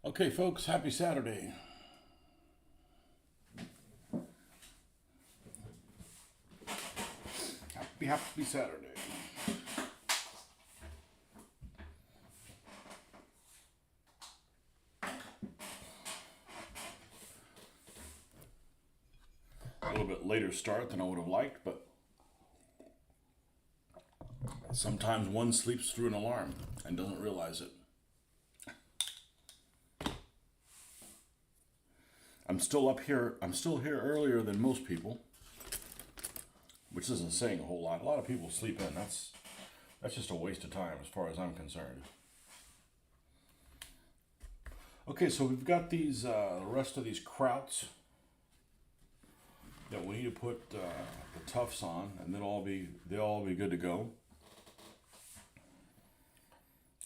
Okay, folks, happy Saturday. Happy Saturday. A little bit later start than I would have liked, but sometimes one sleeps through an alarm and doesn't realize it. I'm still here earlier than most people, which isn't saying a whole lot. A lot of people sleep in. That's just a waste of time as far as I'm concerned. Okay, so we've got these the rest of these krauts that we need to put the tufts on, and they'll all be good to go.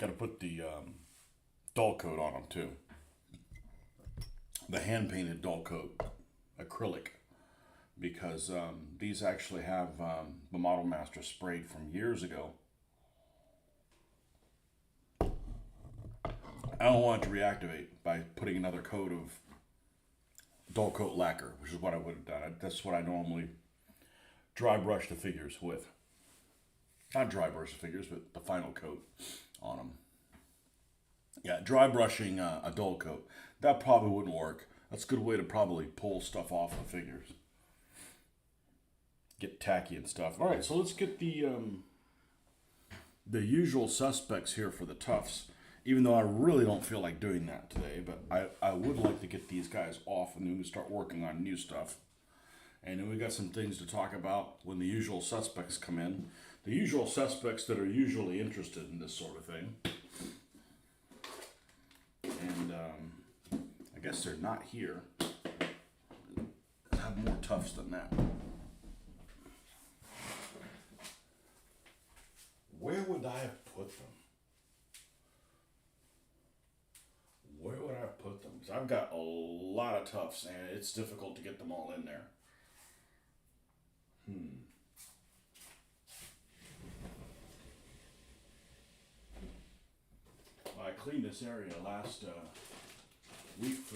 Got to put the dull coat on them too. The hand painted dull coat, acrylic, because these actually have the Model Master sprayed from years ago. I don't want it to reactivate by putting another coat of dull coat lacquer, which is what I would have done. That's what I normally dry brush the figures with. Not dry brush the figures, but the final coat on them. Yeah, dry brushing a dull coat. That probably wouldn't work. That's a good way to probably pull stuff off the figures. Get tacky and stuff. All right, so let's get the usual suspects here for the tufts. Even though I really don't feel like doing that today, but I would like to get these guys off and then we can start working on new stuff. And then we got some things to talk about when the usual suspects come in. The usual suspects that are usually interested in this sort of thing. And I guess they're not here. I have more tufts than that. Where would I have put them? Where would I have put them? Because I've got a lot of tufts and it's difficult to get them all in there. Well, I cleaned this area last week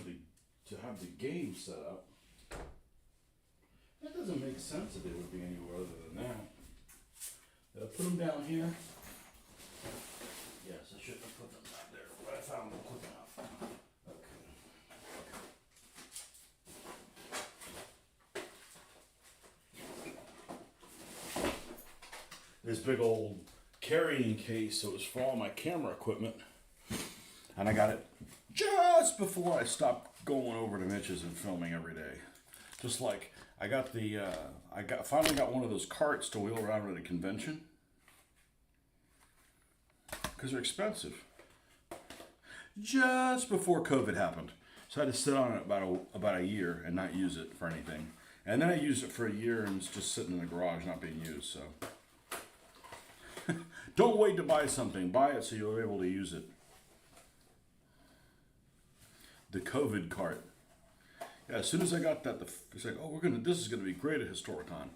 to have the game set up. That doesn't make sense that they would be anywhere other than that. Did I put them down here? Yes, I shouldn't have put them down there, but I found them quick enough. Okay. This big old carrying case, so it was for all my camera equipment. And I got it just before I stopped going over to Mitch's and filming every day. Just like I got finally got one of those carts to wheel around at a convention. Because they're expensive. Just before COVID happened. So I had to sit on it about a year and not use it for anything. And then I used it for a year and it's just sitting in the garage not being used, so. Don't wait to buy something. Buy it so you'll be able to use it. The COVID cart. Yeah, as soon as I got that, it's like, oh, this is gonna be great at Historicon.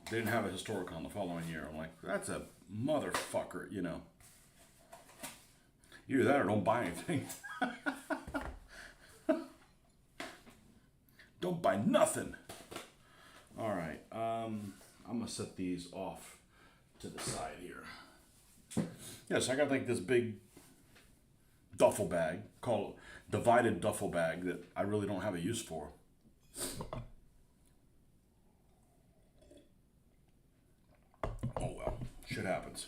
They didn't have a Historicon the following year. I'm like, that's a motherfucker, you know. Either that or don't buy anything. Don't buy nothing. All right, I'm gonna set these off to the side here. Yes, I got like this big duffel bag called divided duffel bag that I really don't have a use for. Oh well, shit happens.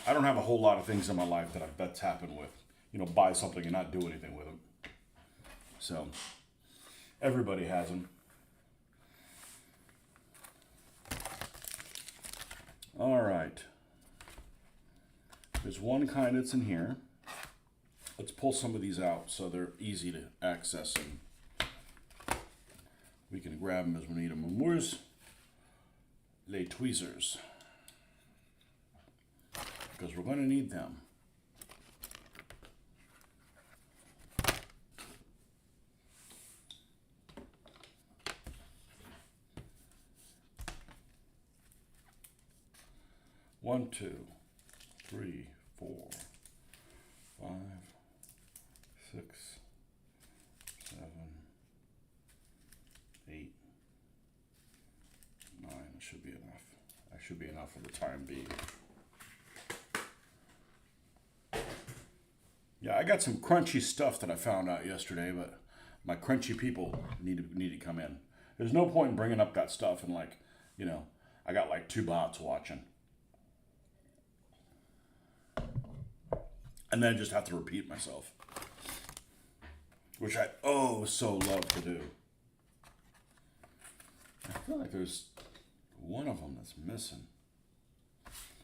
I don't have a whole lot of things in my life that's happened with. You know, buy something and not do anything with them. So, everybody has them. All right. There's one kind that's in here. Let's pull some of these out so they're easy to access and we can grab them as we need them. And where's les tweezers? Because we're going to need them. One, two, three, 4, 5, 6, 7, 8, 9. It should be enough. That should be enough for the time being. Yeah, I got some crunchy stuff that I found out yesterday, but my crunchy people need to come in. There's no point in bringing up that stuff and like, you know, I got like 2 bots watching. And then I just have to repeat myself. Which I so love to do. I feel like there's one of them that's missing.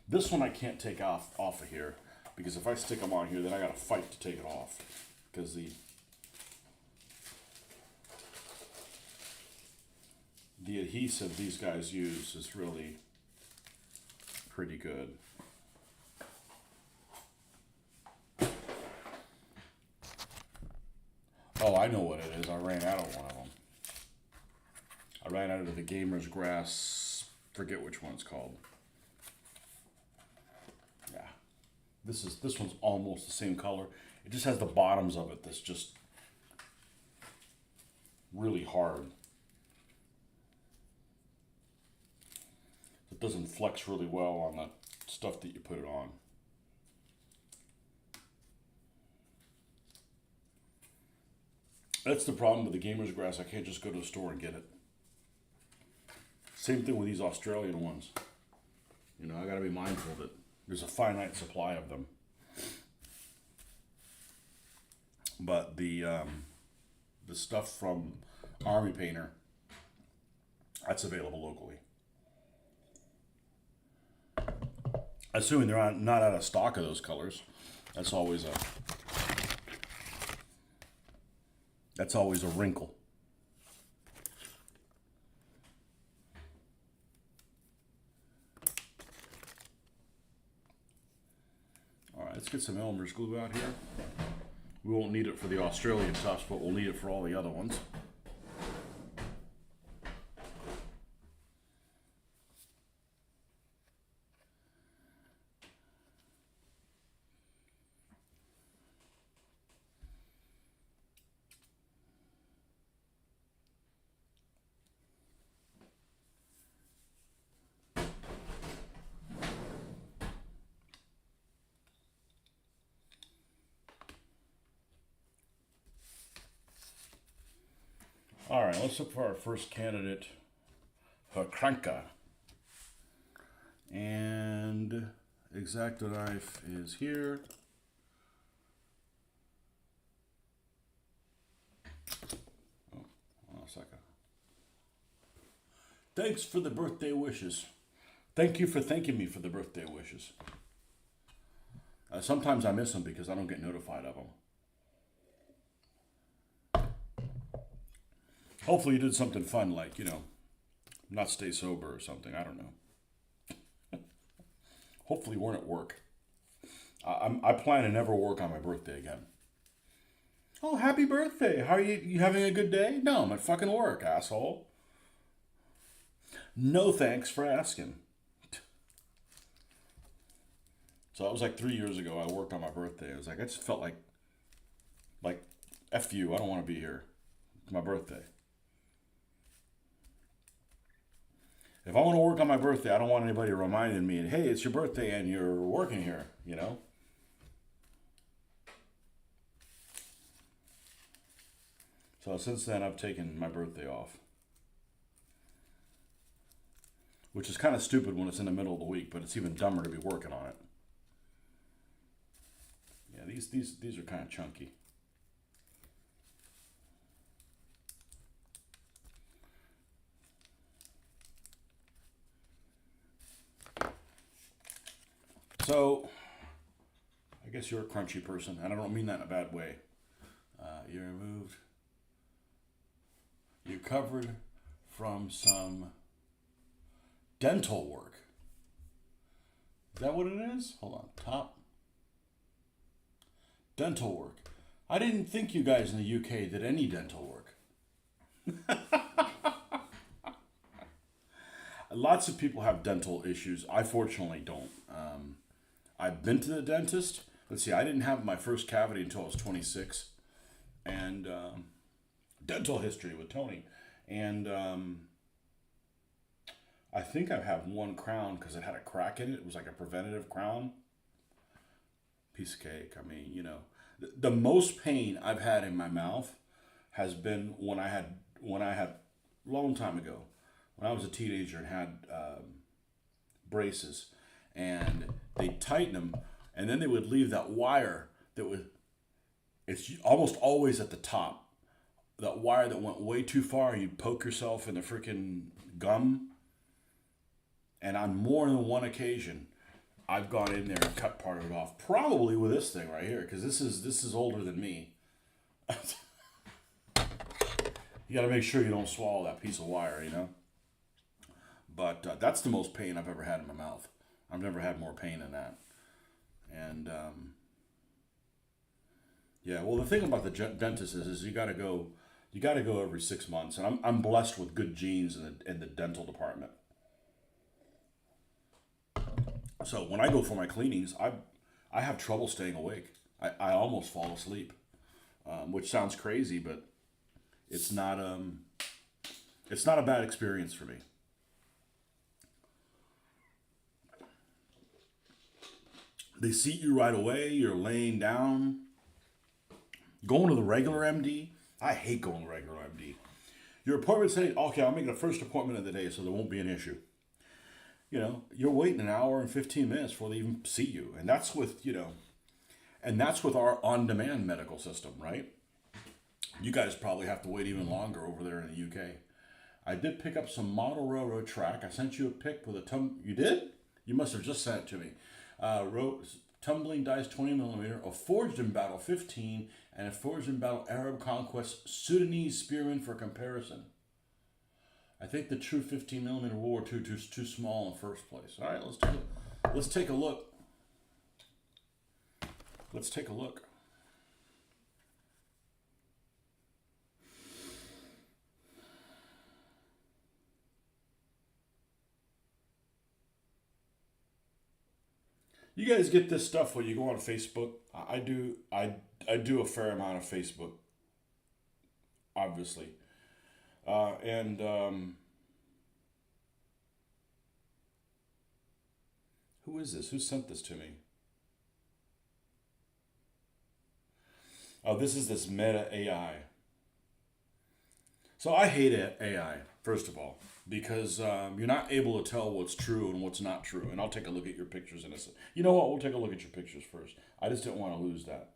This one I can't take off of here. Because if I stick them on here, then I gotta fight to take it off. Because the adhesive these guys use is really pretty good. Oh, I know what it is. I ran out of one of them. I ran out of the Gamer's Grass. Forget which one it's called. Yeah. This one's almost the same color. It just has the bottoms of it that's just really hard. It doesn't flex really well on the stuff that you put it on. That's the problem with the Gamer's Grass. I can't just go to the store and get it. Same thing with these Australian ones. You know, I gotta be mindful that there's a finite supply of them. But the stuff from Army Painter, that's available locally. Assuming they're not out of stock of those colors. That's always a wrinkle. All right, let's get some Elmer's glue out here. We won't need it for the Australian tufts, but we'll need it for all the other ones. All right, let's look for our first candidate, Hakranka. And X-Acto knife is here. Oh, hold on a second. Thanks for the birthday wishes. Thank you for thanking me for the birthday wishes. Sometimes I miss them because I don't get notified of them. Hopefully you did something fun like, you know, not stay sober or something. I don't know. Hopefully you weren't at work. I plan to never work on my birthday again. Oh, happy birthday. How are you? You having a good day? No, I'm at fucking work, asshole. No thanks for asking. So that was like 3 years ago. I worked on my birthday. I was like, I just felt like F you. I don't want to be here. It's my birthday. If I want to work on my birthday, I don't want anybody reminding me, hey, it's your birthday and you're working here, you know? So since then, I've taken my birthday off. Which is kind of stupid when it's in the middle of the week, but it's even dumber to be working on it. Yeah, these are kind of chunky. So, I guess you're a crunchy person, and I don't mean that in a bad way. You're removed. You're covered from some dental work. Is that what it is? Hold on. Top. Dental work. I didn't think you guys in the UK did any dental work. Lots of people have dental issues. I fortunately don't. I've been to the dentist. Let's see, I didn't have my first cavity until I was 26. and dental history with Tony. And I think I have one crown because it had a crack in it. It was like a preventative crown. Piece of cake. I mean, the most pain I've had in my mouth has been when I had a long time ago, when I was a teenager and had braces, and they tighten them, and then they would leave that wire that would. It's almost always at the top. That wire that went way too far, you'd poke yourself in the freaking gum. And on more than one occasion, I've gone in there and cut part of it off. Probably with this thing right here, because this is older than me. You got to make sure you don't swallow that piece of wire. But that's the most pain I've ever had in my mouth. I've never had more pain than that. And yeah, well, the thing about the dentist is you got to go. You got to go every 6 months, and I'm blessed with good genes in the dental department. So when I go for my cleanings, I have trouble staying awake. I almost fall asleep, which sounds crazy, but it's not a bad experience for me. They seat you right away. You're laying down. Going to the regular MD, I hate going to the regular MD. Your appointment say, okay, I'll make the first appointment of the day, so there won't be an issue. You're waiting an hour and 15 minutes before they even see you, and that's with our on-demand medical system, right? You guys probably have to wait even longer over there in the UK. I did pick up some model railroad track. I sent you a pic with a You did? You must have just sent it to me. Tumbling dice 20 millimeter, a forged in battle 15, and a forged in battle Arab conquest Sudanese spearman for comparison. I think the true 15 millimeter World War II is too small in the first place. All right, let's take a look. Let's take a look. You guys get this stuff when you go on Facebook. I do. I do a fair amount of Facebook, obviously, and who is this? Who sent this to me? Oh, this is this Meta AI. So I hate AI, first of all, because you're not able to tell what's true and what's not true. And I'll take a look at your pictures in a second. You know what? We'll take a look at your pictures first. I just didn't want to lose that.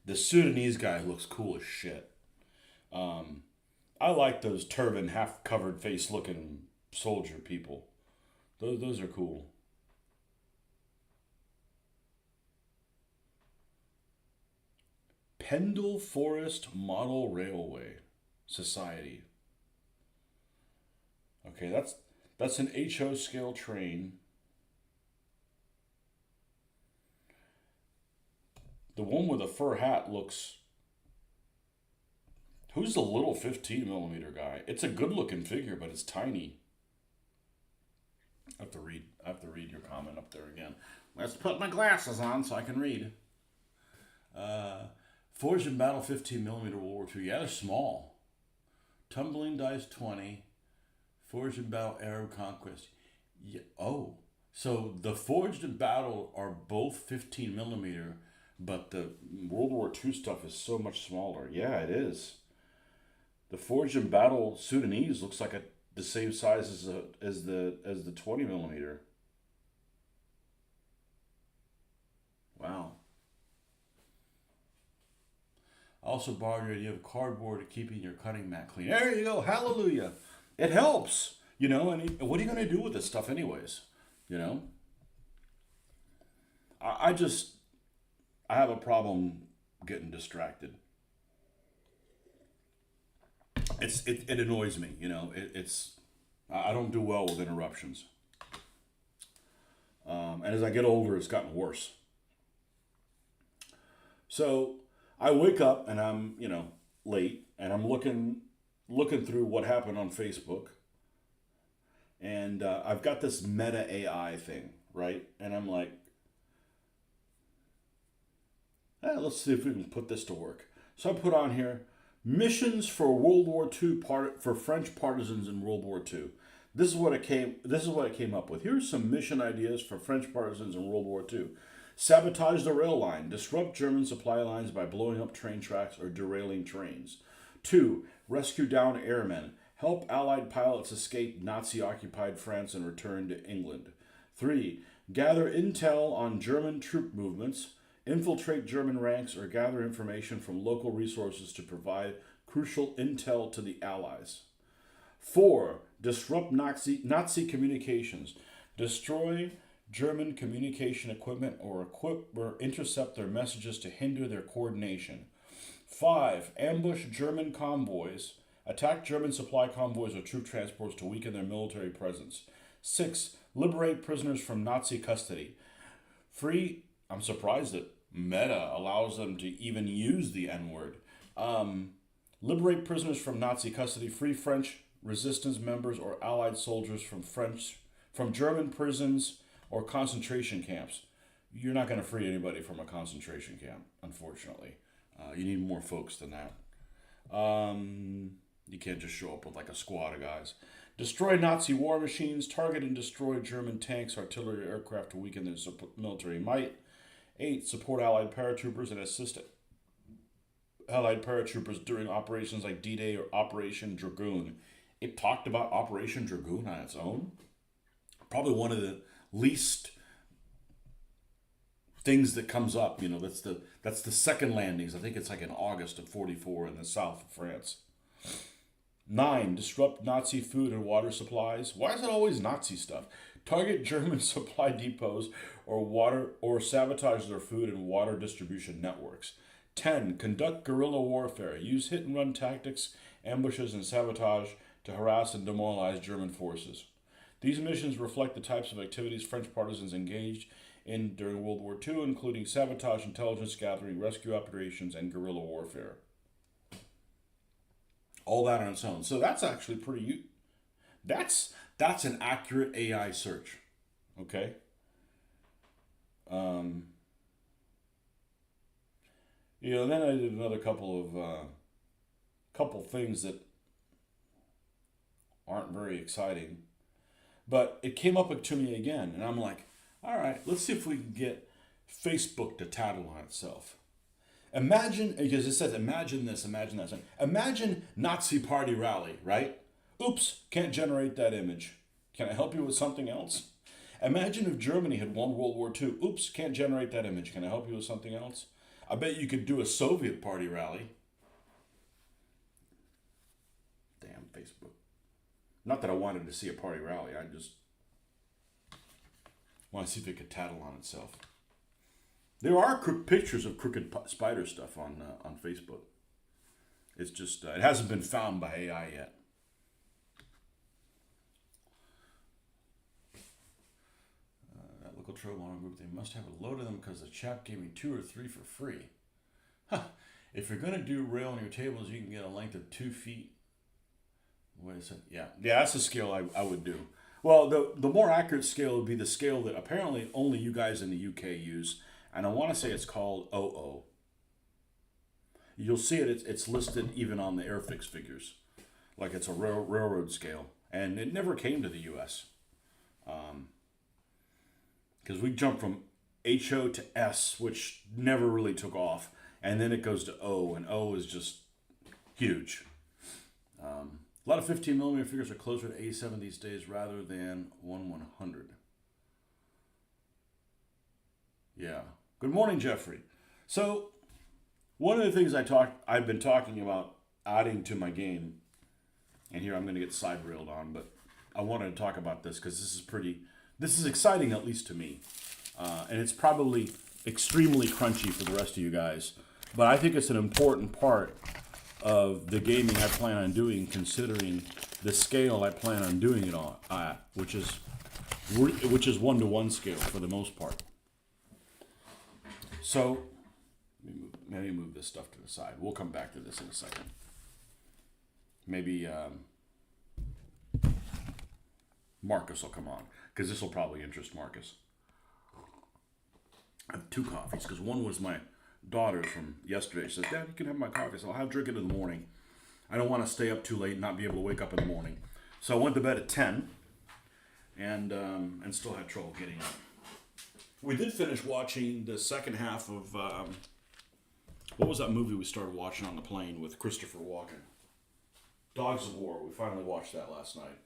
The Sudanese guy looks cool as shit. I like those turban, half covered face looking soldier people. Those are cool. Pendle Forest Model Railway Society. Okay, that's an HO scale train. The one with the fur hat looks. Who's the little 15 millimeter guy? It's a good looking figure, but it's tiny. I have to read your comment up there again. Let's put my glasses on so I can read. Forged in Battle 15 millimeter World War II. Yeah, they're small. Tumbling Dice 20. Forged in Battle Arab Conquest. Yeah. Oh, so the Forged in Battle are both 15 millimeter, but the World War II stuff is so much smaller. Yeah, it is. The Forged in Battle Sudanese looks like the same size as the 20 millimeter. Wow. I also borrowed your idea of cardboard to keeping your cutting mat clean. There you go. Hallelujah. It helps. And what are you going to do with this stuff anyways? You know? I have a problem getting distracted. It annoys me, I don't do well with interruptions. And as I get older, it's gotten worse. So I wake up and I'm, late, and I'm looking through what happened on Facebook, And I've got this meta AI thing, right? And I'm like, let's see if we can put this to work. So I put on here missions for World War II for French partisans in World War II. This is what it came up with. Here's some mission ideas for French partisans in World War II. Sabotage the rail line. Disrupt German supply lines by blowing up train tracks or derailing trains. 2. Rescue downed airmen. Help Allied pilots escape Nazi-occupied France and return to England. 3. Gather intel on German troop movements. Infiltrate German ranks or gather information from local resources to provide crucial intel to the Allies. 4. Disrupt Nazi communications. Destroy German communication equipment or intercept their messages to hinder their coordination. 5. Ambush German convoys. Attack German supply convoys or troop transports to weaken their military presence. 6. Liberate prisoners from Nazi custody. I'm surprised that Meta allows them to even use the N-word. Liberate prisoners from Nazi custody. Free French resistance members or Allied soldiers from German prisons or concentration camps. You're not going to free anybody from a concentration camp, unfortunately. You need more folks than that. You can't just show up with like a squad of guys. Destroy Nazi war machines. Target and destroy German tanks, artillery, aircraft to weaken their military might. 8. Support Allied paratroopers and assist Allied paratroopers during operations like D-Day or Operation Dragoon. It talked about Operation Dragoon on its own. Probably one of the least things that comes up. You know, that's the second landings. I think it's like in August of 44 in the south of France. 9. Disrupt Nazi food and water supplies. Why is it always Nazi stuff? Target German supply depots or sabotage their food and water distribution networks. 10. Conduct guerrilla warfare. Use hit-and-run tactics, ambushes, and sabotage to harass and demoralize German forces. These missions reflect the types of activities French partisans engaged in during World War II, including sabotage, intelligence gathering, rescue operations, and guerrilla warfare. All that on its own. So that's actually pretty. That's an accurate AI search. Okay. Then I did another couple things that aren't very exciting, but it came up to me again, and I'm like, all right, let's see if we can get Facebook to tattle on itself. Imagine, because it says, imagine this, imagine that. Imagine Nazi party rally, right? Oops, can't generate that image. Can I help you with something else? Imagine if Germany had won World War II. Oops, can't generate that image. Can I help you with something else? I bet you could do a Soviet party rally. Damn Facebook. Not that I wanted to see a party rally. I just want to see if it could tattle on itself. There are pictures of crooked spider stuff on Facebook. It's just, it hasn't been found by AI yet. That local troll group, they must have a load of them because the chap gave me 2 or 3 for free. Huh. If you're going to do rail on your tables, you can get a length of 2 feet. Wait a second. Yeah, that's the scale I would do. Well, the more accurate scale would be the scale that apparently only you guys in the UK use. And I want to say it's called 00. You'll see it's listed even on the Airfix figures. Like it's a railroad scale. And it never came to the US. Because we jumped from HO to S, which never really took off. And then it goes to O, and O is just huge. A lot of 15 millimeter figures are closer to A7 these days rather than 1/100. Yeah. Good morning, Jeffrey. So, one of the things I've been talking about adding to my game, and here I'm going to get side railed on, but I wanted to talk about this because this is exciting, at least to me. And it's probably extremely crunchy for the rest of you guys. But I think it's an important part of the gaming I plan on doing, considering the scale I plan on doing it on, which is 1-to-1 scale for the most part. So, let me move this stuff to the side. We'll come back to this in a second. Marcus will come on, because this will probably interest Marcus. I have 2 coffees, because one was my daughter's from yesterday. She says, Dad, you can have my coffee. So I'll drink it in the morning. I don't want to stay up too late and not be able to wake up in the morning. So I went to bed at 10 and still had trouble getting up. We did finish watching the second half of, what was that movie we started watching on the plane with Christopher Walken? Dogs of War. We finally watched that last night.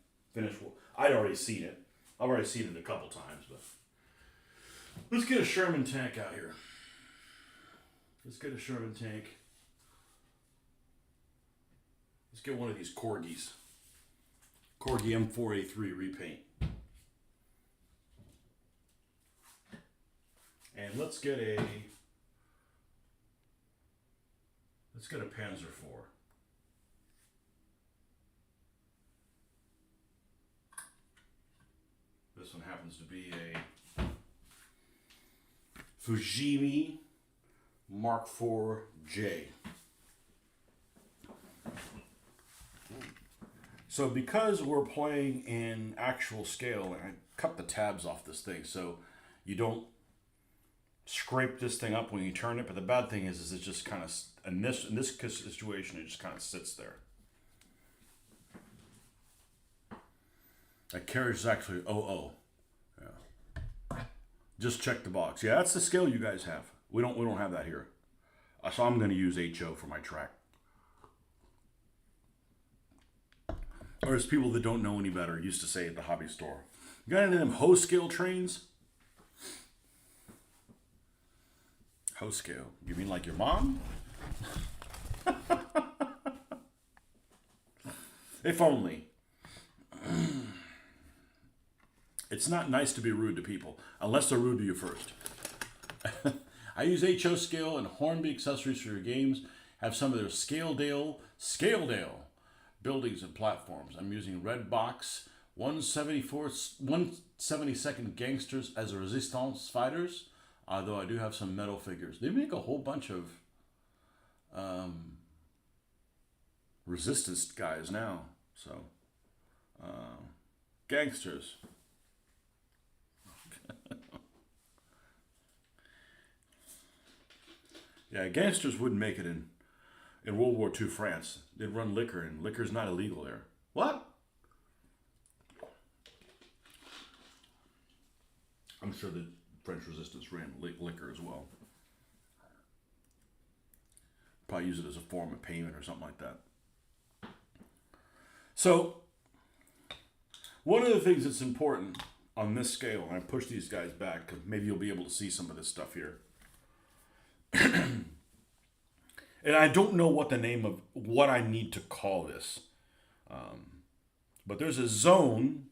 I'd already seen it. I've already seen it a couple times, but let's get a Sherman tank out here. Let's get a Sherman tank. Let's get one of these Corgis. Corgi M4A3 repaint. And let's get a Panzer IV. This one happens to be a Fujimi Mark IV-J. So because we're playing in actual scale, and I cut the tabs off this thing so you don't scrape this thing up when you turn it, but the bad thing is it just kind of, in this situation, it just kind of sits there. That carriage is actually 00. Yeah. Just check the box. Yeah, that's the scale you guys have. We don't have that here. So I'm going to use HO for my track. Or as people that don't know any better used to say at the hobby store, you got any of them hoe scale trains? Hoe scale? You mean like your mom? If only. It's not nice to be rude to people, unless they're rude to you first. I use HO scale and Hornby accessories for your games. Have some of their Scaledale buildings and platforms. I'm using Red Box 172nd Gangsters as a Resistance fighters, although I do have some metal figures. They make a whole bunch of Resistance guys now. So, Gangsters. Yeah, gangsters wouldn't make it in World War II France. They'd run liquor, and liquor's not illegal there. What? I'm sure the French resistance ran liquor as well. Probably use it as a form of payment or something like that. So, one of the things that's important on this scale, and I push these guys back because maybe you'll be able to see some of this stuff here. And I don't know what the name of what I need to call this. But there's a zone.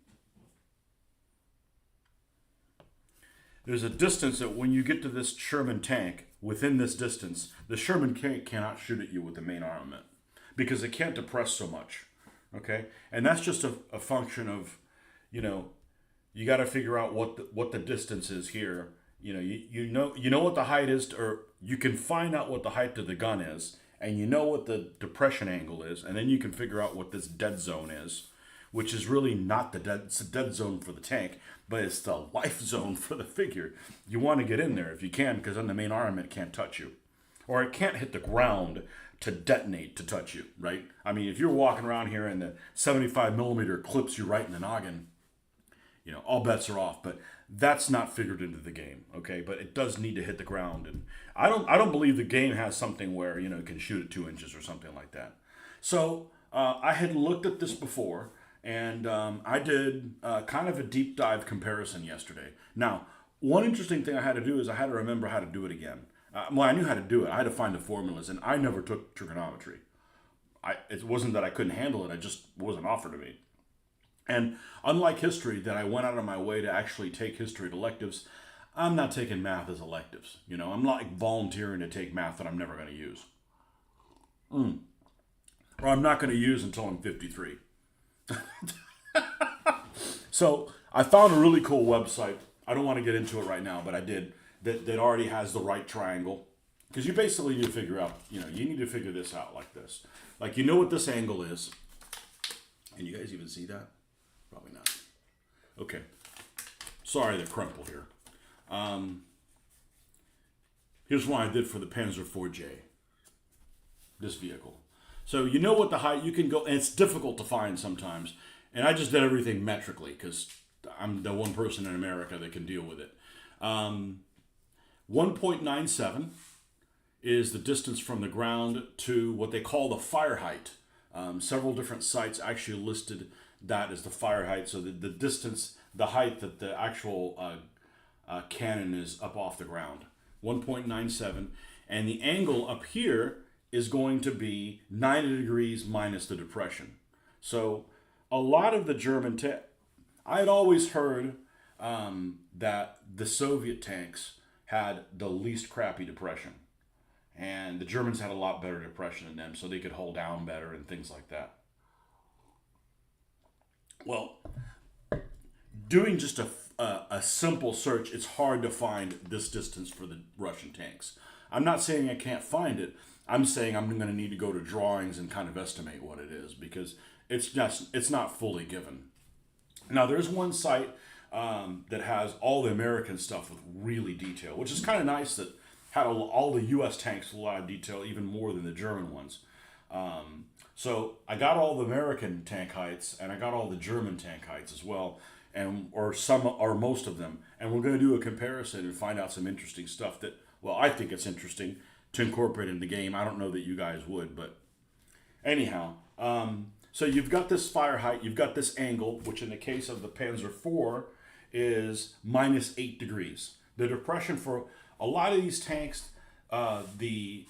There's a distance that when you get to this Sherman tank, within this distance, the Sherman tank cannot shoot at you with the main armament because it can't depress so much. Okay? And that's just a function of, you got to figure out what the distance is here. You know what the height is, or you can find out what the height of the gun is, and you know what the depression angle is, and then you can figure out what this dead zone is, which is really not it's a dead zone for the tank, but it's the life zone for the figure. You want to get in there if you can, because then the main armament can't touch you, or it can't hit the ground to detonate to touch you, right? I mean, if you're walking around here and the 75 millimeter clips you right in the noggin, all bets are off. But that's not figured into the game, okay? But it does need to hit the ground, and I don't believe the game has something where it can shoot at 2 inches or something like that. So I had looked at this before, and I did kind of a deep dive comparison yesterday. Now, one interesting thing I had to do is I had to remember how to do it again. I knew how to do it. I had to find the formulas, and I never took trigonometry. It wasn't that I couldn't handle it; it just wasn't offered to me. And unlike history, that I went out of my way to actually take history electives, I'm not taking math as electives. I'm not volunteering to take math that I'm never going to use. Or I'm not going to use until I'm 53. So I found a really cool website. I don't want to get into it right now, but I did. That already has the right triangle. Because you basically need to figure out, you need to figure this out like this. Like, what this angle is. And you guys even see that? Probably not. Okay. Sorry to crumple here. Here's what I did for the Panzer IV-J. This vehicle. So you know what the height, you can go, and it's difficult to find sometimes. And I just did everything metrically because I'm the one person in America that can deal with it. 1.97 is the distance from the ground to what they call the fire height. Several different sites actually listed that as the fire height. So the distance, the height that the actual cannon is up off the ground. 1.97. And the angle up here is going to be 90 degrees minus the depression. So a lot of the German I had always heard that the Soviet tanks had the least crappy depression. And the Germans had a lot better depression than them, so they could hold down better and things like that. Well, doing just a simple search, it's hard to find this distance for the Russian tanks. I'm not saying I can't find it. I'm saying I'm going to need to go to drawings and kind of estimate what it is because it's not fully given. Now, there's one site that has all the American stuff with really detail, which is kind of nice that had all the U.S. tanks with a lot of detail, even more than the German ones. So I got all the American tank heights, and I got all the German tank heights as well, or most of them. And we're going to do a comparison and find out some interesting stuff that, well, I think it's interesting to incorporate in the game. I don't know that you guys would, but anyhow. So you've got this fire height, you've got this angle, which in the case of the Panzer IV is minus 8 degrees. The depression for a lot of these tanks, the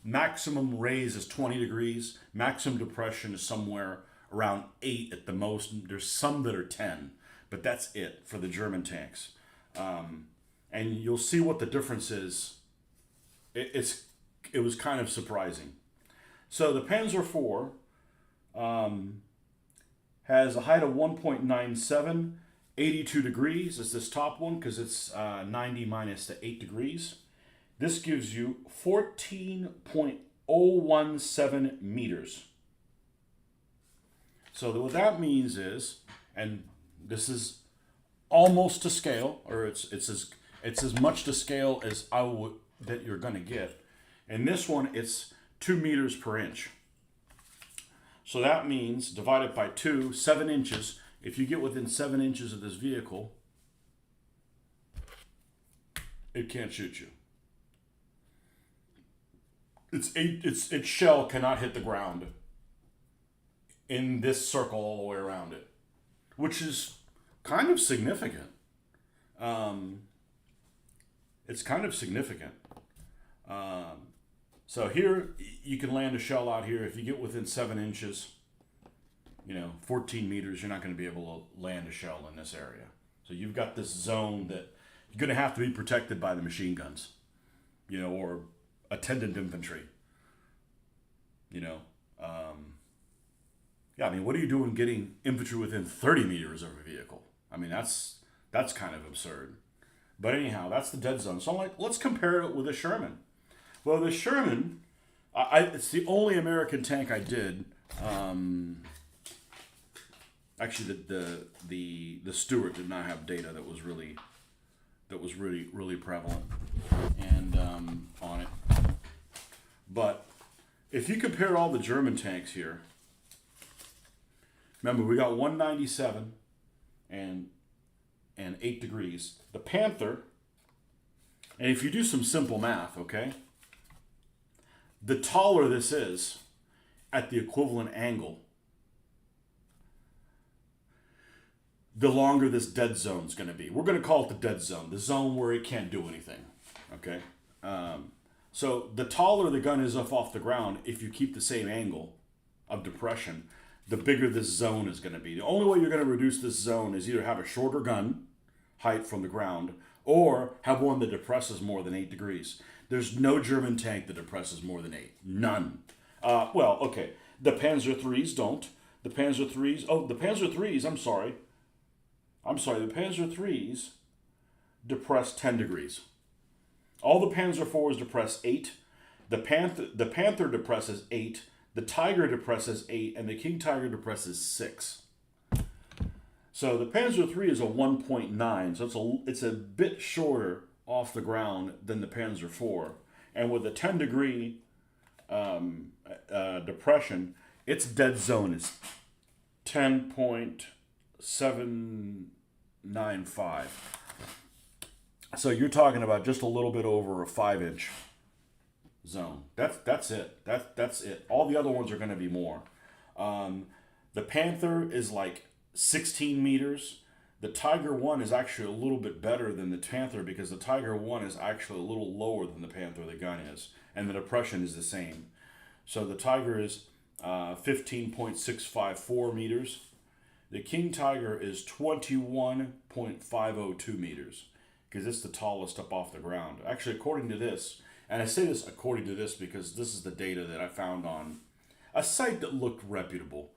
maximum raise is 20 degrees. Maximum depression is somewhere around 8 at the most. There's some that are 10, but that's it for the German tanks. And you'll see what the difference is. It was kind of surprising. So the Panzer IV has a height of 1.97, 82 degrees is this top one because it's 90 minus the 8 degrees. This gives you 14.017 meters. So what that means is, and this is almost to scale, or it's as much to scale as that you're going to get. In this one, it's 2 meters per inch. So that means divided by 2, 7 inches. If you get within 7 inches of this vehicle, it can't shoot you. Its shell cannot hit the ground in this circle all the way around it, which is kind of significant. It's kind of significant. So here, you can land a shell out here. If you get within 7 inches, 14 meters, you're not going to be able to land a shell in this area. So you've got this zone that you're going to have to be protected by the machine guns, or attendant infantry. What are you doing getting infantry within 30 meters of a vehicle? That's kind of absurd. But anyhow, that's the dead zone. So I'm like, let's compare it with a Sherman. Well, the Sherman, it's the only American tank I did. Actually, the Stuart did not have data that was really prevalent and on it. But if you compare all the German tanks here, remember we got 197 and 8 degrees. The Panther, and if you do some simple math, okay, the taller this is at the equivalent angle, the longer this dead zone is going to be. We're going to call it the dead zone, the zone where it can't do anything. Okay? So the taller the gun is off the ground, if you keep the same angle of depression, the bigger this zone is going to be. The only way you're going to reduce this zone is either have a shorter gun height from the ground or have one that depresses more than 8 degrees. There's no German tank that depresses more than 8. None. The Panzer IIIs don't. The Panzer IIIs, I'm sorry, the Panzer IIIs depress 10 degrees. All the Panzer IVs depress 8. The Panther depresses 8. The Tiger depresses 8. And the King Tiger depresses 6. So the Panzer III is a 1.9, so it's a bit shorter off the ground than the Panzer IV, and with a 10-degree depression, its dead zone is 10.795. So you're talking about just a little bit over a 5-inch zone. That's it. That's it. All the other ones are going to be more. The Panther is like 16 meters. The Tiger 1 is actually a little bit better than the Panther because the Tiger 1 is actually a little lower than the Panther, the gun is, and the depression is the same. So the Tiger is 15.654 meters. The King Tiger is 21.502 meters because it's the tallest up off the ground. Actually, according to this, and I say this according to this because this is the data that I found on a site that looked reputable.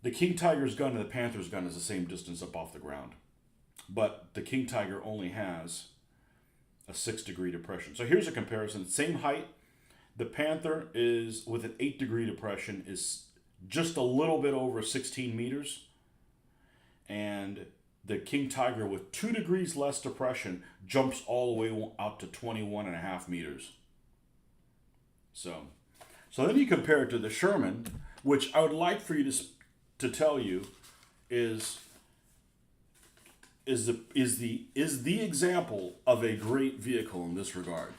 The King Tiger's gun and the Panther's gun is the same distance up off the ground. But the King Tiger only has a 6-degree depression. So here's a comparison. Same height. The Panther is, with an 8-degree depression, is just a little bit over 16 meters. And the King Tiger, with 2 degrees less depression, jumps all the way out to 21.5 meters. So then you compare it to the Sherman, which I would like for you to tell you is the example of a great vehicle in this regard.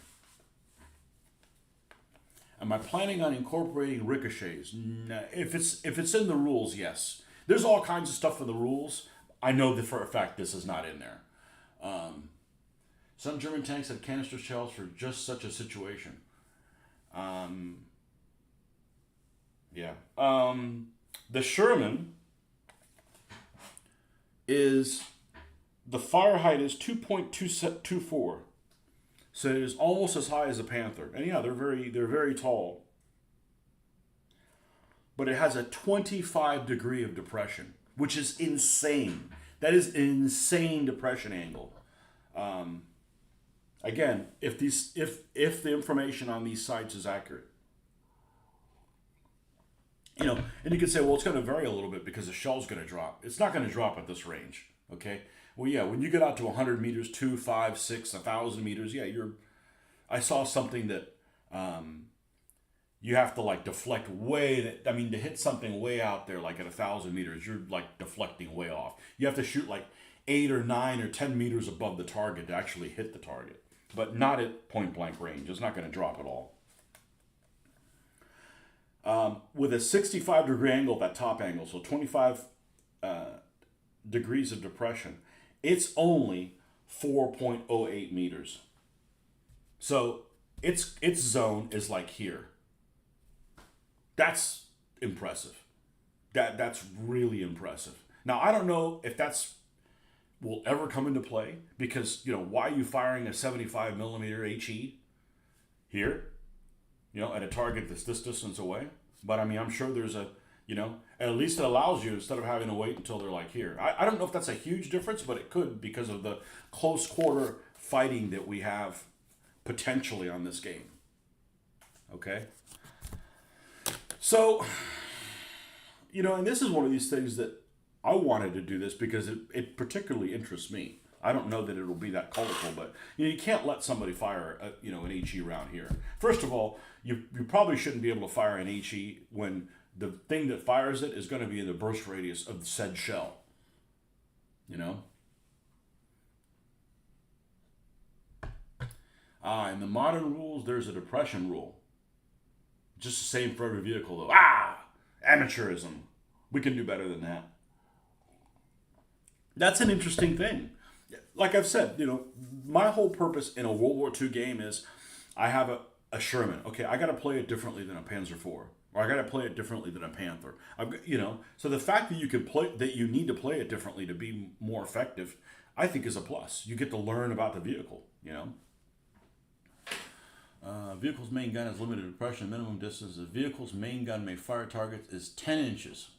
Am I planning on incorporating ricochets? No. If it's in the rules, yes. There's all kinds of stuff in the rules. I know that for a fact this is not in there. Some German tanks had canister shells for just such a situation. The Sherman is, the fire height is 2.224. So it is almost as high as a Panther. And yeah, they're very tall. But it has a 25 degree of depression, which is insane. That is an insane depression angle. Again, if the information on these sites is accurate. And you could say, well, it's going to vary a little bit because the shell's going to drop. It's not going to drop at this range, okay? Well, yeah, when you get out to 100 meters, 2, 5, 6, 1,000 meters, yeah, I saw something that you have to like deflect to hit something way out there, like at 1,000 meters, you're like deflecting way off. You have to shoot like 8 or 9 or 10 meters above the target to actually hit the target, but not at point blank range. It's not going to drop at all. With a 65-degree angle, that top angle, so 25 degrees of depression, it's only 4.08 meters. So its zone is like here. That's impressive. That's really impressive. Now, I don't know if will ever come into play because, why are you firing a 75 millimeter HE here? At a target that's this distance away. But I'm sure there's at least it allows you, instead of having to wait until they're like here. I don't know if that's a huge difference, but it could because of the close quarter fighting that we have potentially on this game. Okay? So, and this is one of these things that I wanted to do this because it particularly interests me. I don't know that it'll be that colorful, but you can't let somebody fire an HE round here. First of all, you probably shouldn't be able to fire an HE when the thing that fires it is going to be in the burst radius of the said shell. In the modern rules, there's a depression rule. Just the same for every vehicle, though. Amateurism. We can do better than that. That's an interesting thing. Like I've said, my whole purpose in a World War II game is I have a Sherman. Okay, I got to play it differently than a Panzer IV, or I got to play it differently than a Panther. So the fact that you need to play it differently to be more effective, I think is a plus. You get to learn about the vehicle. Vehicle's main gun has limited depression. Minimum distance. The vehicle's main gun may fire targets is 10 inches.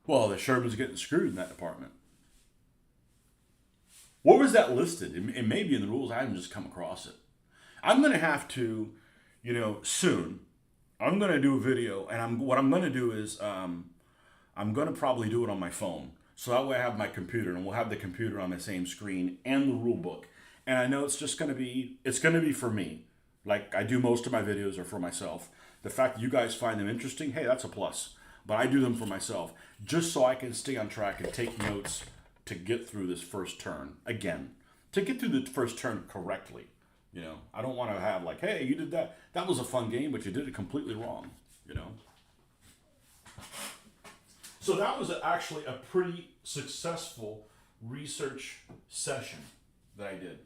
Well, the Sherman's getting screwed in that department. What was that listed? It may be in the rules. I haven't just come across it. I'm going to have to, soon. I'm gonna do a video, and what I'm gonna do is I'm gonna probably do it on my phone, so that way I have my computer, and we'll have the computer on the same screen and the rule book. And I know it's gonna be for me. Like I do most of my videos are for myself. The fact that you guys find them interesting, hey, that's a plus. But I do them for myself, just so I can stay on track and take notes to get through this first turn again, to get through the first turn correctly. You know, I don't want to have like, hey, you did that. That was a fun game, but you did it completely wrong. You know. So that was actually a pretty successful research session that I did.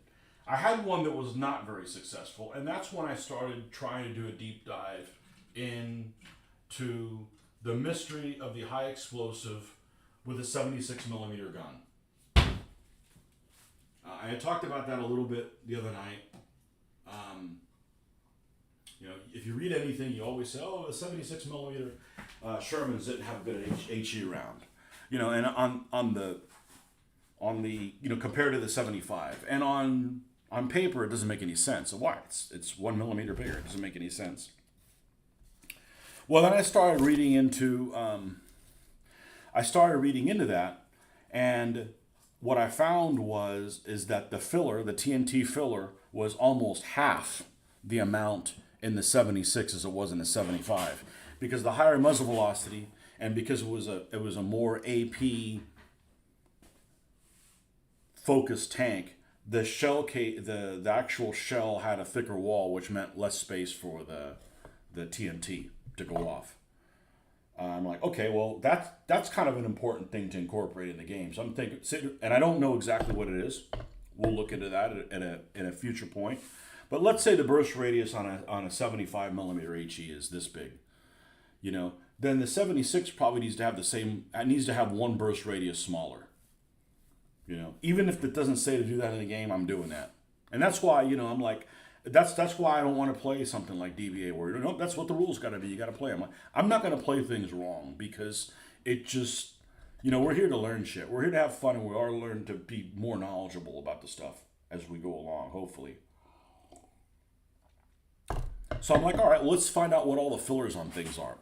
I had one that was not very successful, and that's when I started trying to do a deep dive into the mystery of the high explosive with a 76 millimeter gun. I had talked about that a little bit the other night. You know, if you read anything, you always say, "Oh, the 76 millimeter Shermans didn't have a good HE round." You know, and on the you know, compared to the 75, and on paper it doesn't make any sense. So why? It's 1 millimeter bigger. It doesn't make any sense. Well, then I started reading into that, and what I found is that the TNT filler, was almost half the amount in the 76 as it was in the 75, because the higher muzzle velocity, and because it was a more AP focused tank, the actual shell had a thicker wall, which meant less space for the TNT to go off. I'm like, okay, well, that's kind of an important thing to incorporate in the game. So I'm thinking, and I don't know exactly what it is. We'll look into that at a future point. But let's say the burst radius on a 75 millimeter HE is this big, you know, then the 76 probably needs to have the same. It needs to have one burst radius smaller. You know, even if it doesn't say to do that in the game, I'm doing that, and that's why, you know, I'm like, that's why I don't want to play something like DBA where, you know, that's what the rules got to be. You got to play them. I'm not going to play things wrong, because it just, you know, we're here to learn shit. We're here to have fun, and we are learn to be more knowledgeable about the stuff as we go along, hopefully. So I'm like, all right, let's find out what all the fillers on things are.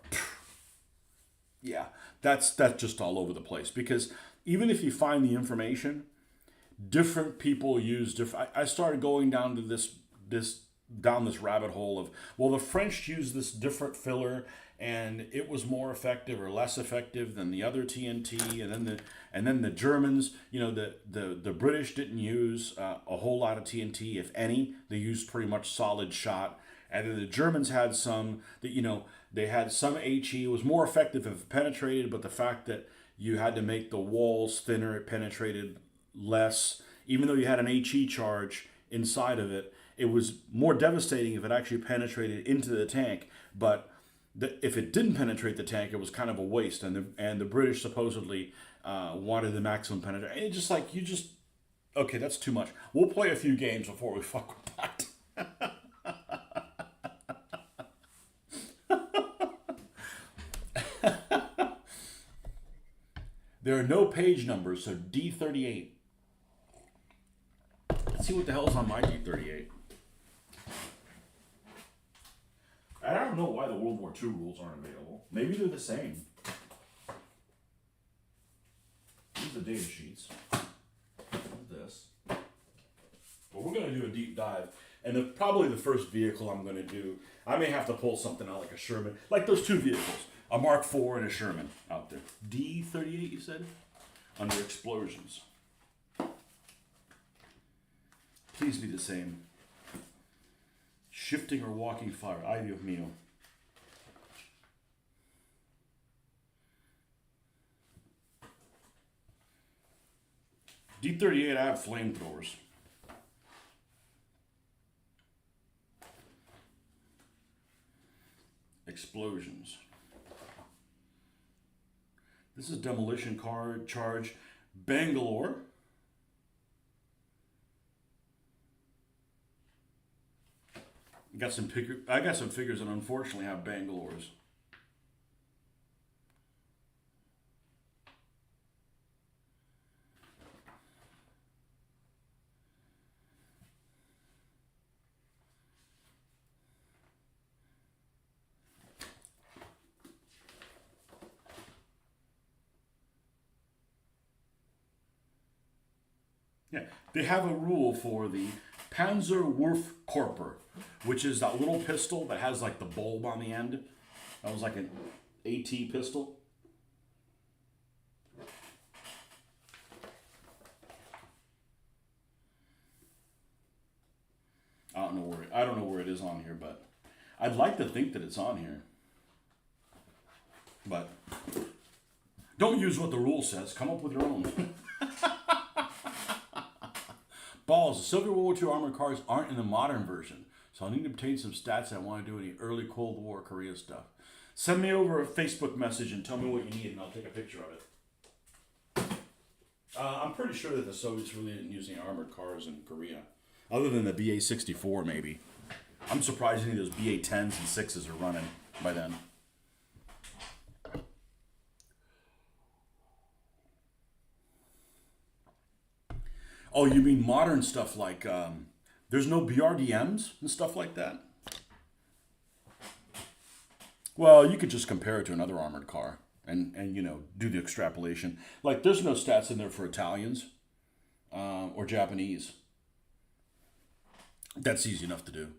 Yeah, that's just all over the place, because even if you find the information, different people use different. I started going down to this rabbit hole of, well, the French used this different filler and it was more effective or less effective than the other TNT, and then the Germans, you know, the British didn't use a whole lot of TNT, if any. They used pretty much solid shot, and then the Germans had some that, you know, they had some HE. It was more effective if it penetrated, but the fact that you had to make the walls thinner, it penetrated less. Even though you had an HE charge inside of it, it was more devastating if it actually penetrated into the tank. But if it didn't penetrate the tank, it was kind of a waste. And the British supposedly wanted the maximum penetration. And it's just like, okay, that's too much. We'll play a few games before we fuck with that. There are no page numbers, so D38. Let's see what the hell's on my D38. I don't know why the World War II rules aren't available. Maybe they're the same. These are the data sheets. This. But we're going to do a deep dive. And probably the first vehicle I'm going to do, I may have to pull something out like a Sherman. Like those two vehicles. A Mark IV and a Sherman out there. D38, you said? Under explosions. Please be the same. Shifting or walking fire. Ay, Dios mío. D38, I have flamethrowers. Explosions. This is demolition card charge. Bangalore. I got some figures that unfortunately have Bangalores. Yeah, they have a rule for the Panzerwerfkorper, which is that little pistol that has like the bulb on the end. That was like an AT pistol. I don't know where it is on here, but I'd like to think that it's on here. But don't use what the rule says. Come up with your own. Balls, the Soviet World War II armored cars aren't in the modern version, so I'll need to obtain some stats. I want to do any early Cold War Korea stuff. Send me over a Facebook message and tell me what you need, and I'll take a picture of it. I'm pretty sure that the Soviets really didn't use any armored cars in Korea, other than the BA-64 maybe. I'm surprised any of those BA-10s and 6s are running by then. Oh, you mean modern stuff like there's no BRDMs and stuff like that? Well, you could just compare it to another armored car and do the extrapolation. Like there's no stats in there for Italians or Japanese. That's easy enough to do.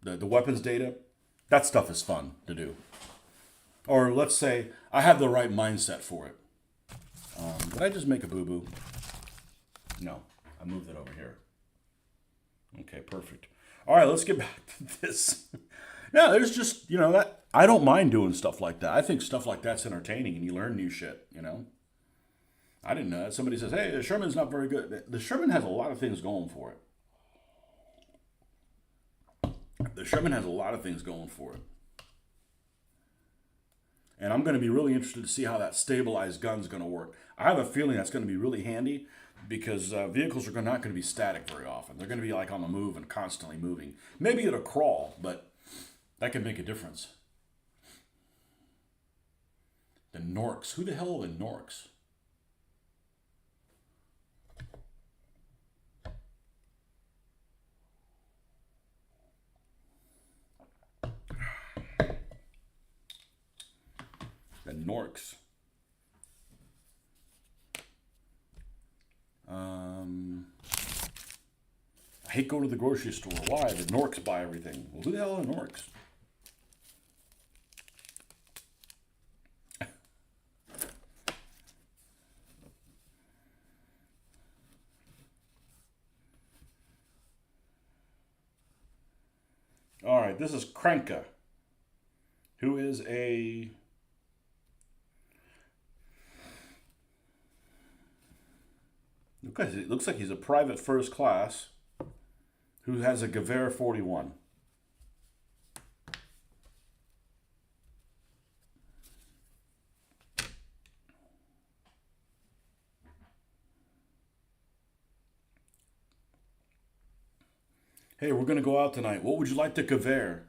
The weapons data, that stuff is fun to do. Or let's say I have the right mindset for it. Did I just make a boo-boo? No. I moved it over here. Okay, perfect. All right, let's get back to this. Yeah, there's just, that I don't mind doing stuff like that. I think stuff like that's entertaining and you learn new shit, I didn't know that. Somebody says, hey, the Sherman's not very good. The Sherman has a lot of things going for it. The Sherman has a lot of things going for it. And I'm going to be really interested to see how that stabilized gun's going to work. I have a feeling that's going to be really handy because vehicles are not going to be static very often. They're going to be like on the move and constantly moving. Maybe it'll crawl, but that could make a difference. The Norks. Who the hell are the Norks? The Norks. I hate going to the grocery store. Why? The Norks buy everything. Well, who the hell are Norks? All right, this is Krenka, who is a... It looks like he's a private first class who has a Gewehr 41. Hey, we're going to go out tonight. What would you like to Gewehr?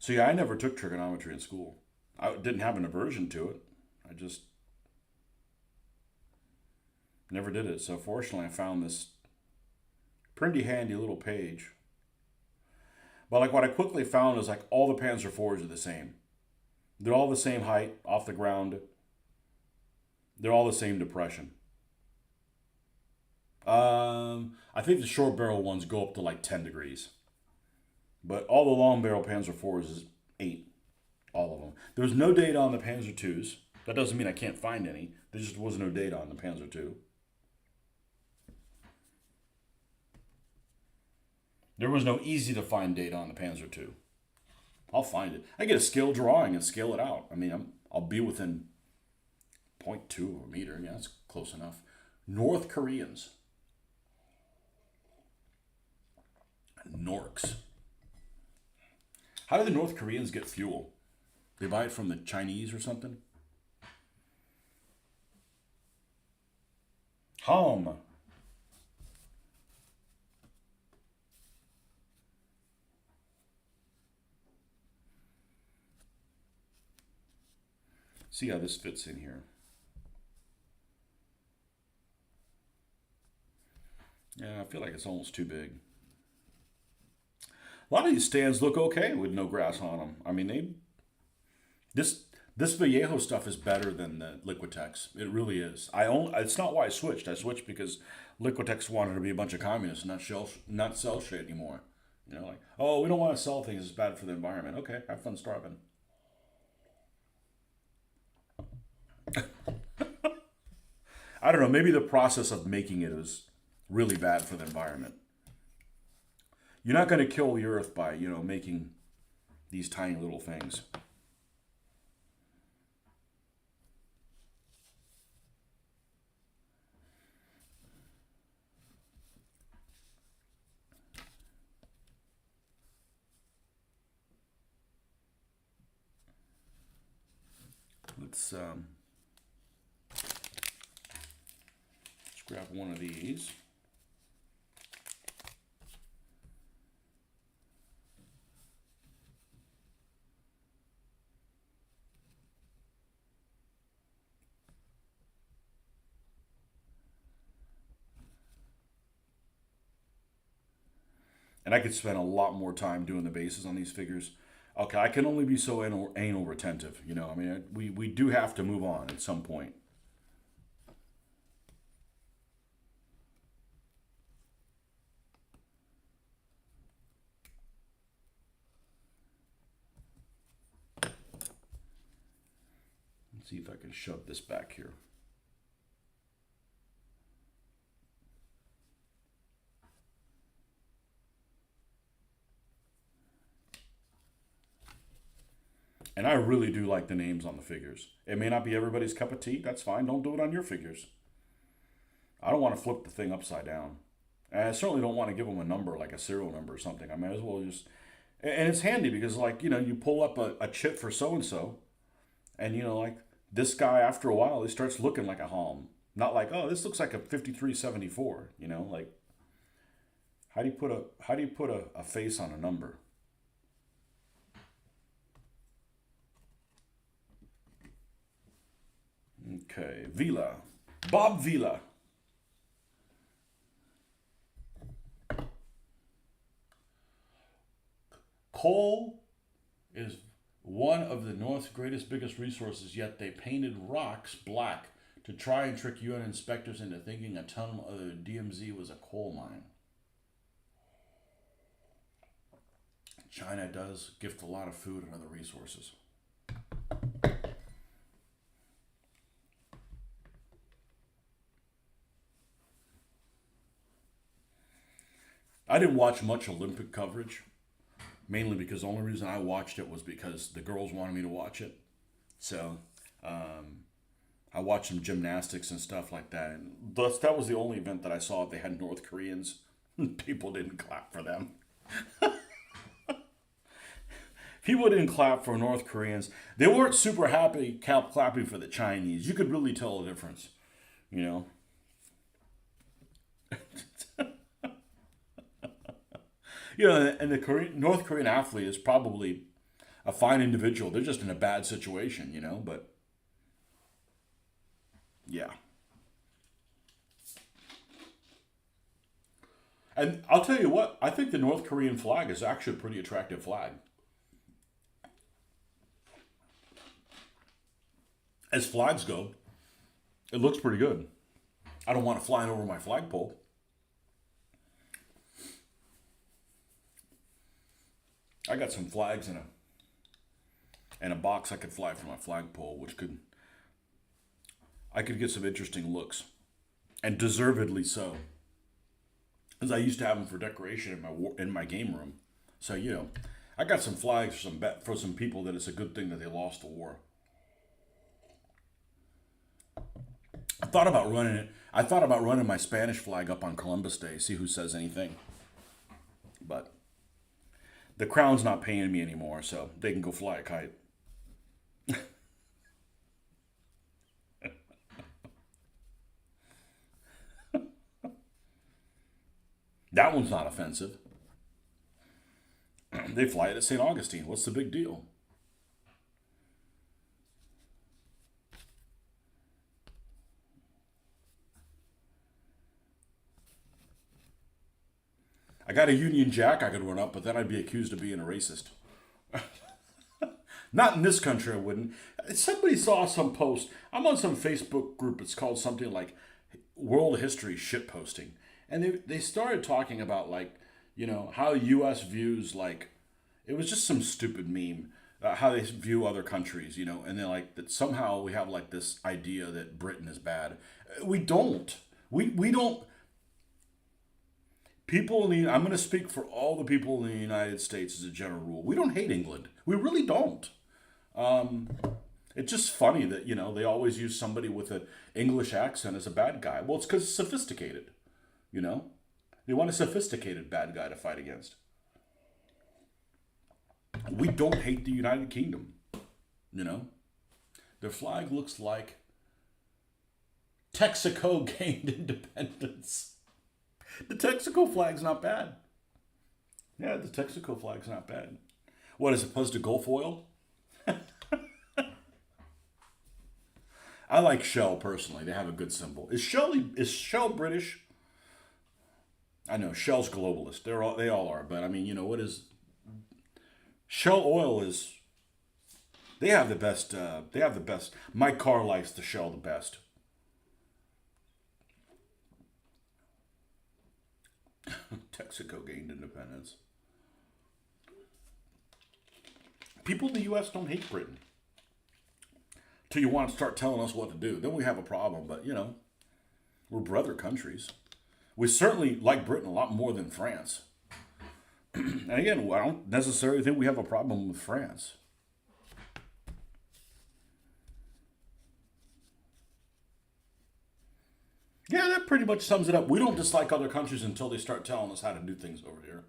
So yeah, I never took trigonometry in school. I didn't have an aversion to it. I just never did it. So fortunately, I found this pretty handy little page. But like what I quickly found is like all the Panzer IVs are the same. They're all the same height off the ground. They're all the same depression. I think the short barrel ones go up to like 10 degrees. But all the long barrel Panzer IVs is 8. All of them. There's no data on the Panzer IIs. That doesn't mean I can't find any. There just was no data on the Panzer II. There was no easy to find data on the Panzer II. I'll find it. I get a scale drawing and scale it out. I mean, I'll be within 0.2 of a meter. Yeah, that's close enough. North Koreans. Norks. How do the North Koreans get fuel? They buy it from the Chinese or something? Home. See how this fits in here. Yeah, I feel like it's almost too big. A lot of these stands look okay with no grass on them. I mean, this this Vallejo stuff is better than the Liquitex. It really is. It's not why I switched. I switched because Liquitex wanted to be a bunch of communists, and not sell shit anymore. You know, like, oh, we don't want to sell things. It's bad for the environment. Okay, have fun starving. I don't know. Maybe the process of making it is really bad for the environment. You're not going to kill the earth by, making these tiny little things. Let's grab one of these. And I could spend a lot more time doing the bases on these figures. Okay, I can only be so anal retentive. I mean, we do have to move on at some point. Let's see if I can shove this back here. And I really do like the names on the figures. It may not be everybody's cup of tea. That's fine. Don't do it on your figures. I don't want to flip the thing upside down. And I certainly don't want to give them a number, like a serial number or something. I might as well just... And it's handy because, like, you pull up a chip for so-and-so, and, like, this guy, after a while, he starts looking like a Halm. Not like, oh, this looks like a 5374, like... How do you put a face on a number? Okay, Vila. Bob Vila. Coal is one of the North's biggest resources, yet they painted rocks black to try and trick UN inspectors into thinking a ton of the DMZ was a coal mine. China does gift a lot of food and other resources. I didn't watch much Olympic coverage, mainly because the only reason I watched it was because the girls wanted me to watch it. So I watched some gymnastics and stuff like that. And thus, that was the only event that I saw. They had North Koreans. People didn't clap for them. People didn't clap for North Koreans. They weren't super happy clapping for the Chinese. You could really tell the difference, you know. And the North Korean athlete is probably a fine individual. They're just in a bad situation, but yeah. And I'll tell you what, I think the North Korean flag is actually a pretty attractive flag. As flags go, it looks pretty good. I don't want it flying over my flagpole. I got some flags in a box I could fly from my flagpole, which I could get some interesting looks, and deservedly so. Because I used to have them for decoration in my game room. So I got some flags for some people that it's a good thing that they lost the war. I thought about running it. I thought about running my Spanish flag up on Columbus Day, see who says anything. But the Crown's not paying me anymore, so they can go fly a kite. That one's not offensive. They fly it at St. Augustine. What's the big deal? I got a Union Jack I could run up, but then I'd be accused of being a racist. Not in this country, I wouldn't. Somebody saw some post. I'm on some Facebook group. It's called something like World History Shitposting. And they started talking about, like, how U.S. views, like, it was just some stupid meme, how they view other countries, and they're like, that somehow we have, like, this idea that Britain is bad. We don't. We don't. I'm going to speak for all the people in the United States as a general rule. We don't hate England. We really don't. It's just funny that, they always use somebody with an English accent as a bad guy. Well, it's because it's sophisticated, They want a sophisticated bad guy to fight against. We don't hate the United Kingdom, Their flag looks like Texaco gained independence. The Texaco flag's not bad. Yeah, the Texaco flag's not bad. What, as opposed to Gulf oil? I like Shell personally. They have a good symbol. Is Shell British? I know Shell's globalist. They all are. But I mean, what is Shell oil is? They have the best. My car likes the Shell the best. Texaco gained independence. People in the U.S. don't hate Britain. Till you want to start telling us what to do. Then we have a problem. But, we're brother countries. We certainly like Britain a lot more than France. And again, I don't necessarily think we have a problem with France. Yeah, that pretty much sums it up. We don't dislike other countries until they start telling us how to do things over here.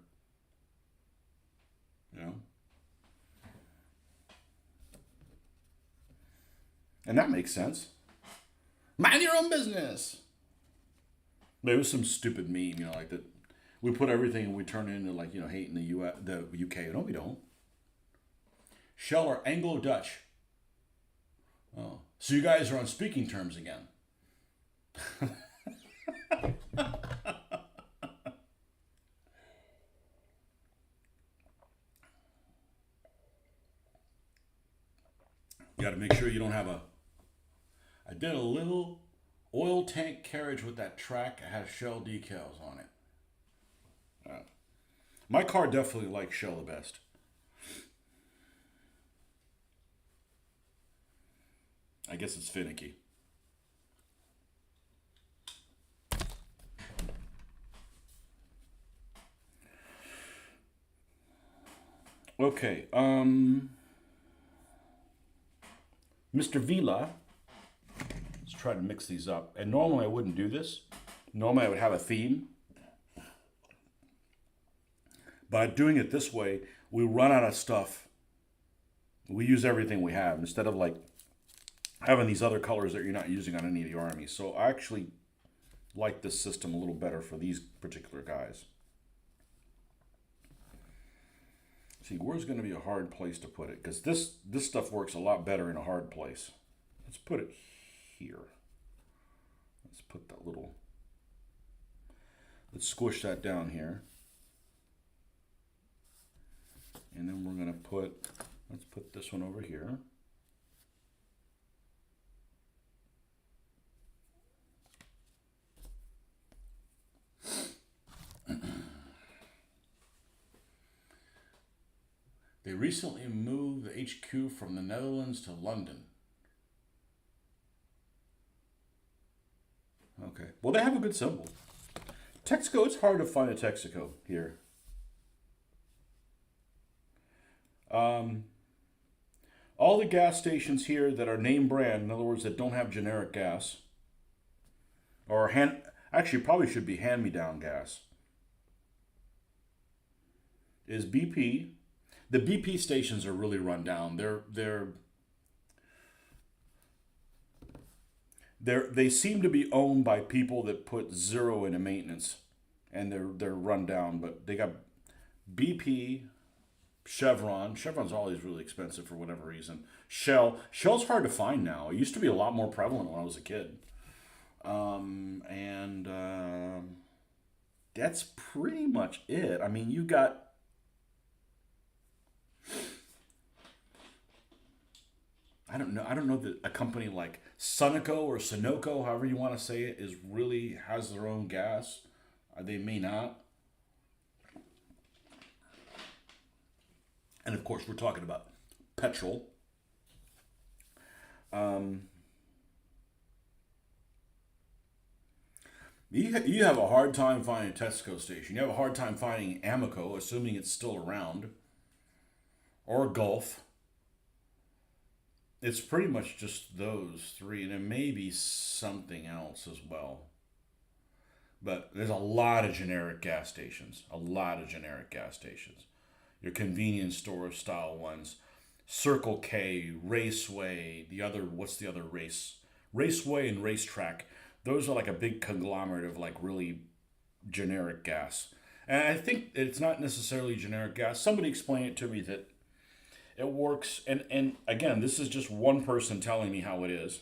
And that makes sense. Mind your own business. There was some stupid meme, like that. We put everything and we turn it into, like, hating the UK. No, we don't. Shell are Anglo-Dutch. Oh, so you guys are on speaking terms again. You got to make sure you don't have I did a little oil tank carriage with that track. It has Shell decals on it. My car definitely likes Shell the best. I guess it's finicky. Okay, Mr. Vila, let's try to mix these up. And normally I wouldn't do this. Normally I would have a theme. But doing it this way, we run out of stuff. We use everything we have instead of, like, having these other colors that you're not using on any of the armies. So I actually like this system a little better for these particular guys. See, where's going to be a hard place to put it? Because this stuff works a lot better in a hard place. Let's put it here. Let's put that little... Let's squish that down here. And then we're going to put... Let's put this one over here. They recently moved the HQ from the Netherlands to London. Okay. Well, they have a good symbol. Texaco, it's hard to find a Texaco here. All the gas stations here that are name brand, in other words, that don't have generic gas, or actually probably should be hand-me-down gas, is BP. The BP stations are really run down. They seem to be owned by people that put zero into maintenance, and they're run down. But they got BP, Chevron. Chevron's always really expensive for whatever reason. Shell's hard to find now. It used to be a lot more prevalent when I was a kid. Yeah, that's pretty much it. I mean, you got, I don't know that a company like Sunoco or Sunoco, however you want to say it, is really has their own gas. They may not. And of course, we're talking about petrol. Um, you have a hard time finding a Tesco station. You have a hard time finding Amoco, assuming it's still around, or Gulf. It's pretty much just those three, and there may be something else as well. But there's a lot of generic gas stations. A lot of generic gas stations. Your convenience store style ones. Circle K, Raceway, the other, what's the other race? Raceway and Racetrack. Those are like a big conglomerate of like really generic gas. And I think it's not necessarily generic gas. Somebody explained it to me that it works. And again, this is just one person telling me how it is.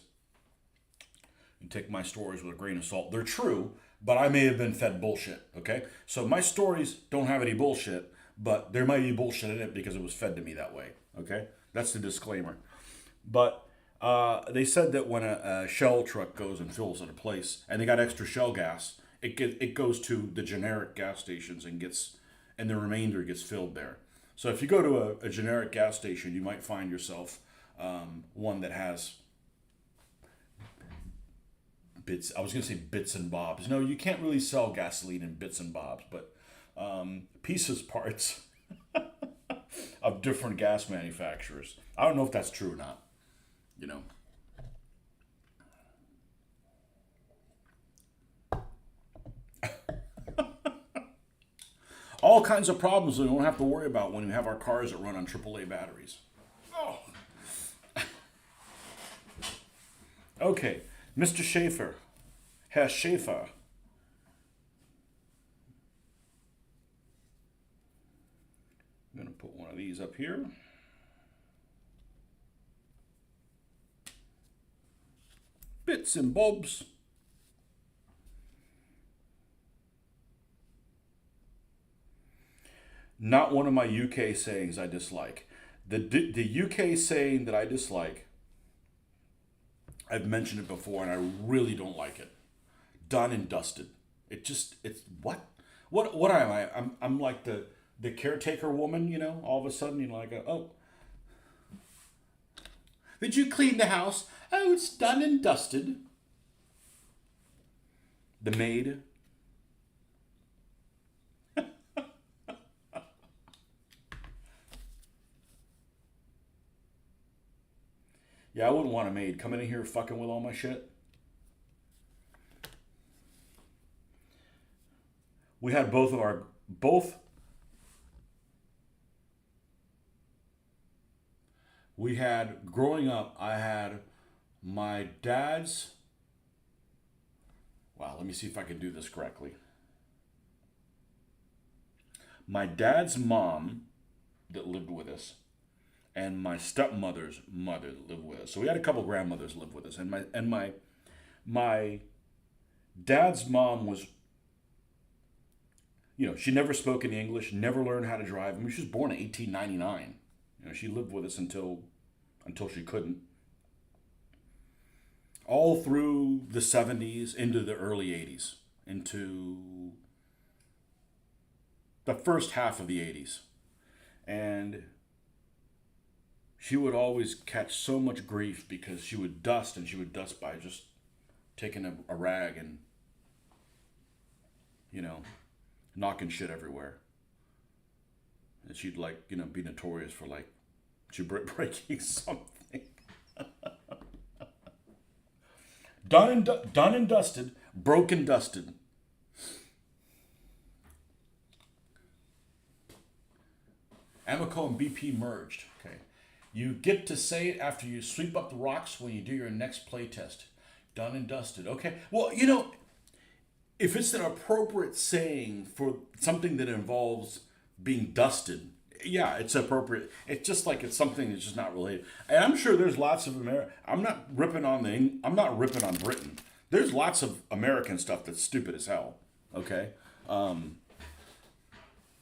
You take my stories with a grain of salt. They're true, but I may have been fed bullshit, okay? So my stories don't have any bullshit, but there might be bullshit in it because it was fed to me that way, okay? That's the disclaimer. But they said that when a Shell truck goes and fills at a place and they got extra Shell gas, it goes to the generic gas stations and the remainder gets filled there. So if you go to a generic gas station, you might find yourself one that has bits. I was going to say bits and bobs. No, you can't really sell gasoline in bits and bobs, but pieces, parts of different gas manufacturers. I don't know if that's true or not. You know. All kinds of problems we don't have to worry about when we have our cars that run on AAA batteries. Oh. Okay, Mr. Schaefer. Herr Schaefer. I'm going to put one of these up here. Bits and bobs. Not one of my UK sayings I dislike. The UK saying that I dislike, I've mentioned it before and I really don't like it. Done and dusted. It's what? What am I? I'm like the caretaker woman, you know, all of a sudden you're like, oh, did you clean the house? Oh, it's done and dusted. The maid. Yeah, I wouldn't want a maid coming in here fucking with all my shit. We had we had, growing up, I had my dad's, wow, let me see if I can do this correctly. My dad's mom that lived with us and my stepmother's mother lived with us. So we had a couple grandmothers live with us, and my dad's mom was, you know, she never spoke any English, never learned how to drive. I mean, she was born in 1899. You know, she lived with us until she couldn't. All through the 70s into the early 80s, into the first half of the 80s. And she would always catch so much grief because she would dust, and she would dust by just taking a rag and, you know, knocking shit everywhere. And she'd, like, you know, be notorious for, like, she breaking something. Done and dusted, broken dusted. Amoco and BP merged. Okay. You get to say it after you sweep up the rocks when you do your next play test. Done and dusted. Okay. Well, you know, if it's an appropriate saying for something that involves being dusted, yeah, it's appropriate. It's just like it's something that's just not related. And I'm sure there's lots of I'm not ripping on Britain. There's lots of American stuff that's stupid as hell. Okay.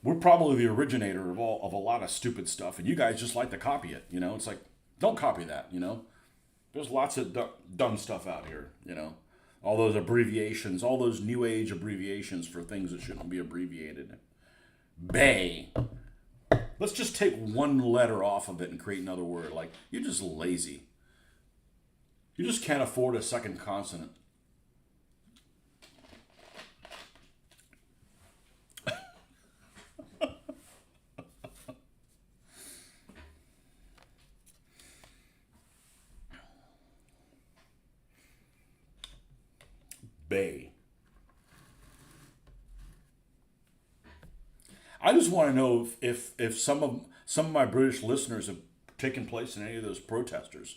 We're probably the originator of a lot of stupid stuff, and you guys just like to copy it. You know, it's like, don't copy that. You know, there's lots of dumb stuff out here. You know, all those abbreviations, all those new age abbreviations for things that shouldn't be abbreviated. Bay. Let's just take one letter off of it and create another word. Like, you're just lazy. You just can't afford a second consonant. Bay. I just want to know if some of my British listeners have taken place in any of those protesters.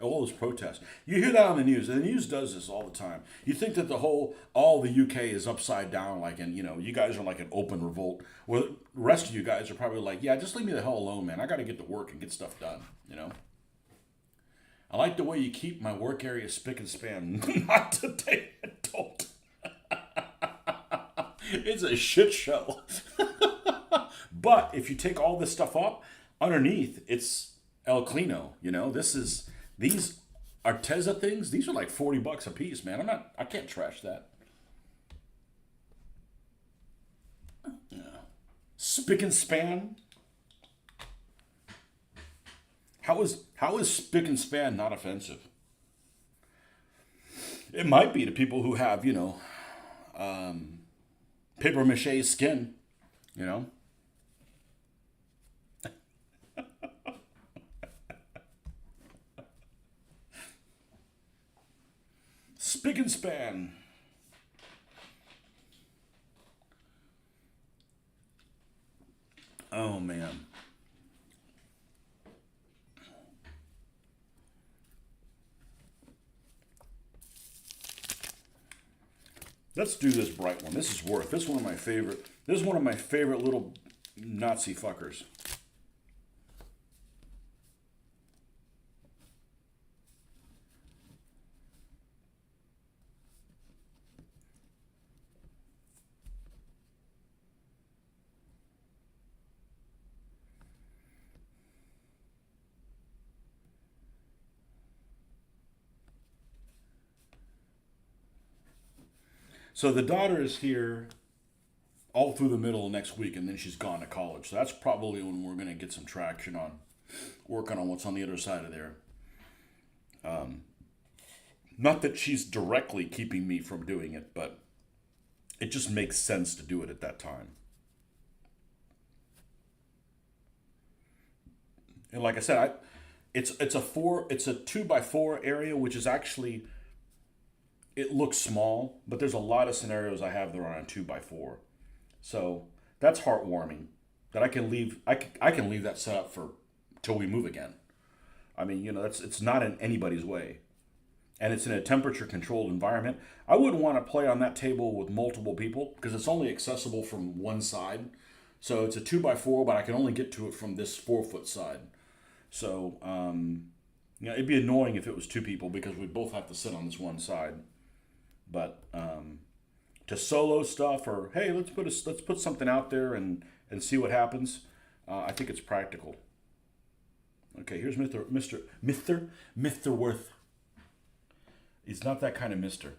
All those protests. You hear that on the news, and the news does this all the time. You think that all the UK is upside down, like, and you guys are like an open revolt. Well, the rest of you guys are probably like, yeah, just leave me the hell alone, man. I got to get to work and get stuff done. I like the way you keep my work area spick and span. Not today, adult. It's a shit show. But if you take all this stuff up, underneath it's El Clino. These Arteza things. These are like $40 a piece, man. I can't trash that. Spick and span. How is spick and span not offensive? It might be to people who have, paper mache skin, Spick and span. Oh, man. Let's do this bright one. This is worth. This is one of my favorite. This is one of my favorite little Nazi fuckers. So the daughter is here all through the middle of next week, and then she's gone to college. So that's probably when we're going to get some traction on working on what's on the other side of there. Not that she's directly keeping me from doing it, but it just makes sense to do it at that time. And like I said, it's a 2x4 area, which is actually, it looks small, but there's a lot of scenarios I have that are on a 2x4. So that's heartwarming that I can leave that set up for till we move again. I mean, it's not in anybody's way. And it's in a temperature controlled environment. I wouldn't want to play on that table with multiple people because it's only accessible from one side. So it's a 2x4, but I can only get to it from this 4-foot side. So, it'd be annoying if it was two people because we both have to sit on this one side. But to solo stuff, or hey, let's put something out there and see what happens. I think it's practical. Okay, here's Mr. Worth. He's not that kind of Mister.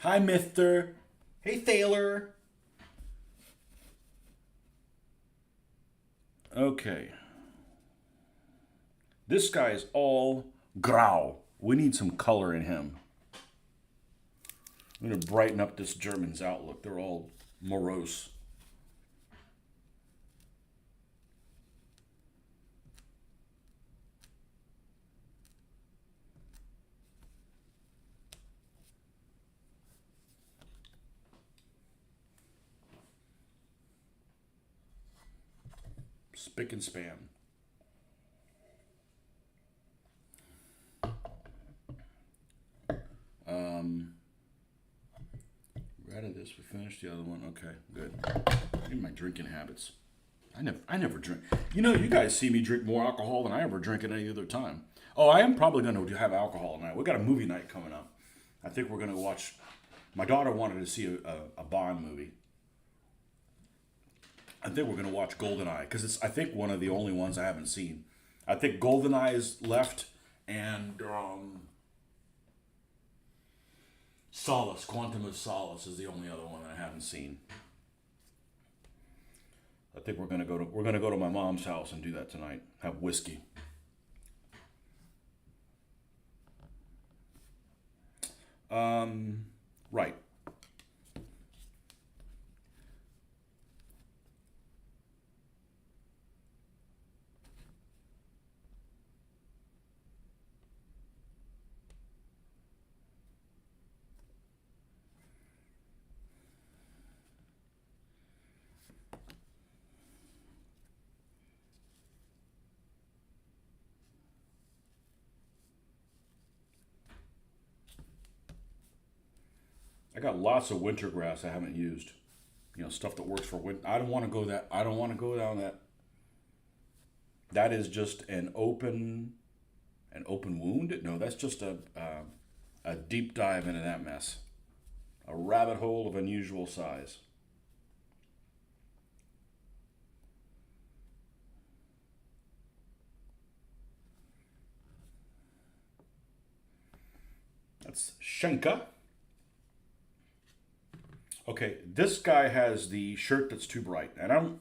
Hi, Mister. Hey, Thaler. Okay. This guy is all grau. We need some color in him. I'm going to brighten up this German's outlook. They're all morose. Spick and span. We're out of this. We finished the other one. Okay, good. I need my drinking habits. I never drink. You know, you guys see me drink more alcohol than I ever drink at any other time. Oh, I am probably going to have alcohol tonight. We got a movie night coming up. I think we're going to watch. My daughter wanted to see a Bond movie. I think we're going to watch GoldenEye because it's, I think, one of the only ones I haven't seen. I think GoldenEye is left, and Solace, Quantum of Solace, is the only other one that I haven't seen. I think we're gonna go to my mom's house and do that tonight. Have whiskey. Right. I got lots of winter grass I haven't used. You know, stuff that works for winter. I don't want to go that. I don't want to go down that. That is just an open wound. No, that's just a deep dive into that mess. A rabbit hole of unusual size. That's Shenka. Okay, this guy has the shirt that's too bright, and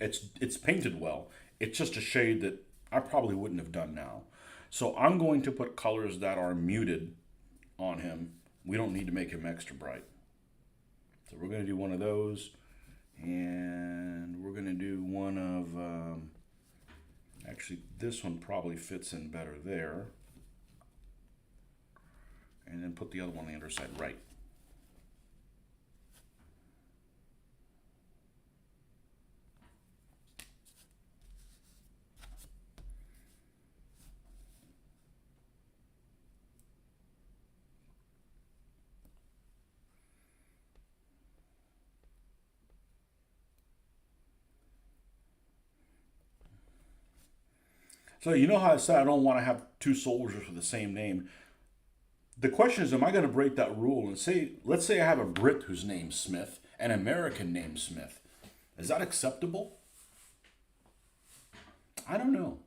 it's painted well. It's just a shade that I probably wouldn't have done now. So I'm going to put colors that are muted on him. We don't need to make him extra bright. So we're going to do one of those, and we're going to do one of, actually this one probably fits in better there. And then put the other one on the underside right. So you know how I said I don't want to have two soldiers with the same name. The question is, am I going to break that rule and say, let's say I have a Brit whose name's Smith, and an American named Smith. Is that acceptable? I don't know.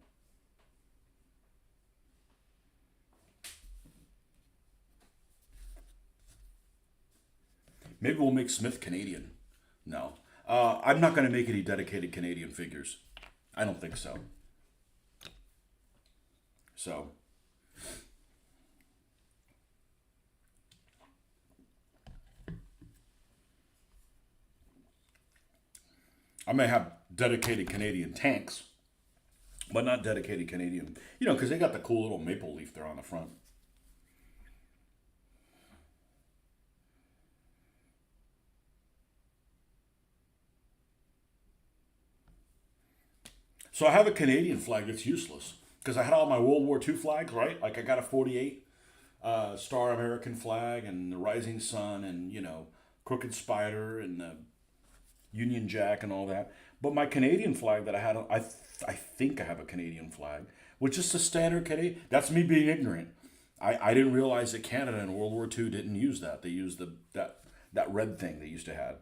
Maybe we'll make Smith Canadian. No. I'm not going to make any dedicated Canadian figures. I don't think so. So. I may have dedicated Canadian tanks, but not dedicated Canadian. You know, because they got the cool little maple leaf there on the front. So I have a Canadian flag that's useless because I had all my World War II flags, right? Like I got a 48 Star American flag and the Rising Sun and, you know, Crooked Spider and the Union Jack and all that. But my Canadian flag that I had, I think I have a Canadian flag, which is the standard Canadian. That's me being ignorant. I didn't realize that Canada in World War II didn't use that. They used that red thing they used to have.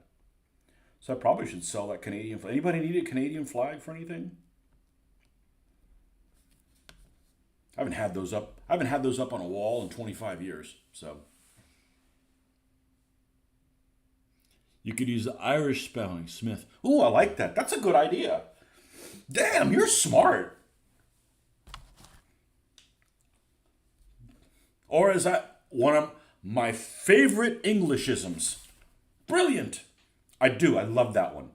So I probably should sell that Canadian flag. Anybody need a Canadian flag for anything? I haven't had those up. I haven't had those up on a wall in 25 years. So you could use the Irish spelling, Smith. Ooh, I like that. That's a good idea. Damn, you're smart. Or is that one of my favorite Englishisms? Brilliant. I do. I love that one.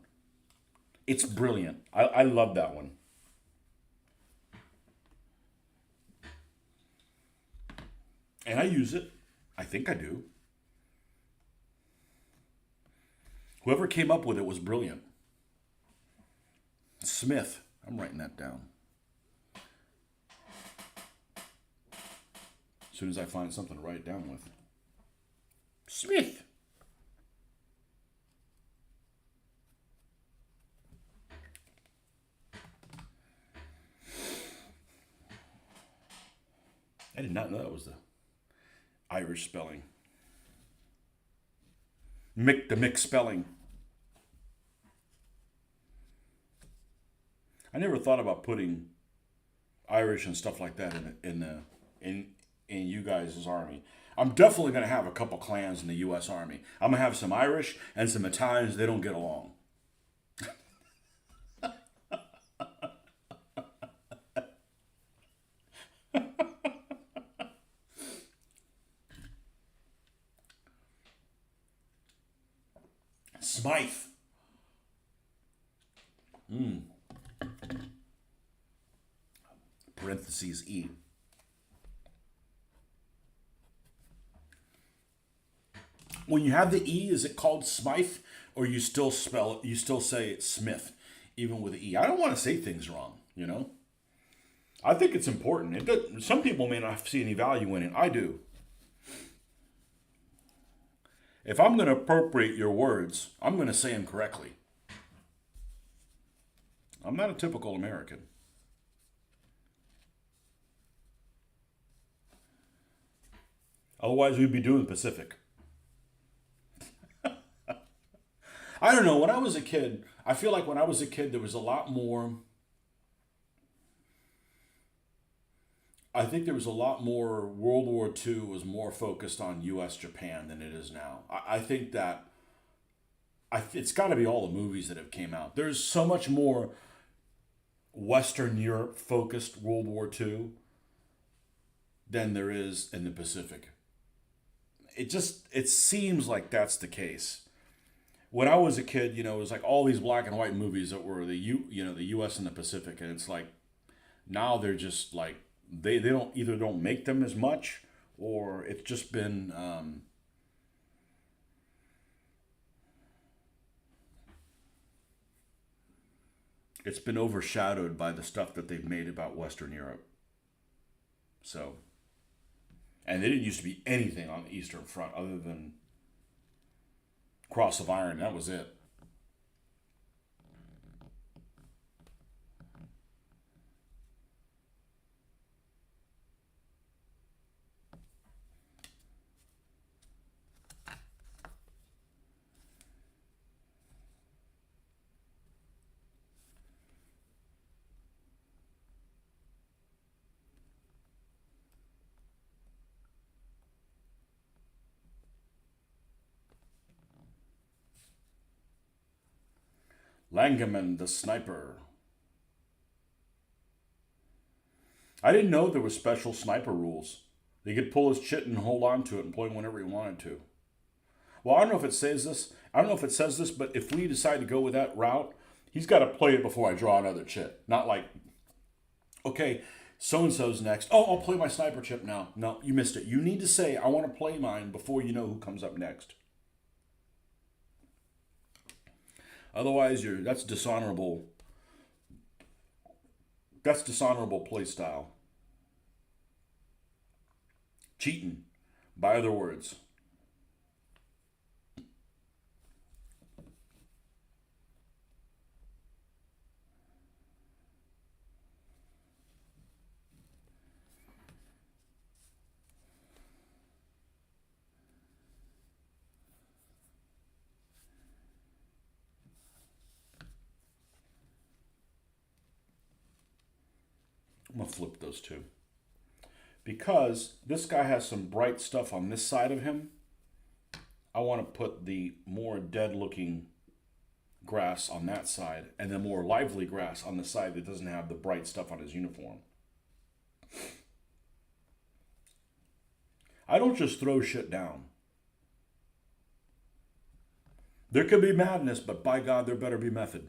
It's brilliant. I love that one. And I use it. I think I do. Whoever came up with it was brilliant. Smith. I'm writing that down. As soon as I find something to write it down with. Smith. I did not know that was the Irish spelling. The mixed spelling. I never thought about putting Irish and stuff like that in you guys' army. I'm definitely gonna have a couple clans in the U.S. Army. I'm gonna have some Irish and some Italians. They don't get along. Smythe. Parentheses E. When you have the E, is it called Smythe, or you still spell it? You still say it's Smith, even with the E. I don't want to say things wrong. You know. I think it's important. Some people may not see any value in it. I do. If I'm going to appropriate your words, I'm going to say them correctly. I'm not a typical American. Otherwise, we'd be doing Pacific. I don't know. When I was a kid, I feel like when I was a kid, there was a lot more. I think there was a lot more. World War II was more focused on U.S. Japan than it is now. I think that it's got to be all the movies that have came out. There's so much more Western Europe focused World War II than there is in the Pacific. It seems like that's the case. When I was a kid, it was like all these black and white movies that were the U.S. and the Pacific, and it's like now they're just like they don't make them as much, or it's just been it's been overshadowed by the stuff that they've made about Western Europe. So, and they didn't used to be anything on the Eastern Front other than Cross of Iron. That was it. Langeman the sniper. I didn't know there were special sniper rules. He could pull his chit and hold on to it and play whenever he wanted to. Well, I don't know if it says this. I don't know if it says this, but if we decide to go with that route, he's got to play it before I draw another chit. Not like, okay, so-and-so's next. Oh, I'll play my sniper chip now. No, you missed it. You need to say, I want to play mine before you know who comes up next. Otherwise, that's dishonorable. That's dishonorable play style. Cheating, by other words. I'm going to flip those two. Because this guy has some bright stuff on this side of him, I want to put the more dead-looking grass on that side and the more lively grass on the side that doesn't have the bright stuff on his uniform. I don't just throw shit down. There could be madness, but by God, there better be method.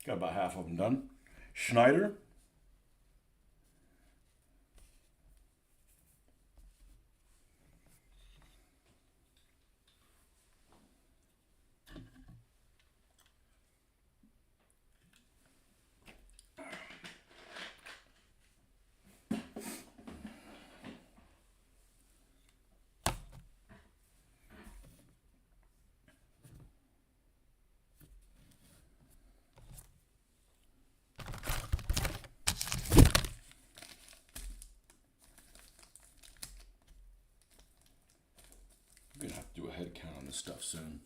Got about half of them done. Schneider. Do a head count on this stuff soon.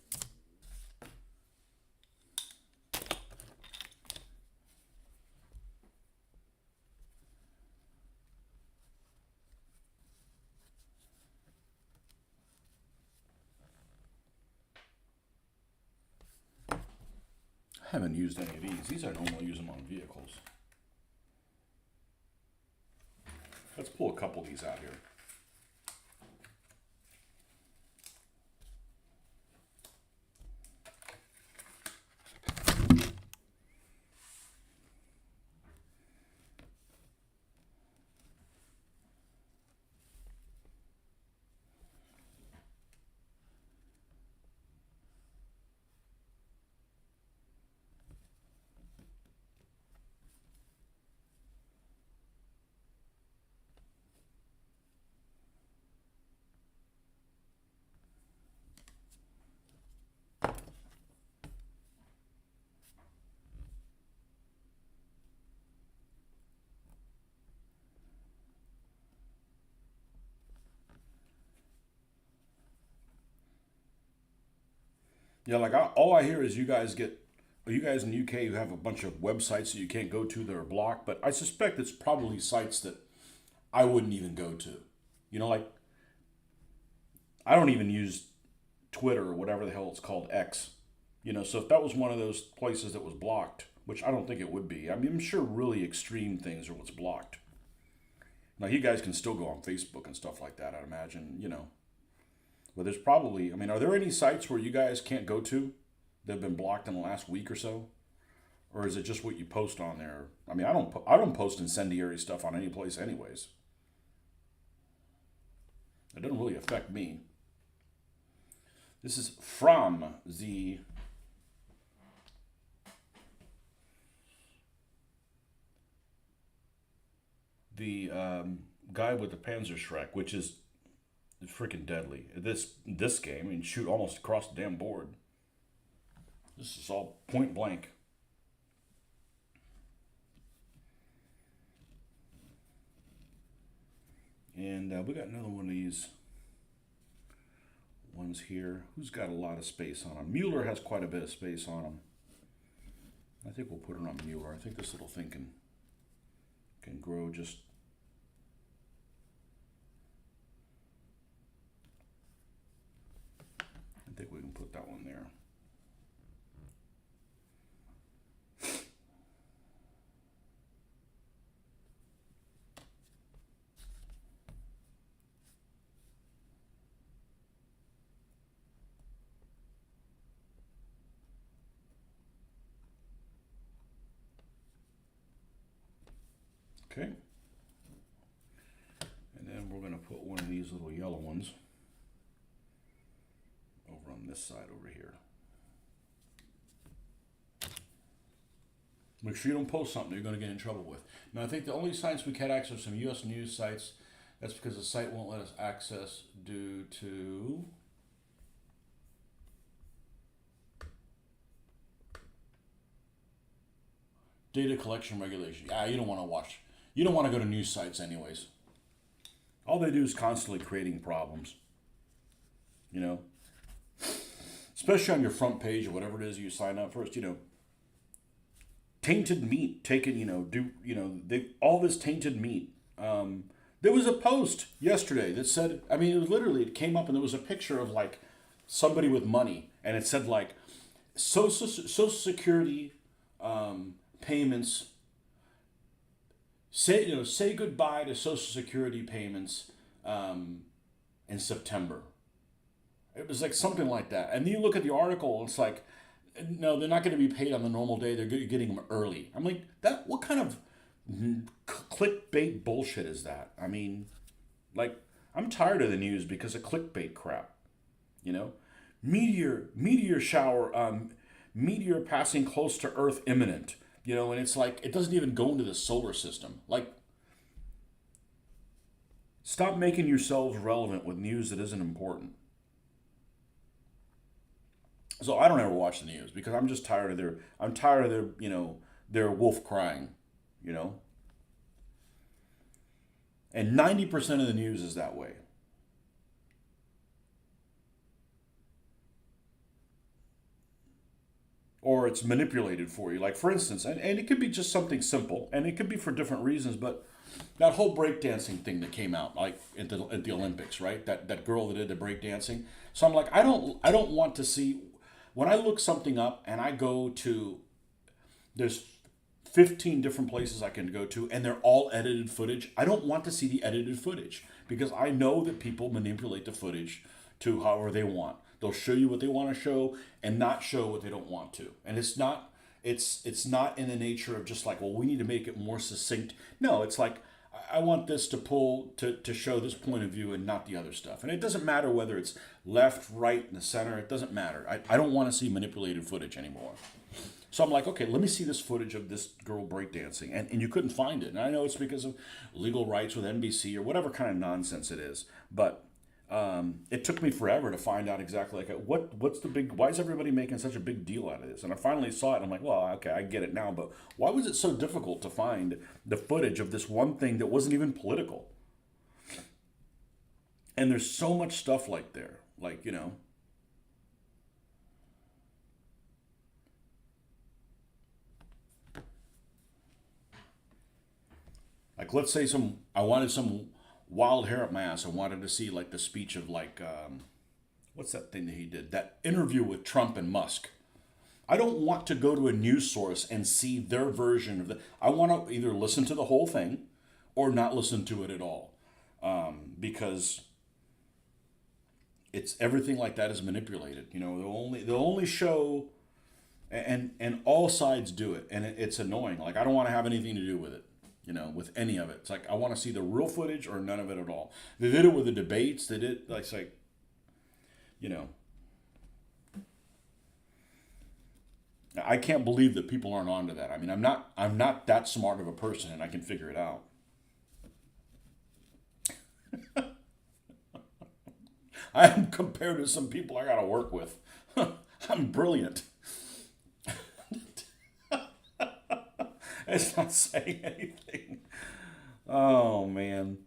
I haven't used any of these. These I normally use them on vehicles. Let's pull a couple of these out here. Yeah, like all I hear is you guys in the UK who have a bunch of websites that you can't go to that are blocked, but I suspect it's probably sites that I wouldn't even go to. You know, like I don't even use Twitter or whatever the hell it's called, X. You know, so if that was one of those places that was blocked, which I don't think it would be, I mean, I'm sure really extreme things are what's blocked. Now, you guys can still go on Facebook and stuff like that, I'd imagine, you know. But there's probably, I mean, are there any sites where you guys can't go to that have been blocked in the last week or so? Or is it just what you post on there? I mean, I don't post incendiary stuff on any place anyways. It doesn't really affect me. This is from the guy with the Panzerschreck, which is freaking deadly. This game, I mean, shoot almost across the damn board. This is all point blank. And we got another one of these ones here. Who's got a lot of space on him? Mueller has quite a bit of space on him. I think we'll put it on Mueller. I think this little thing can grow just. I think we can put that one there. Okay. And then we're going to put one of these little yellow ones over on this side over here. Make sure you don't post something you're going to get in trouble with. Now, I think the only sites we can't access are some U.S. news sites. That's because the site won't let us access due to data collection regulation. Yeah, you don't want to watch. You don't want to go to news sites anyways. All they do is constantly creating problems. You know? Especially on your front page or whatever it is you sign up first, you know. Tainted meat taken, all this tainted meat. There was a post yesterday that said, I mean, it came up and there was a picture of like somebody with money and it said like Social Security payments. Say goodbye to Social Security payments in September. It was like something like that. And then you look at the article, it's like, no, they're not going to be paid on the normal day. They're getting them early. I'm like, that. What kind of clickbait bullshit is that? I mean, like, I'm tired of the news because of clickbait crap. You know, meteor shower, meteor passing close to Earth imminent. You know, and it's like it doesn't even go into the solar system. Like, stop making yourselves relevant with news that isn't important. So I don't ever watch the news because I'm just tired of their wolf crying, you know. And 90% of the news is that way. or it's manipulated for you. Like for instance, and it could be just something simple, and it could be for different reasons, but that whole breakdancing thing that came out, like at the Olympics, right? That girl that did the breakdancing. So I'm like, I don't want to see when I look something up and I go to there's 15 different places I can go to, and they're all edited footage. I don't want to see the edited footage because I know that people manipulate the footage to however they want. They'll show you what they want to show and not show what they don't want to. And it's not in the nature of just like, well, we need to make it more succinct. No, it's like I want this to pull to show this point of view and not the other stuff. And it doesn't matter whether it's left, right, in the center. It doesn't matter. I don't want to see manipulated footage anymore. So I'm like, okay, let me see this footage of this girl breakdancing. And you couldn't find it. And I know it's because of legal rights with NBC or whatever kind of nonsense it is. But it took me forever to find out exactly like what's the big, why is everybody making such a big deal out of this? And I finally saw it and I'm like, well, okay, I get it now. But why was it so difficult to find the footage of this one thing that wasn't even political? And there's so much stuff like there. Like, like let's say I wanted some wild hair up my ass. I wanted to see like the speech of like what's that thing that he did? That interview with Trump and Musk. I don't want to go to a news source and see their version of the. I want to either listen to the whole thing or not listen to it at all, because it's everything like that is manipulated. They'll only show, and all sides do it, and it's annoying. Like I don't want to have anything to do with it. With any of it. It's like I want to see the real footage or none of it at all. They did it with the debates. They did like I can't believe that people aren't onto that. I mean, I'm not that smart of a person, and I can figure it out. I am compared to some people I got to work with. I'm brilliant. It's not saying anything. Oh man.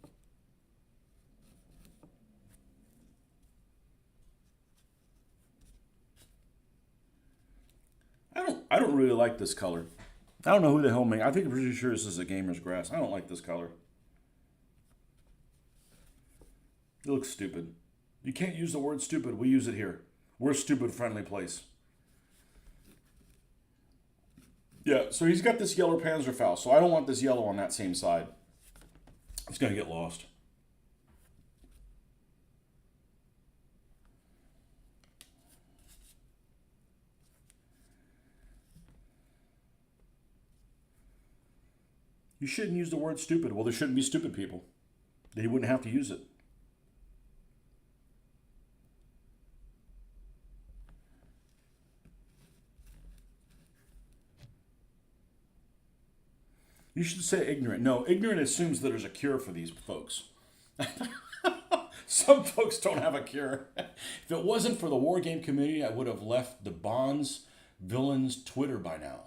I don't really like this color. I don't know who the hell made. I think I'm pretty sure this is a gamer's grass. I don't like this color. It looks stupid. You can't use the word stupid. We use it here. We're a stupid friendly place. Yeah, so he's got this yellow Panzerfaust, so I don't want this yellow on that same side. It's going to get lost. You shouldn't use the word stupid. Well, there shouldn't be stupid people. Then you wouldn't have to use it. You should say ignorant. No, ignorant assumes that there's a cure for these folks. Some folks don't have a cure. If it wasn't for the war game community, I would have left the Bonds villains Twitter by now.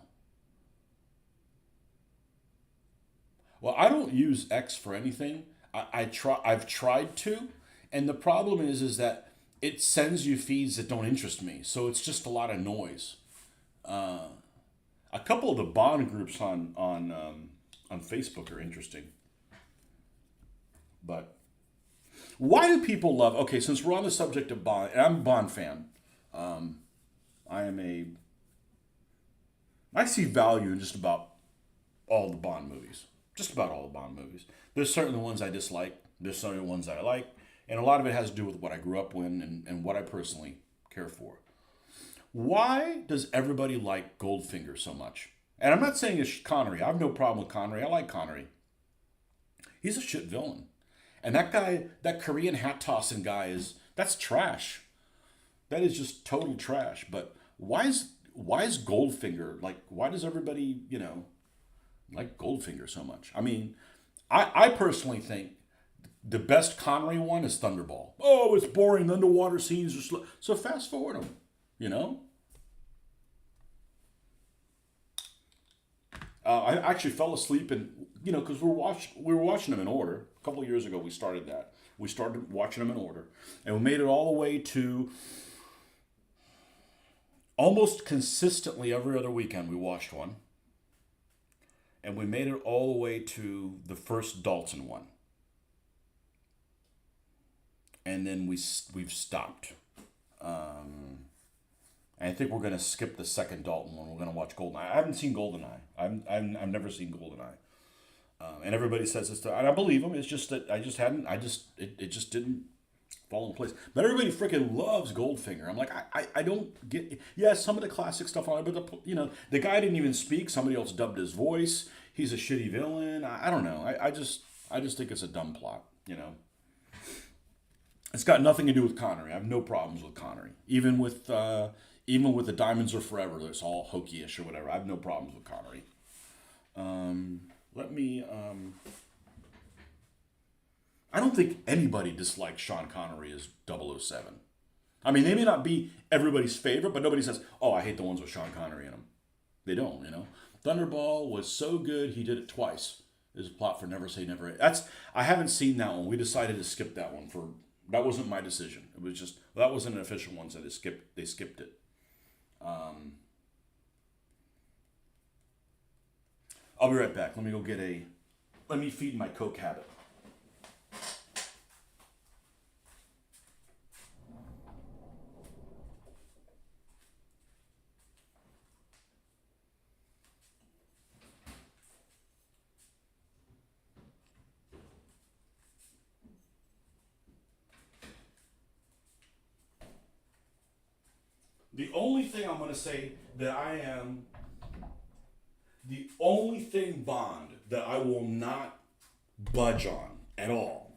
Well, I don't use X for anything. I've tried to, and the problem is that it sends you feeds that don't interest me. So it's just a lot of noise. A couple of the Bond groups on Facebook are interesting, but why do people love? Okay, since we're on the subject of Bond, and I'm a Bond fan. I am a. I see value in just about all the Bond movies. Just about all the Bond movies. There's certainly ones I dislike. There's certainly ones that I like, and a lot of it has to do with what I grew up with and what I personally care for. Why does everybody like Goldfinger so much? And I'm not saying it's Connery. I have no problem with Connery. I like Connery. He's a shit villain. And that guy, that Korean hat tossing guy that's trash. That is just total trash. But why is Goldfinger, like, why does everybody, like Goldfinger so much? I mean, I personally think the best Connery one is Thunderball. Oh, it's boring. The underwater scenes are slow. So fast forward them, you know? I actually fell asleep and, because we were watching them in order. A couple of years ago, we started that. We started watching them in order. And we made it all the way to Almost consistently every other weekend we watched one, and we made it all the way to the first Dalton one, and then we've stopped. And I think we're gonna skip the second Dalton one. We're gonna watch Goldeneye. I haven't seen Goldeneye. I've never seen Goldeneye. And everybody says this, and I believe them. It's just that I just hadn't. It just didn't fall in place. But everybody freaking loves Goldfinger. I'm like, I don't get. Yeah, some of the classic stuff on it, but the guy didn't even speak. Somebody else dubbed his voice. He's a shitty villain. I don't know. I just think it's a dumb plot. It's got nothing to do with Connery. I have no problems with Connery. Even with the Diamonds Are Forever, it's all hokey-ish or whatever. I have no problems with Connery. I don't think anybody dislikes Sean Connery as 007. I mean, they may not be everybody's favorite, but nobody says, "Oh, I hate the ones with Sean Connery in them." They don't. Thunderball was so good, he did it twice. There's a plot for Never Say Never. I haven't seen that one. We decided to skip that one that wasn't my decision. It was just that wasn't an official one, so they skipped it. I'll be right back. Let me feed my Coke habit. The only thing I'm going to say that I am, the only thing Bond that I will not budge on at all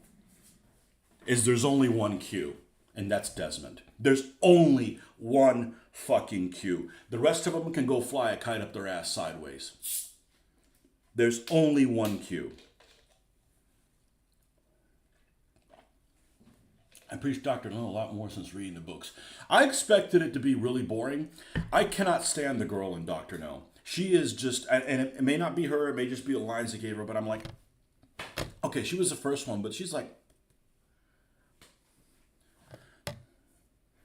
is there's only one Q, and that's Desmond. There's only one fucking Q. The rest of them can go fly a kite up their ass sideways. There's only one Q. I preached Dr. No a lot more since reading the books. I expected it to be really boring. I cannot stand the girl in Dr. No. She is just, and it may not be her, it may just be the lines they gave her, but I'm like, okay, she was the first one, but she's like,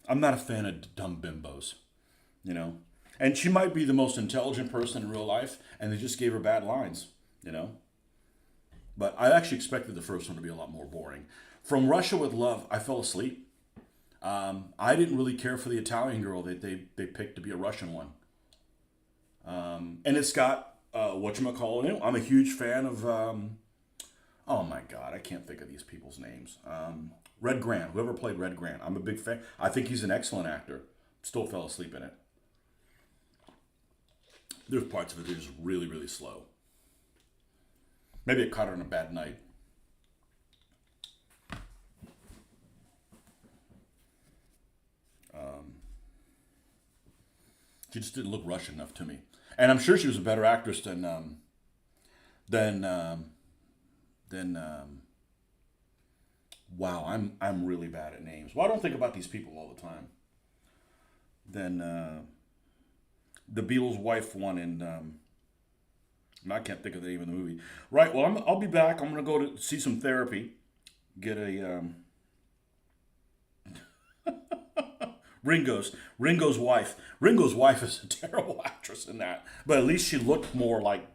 I'm not a fan of dumb bimbos, And she might be the most intelligent person in real life, and they just gave her bad lines, But I actually expected the first one to be a lot more boring. From Russia with Love, I fell asleep. I didn't really care for the Italian girl that they picked to be a Russian one. And it's got whatchamacallit in it. I'm a huge fan of, oh my God, I can't think of these people's names. Red Grant, whoever played Red Grant. I'm a big fan. I think he's an excellent actor. Still fell asleep in it. There's parts of it that are just really, really slow. Maybe I caught her on a bad night. She just didn't look Russian enough to me, and I'm sure she was a better actress than. Wow, I'm really bad at names. Well, I don't think about these people all the time. Then the Beatles' wife one in. I can't think of the name of the movie. Right. Well, I'll be back. I'm gonna go to see some therapy. Get a. Ringo's wife. Ringo's wife is a terrible actress in that, but at least she looked more like.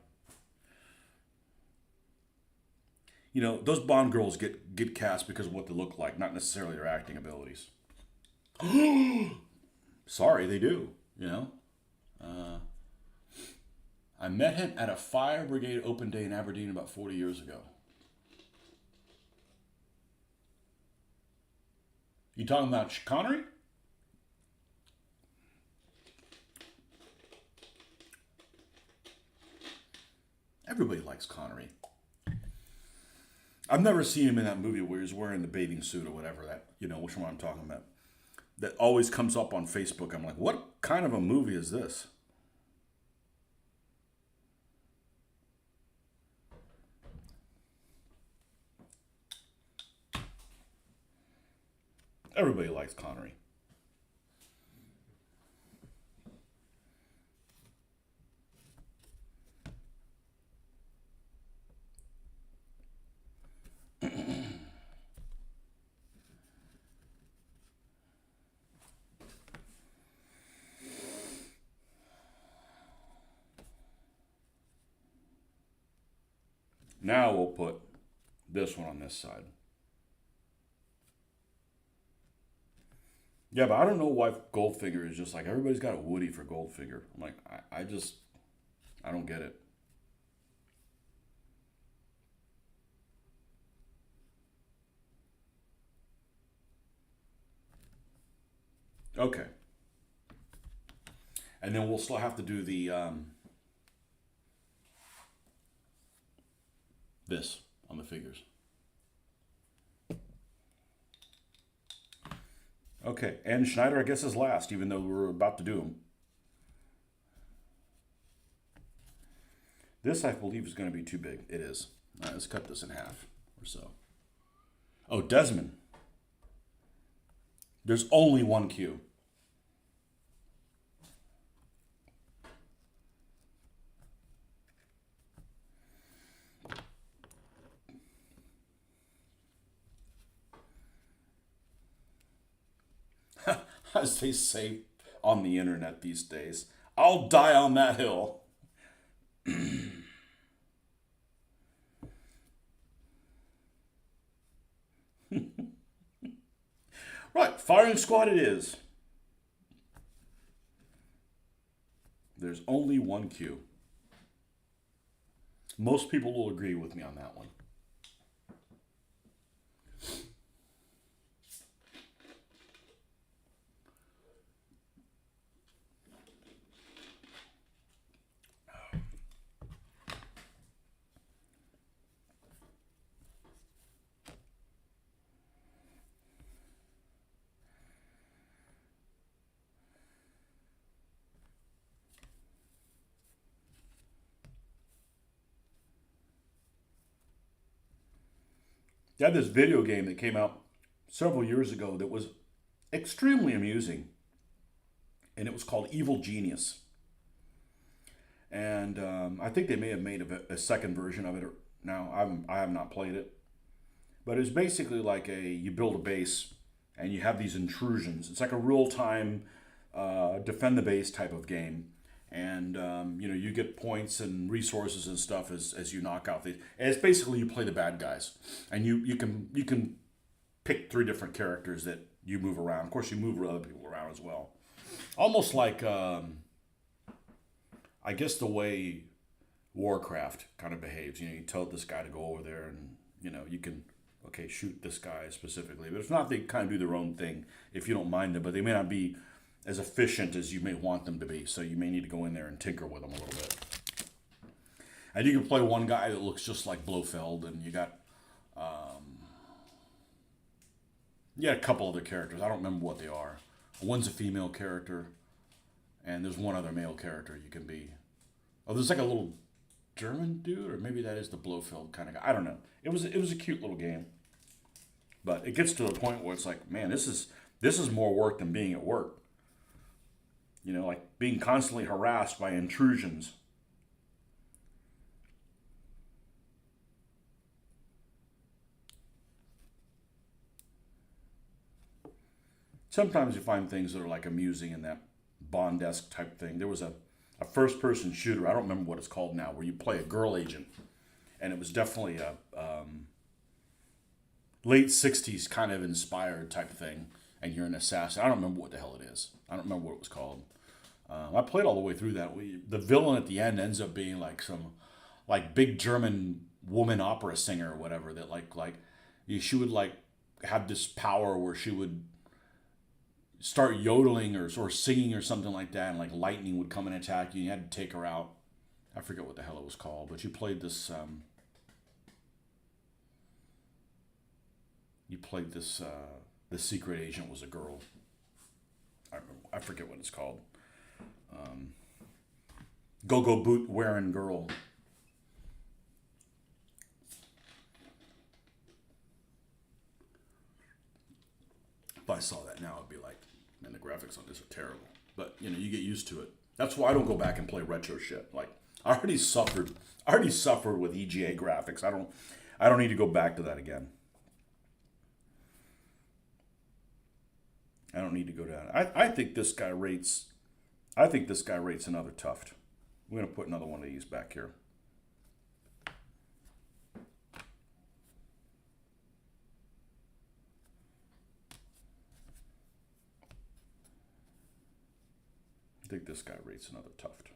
Those Bond girls get cast because of what they look like, not necessarily their acting abilities. Sorry, they do. I met him at a fire brigade open day in Aberdeen about 40 years ago. You talking about Connery? Everybody likes Connery. I've never seen him in that movie where he's wearing the bathing suit or whatever, which one I'm talking about. That always comes up on Facebook. I'm like, what kind of a movie is this? Everybody likes Connery. Now we'll put this one on this side. Yeah, but I don't know why Goldfinger is just like everybody's got a Woody for Goldfinger. I'm like, I don't get it. Okay. And then we'll still have to do the this on the figures. Okay, and Schneider, I guess, is last, even though we're about to do them. This, I believe, is going to be too big. It is. All right, let's cut this in half or so. Oh, Desmond. There's only one Q. As they say on the internet these days, I'll die on that hill. Right, firing squad it is. There's only one Q. Most people will agree with me on that one. They had this video game that came out several years ago that was extremely amusing, and it was called Evil Genius. And I think they may have made a second version of it now. I have not played it, but it's basically like you build a base and you have these intrusions. It's like a real time defend the base type of game, and you get points and resources and stuff as you knock out these. And it's basically you play the bad guys, and you can pick 3 different characters that you move around. Of course, you move other people around as well, almost like I guess the way Warcraft kind of behaves. You tell this guy to go over there, and you can shoot this guy specifically. But if not, they kind of do their own thing if you don't mind them. But they may not be as efficient as you may want them to be. So you may need to go in there and tinker with them a little bit. And you can play one guy that looks just like Blofeld, and you got a couple other characters. I don't remember what they are. One's a female character, and there's one other male character you can be. Oh, there's like a little German dude, or maybe that is the Blofeld kind of guy. I don't know. It was a cute little game, but it gets to the point where it's like, man, this is more work than being at work. Like being constantly harassed by intrusions. Sometimes you find things that are like amusing in that Bond-esque type thing. There was a first-person shooter, I don't remember what it's called now, where you play a girl agent. And it was definitely a late 60s kind of inspired type thing. And you're an assassin. I don't remember what the hell it is. I don't remember what it was called. I played all the way through that. The villain at the end ends up being like some big German woman opera singer or whatever that she would have this power where she would start yodeling or singing or something like that, and like lightning would come and attack you. You had to take her out. I forget what the hell it was called, but you played this. The secret agent was a girl. I forget what it's called. Go-go boot wearing girl. If I saw that now, I'd be like, man, the graphics on this are terrible. But you get used to it. That's why I don't go back and play retro shit. Like I already suffered with EGA graphics. I don't need to go back to that again. I don't need to go down. I think this guy rates another tuft. We're gonna put another one of these back here. I think this guy rates another tuft.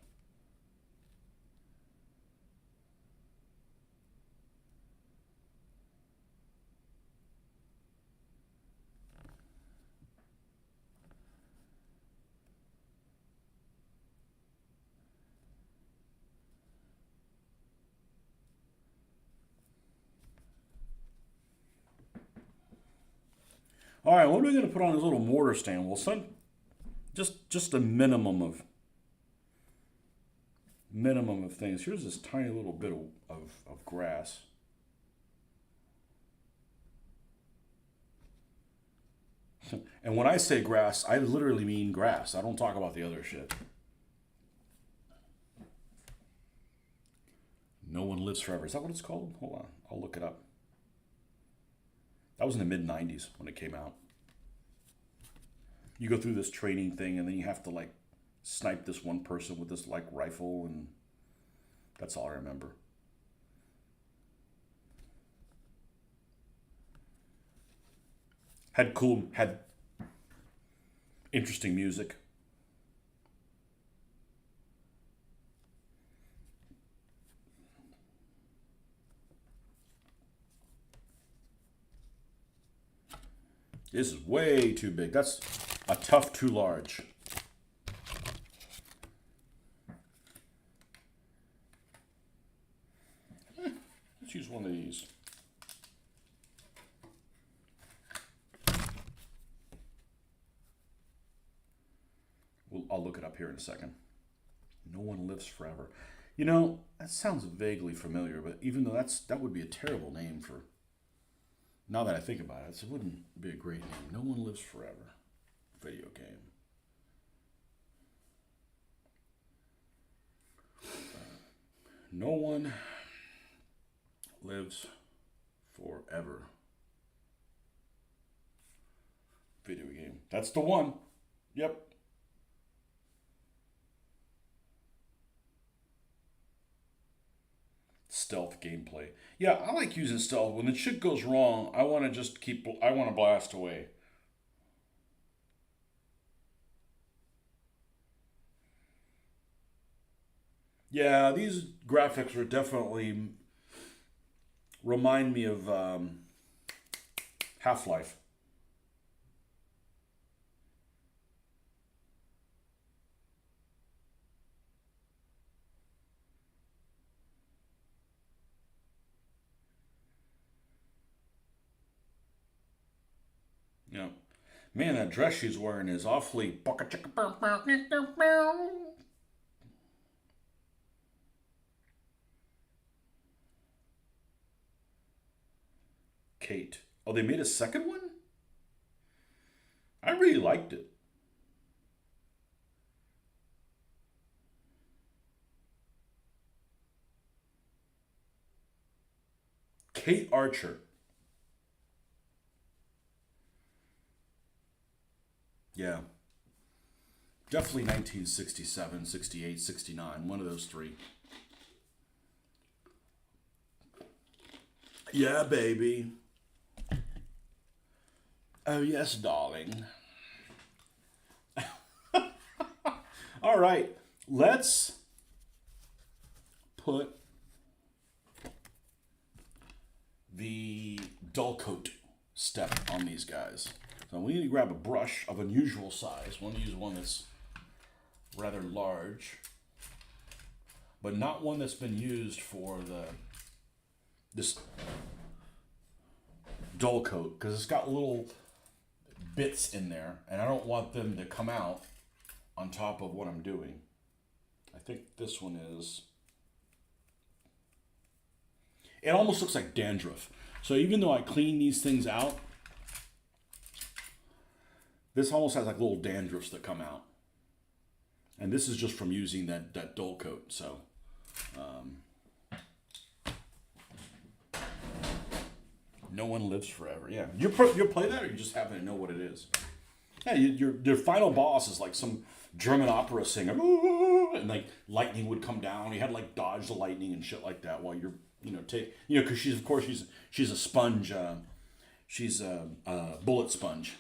All right, what are we going to put on this little mortar stand? Well, just a minimum of things. Here's this tiny little bit of grass. And when I say grass, I literally mean grass. I don't talk about the other shit. No One Lives Forever. Is that what it's called? Hold on. I'll look it up. That was in the mid-90s when it came out. You go through this training thing, and then you have to, like, snipe this one person with this, like, rifle, and that's all I remember. Had interesting music. This is way too big. That's a tuft too large. Let's use one of these. I'll look it up here in a second. No One Lives Forever. You know, that sounds vaguely familiar, but even though that would be a terrible name for... Now that I think about it, it wouldn't be a great name. No One Lives Forever. Video game. No One Lives Forever. Video game. That's the one. Yep. Stealth gameplay. Yeah, I like using stealth. When the shit goes wrong, I want to blast away. Yeah, these graphics are definitely remind me of Half-Life. Yeah. Man, that dress she's wearing is awfully... Kate. Oh, they made a second one? I really liked it. Kate Archer. Yeah. Definitely 1967, 68, 69. One of those three. Yeah, baby. Oh, yes, darling. All right. Let's put the dull coat step on these guys. So we need to grab a brush of unusual size. We want to use one that's rather large, but not one that's been used for this dull coat, because it's got little bits in there, and I don't want them to come out on top of what I'm doing. I think this one is... It almost looks like dandruff. So even though I clean these things out, this almost has like little dandruffs that come out. And this is just from using that dull coat. So, No One Lives Forever. Yeah, you'll play that, or you just happen to know what it is? Yeah, your final boss is like some German opera singer, and like lightning would come down. You had to like dodge the lightning and shit like that while you're because she's a sponge. She's a bullet sponge.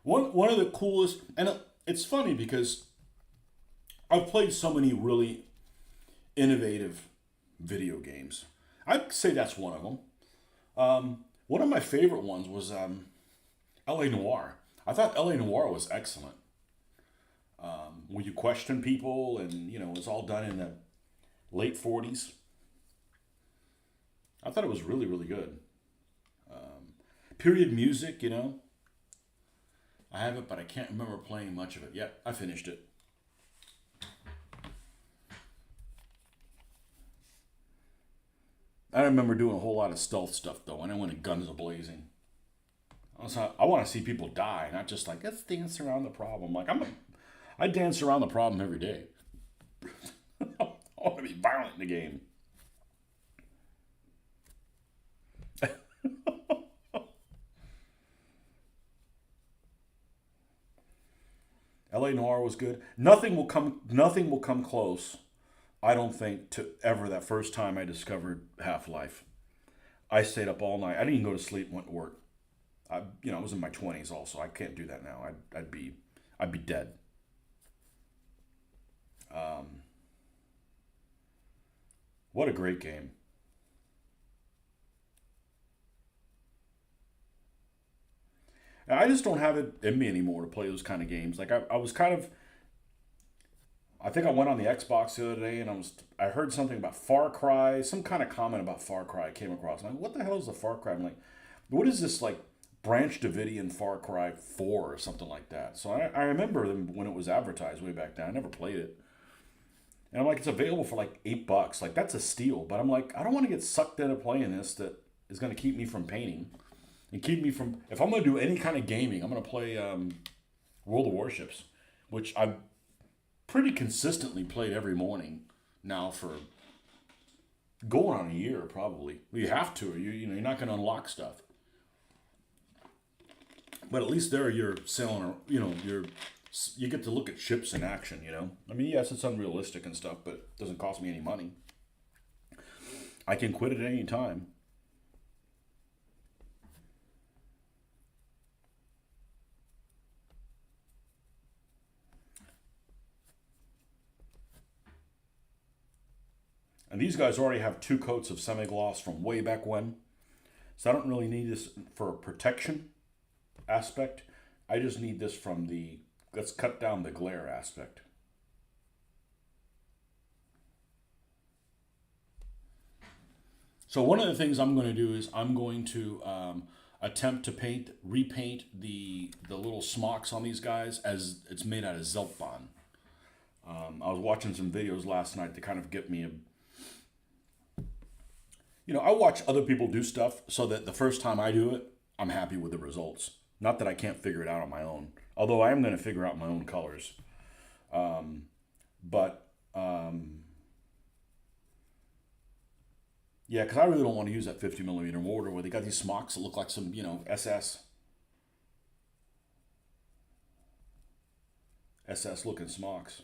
One of the coolest, and it's funny because I've played so many really innovative video games. I'd say that's one of them. One of my favorite ones was L.A. Noire. I thought L.A. Noire was excellent. Where you question people, and it was all done in the late '40s. I thought it was really, really good. Period music, I have it, but I can't remember playing much of it. Yet I finished it. I remember doing a whole lot of stealth stuff though, and I went guns a blazing. I want to see people die, not just like let's dance around the problem. I dance around the problem every day. I want to be violent in the game. L.A. Noire was good. Nothing will come. Nothing will come close. I don't think to ever that first time I discovered Half-Life. I stayed up all night. I didn't even go to sleep. Went to work. I was in my 20s. Also, I can't do that now. I'd be dead. What a great game. And I just don't have it in me anymore to play those kind of games. Like I was kind of. I think I went on the Xbox the other day and I heard something about Far Cry, some kind of comment about Far Cry I came across. I'm like, what the hell is a Far Cry? I'm like, what is this like Branch Davidian Far Cry 4 or something like that? So I remember them when it was advertised way back then. I never played it. And I'm like, it's available for like $8. Like that's a steal. But I'm like, I don't want to get sucked into playing this that is going to keep me from painting and keep me from. If I'm going to do any kind of gaming, I'm going to play World of Warships, which I've pretty consistently played every morning now for going on a year probably. Well, you have to. You're not going to unlock stuff. But at least there you're sailing. You get to look at ships in action. I mean, yes, it's unrealistic and stuff, but it doesn't cost me any money. I can quit at any time. And these guys already have 2 coats of semi-gloss from way back when. So I don't really need this for a protection aspect. I just need this from the, let's cut down the glare aspect. So one of the things I'm going to do is I'm going to attempt to repaint the little smocks on these guys as it's made out of Zeltbond. I was watching some videos last night to kind of get me I watch other people do stuff so that the first time I do it, I'm happy with the results. Not that I can't figure it out on my own. Although I am going to figure out my own colors. Yeah, because I really don't want to use that 50 millimeter mortar where they got these smocks that look like some, SS looking smocks.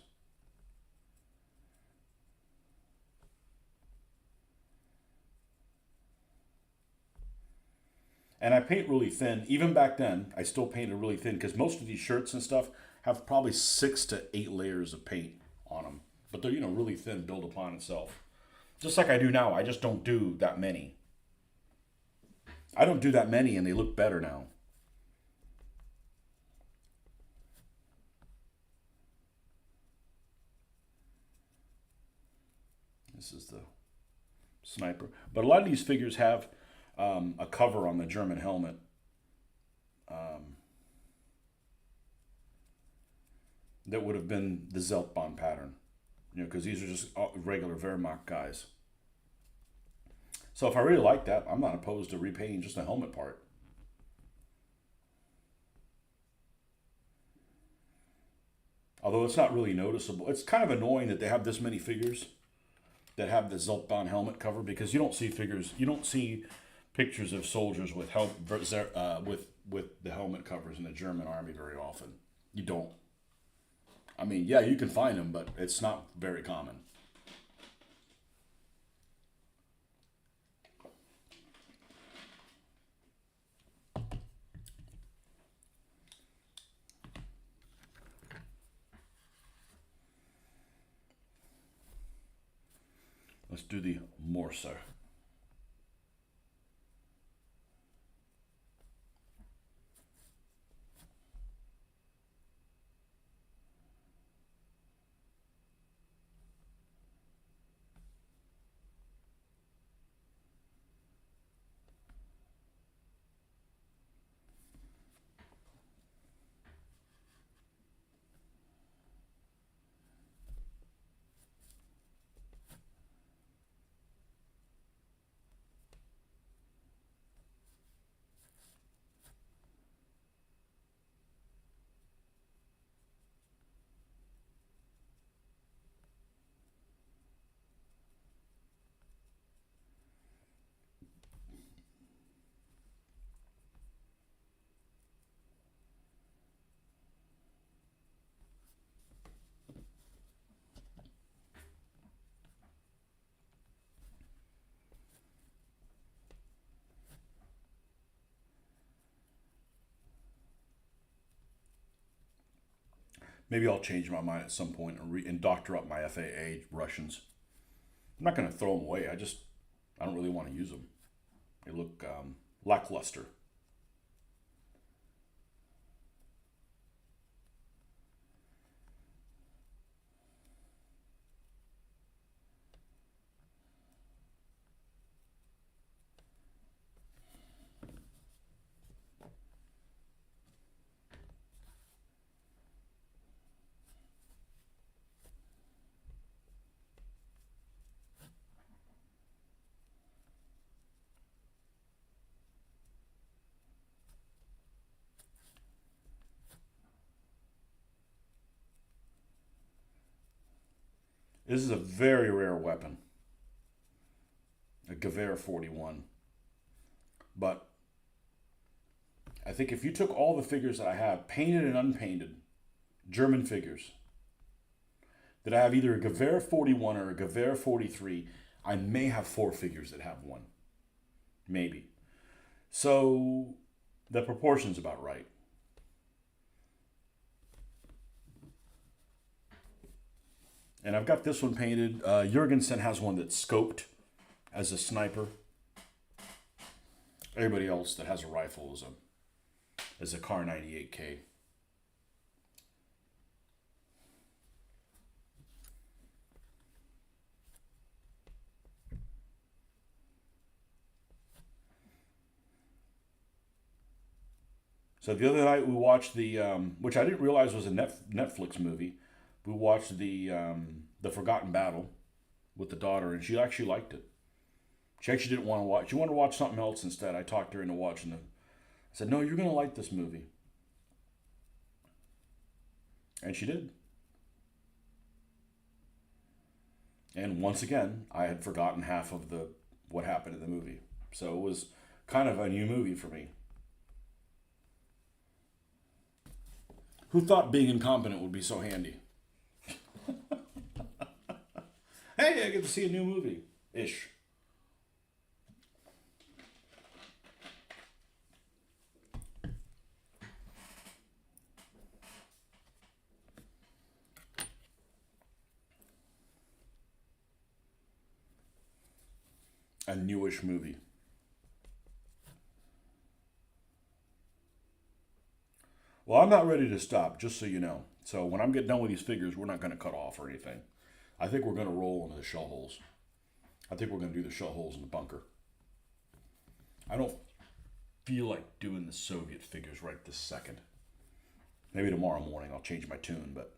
And I paint really thin. Even back then, I still painted really thin because most of these shirts and stuff have probably 6 to 8 layers of paint on them. But they're, really thin, built upon itself. Just like I do now, I just don't do that many. I don't do that many and they look better now. This is the sniper. But a lot of these figures have a cover on the German helmet. That would have been the Zeltbond pattern. Because these are just regular Wehrmacht guys. So if I really like that, I'm not opposed to repainting just the helmet part. Although it's not really noticeable. It's kind of annoying that they have this many figures that have the Zeltbond helmet cover because you don't see pictures of soldiers with the helmet covers in the German army very often. You don't. I mean, yeah, you can find them, but it's not very common. Let's do the Morsa. Maybe I'll change my mind at some point and doctor up my FAA Russians. I'm not going to throw them away. I don't really want to use them. They look lackluster. This is a very rare weapon, a Gewehr 41. But I think if you took all the figures that I have, painted and unpainted, German figures, that I have either a Gewehr 41 or a Gewehr 43, I may have 4 figures that have one. Maybe. So the proportion's about right. And I've got this one painted. Jurgensen has one that's scoped as a sniper. Everybody else that has a rifle is a Kar 98K. So the other night we watched which I didn't realize was a Netflix movie. We watched the Forgotten Battle with the daughter, and she actually liked it. She actually didn't want to watch. She wanted to watch something else instead. I talked her into watching it. I said, "No, you're going to like this movie," and she did. And once again, I had forgotten half of the what happened in the movie, so it was kind of a new movie for me. Who thought being incompetent would be so handy? Hey, I get to see a new movie. Ish. A newish movie. Well, I'm not ready to stop, just so you know. So when I'm getting done with these figures, we're not going to cut off or anything. I think we're going to roll into the shell holes. I think we're going to do the shell holes in the bunker. I don't feel like doing the Soviet figures right this second. Maybe tomorrow morning I'll change my tune, but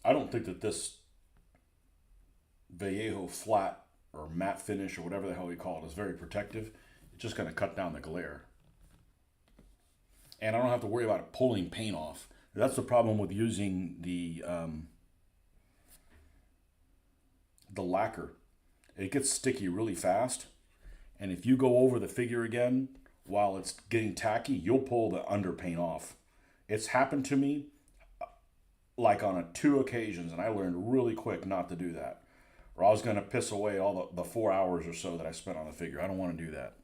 I don't think that this Vallejo flat or matte finish or whatever the hell you call it is very protective. It's just going to cut down the glare. And I don't have to worry about it pulling paint off. That's the problem with using the lacquer. It gets sticky really fast. And if you go over the figure again while it's getting tacky, you'll pull the underpaint off. It's happened to me like on 2 occasions, and I learned really quick not to do that. Or I was going to piss away all the 4 hours or so that I spent on the figure. I don't want to do that.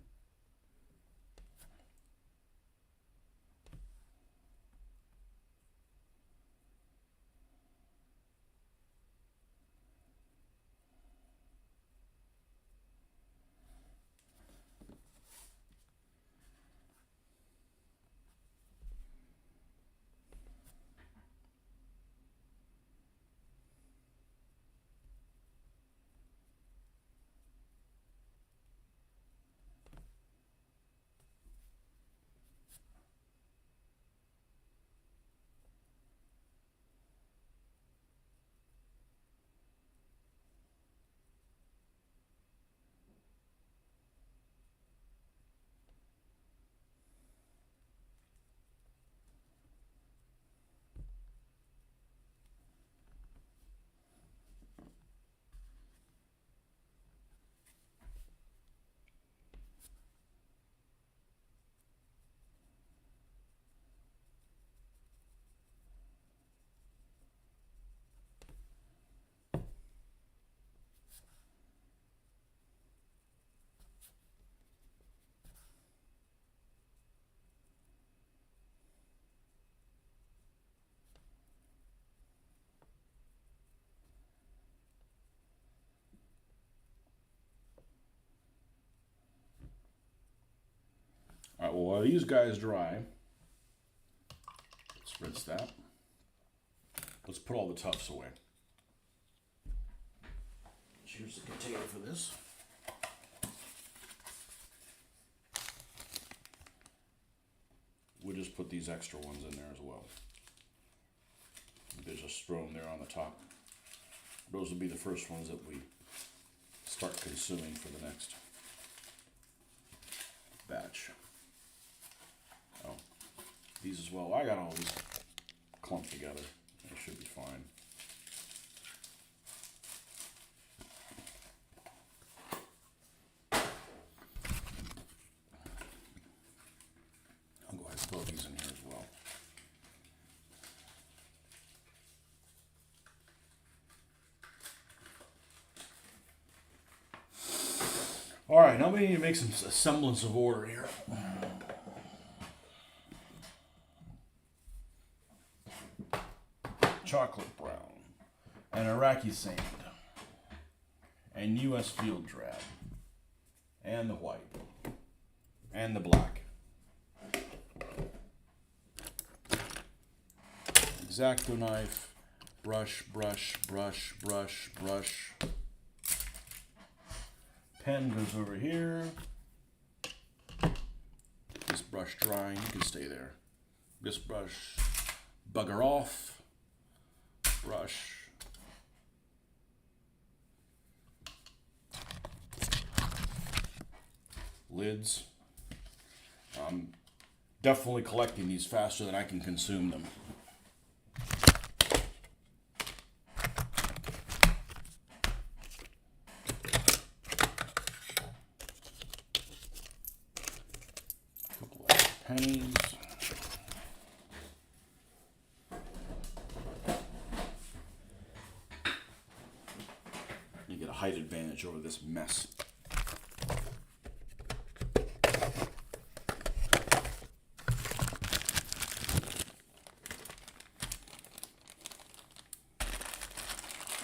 All right, well, while these guys dry, let's rinse that. Let's put all the tufts away. Here's the container for this. We'll just put these extra ones in there as well. There's a strom there on the top. Those will be the first ones that we start consuming for the next batch. Oh, these as well. I got all these clumped together. It should be fine. I'll go ahead and throw these in here as well. All right, now we need to make some semblance of order here. Chocolate brown, and Iraqi sand, and U.S. field drab, and the white, and the black. X-Acto knife, brush, brush, brush, brush, brush. Pen goes over here. This brush drying, you can stay there. This brush, bugger off. Brush. Lids. I'm definitely collecting these faster than I can consume them. Couple of pennies. You get a height advantage over this mess.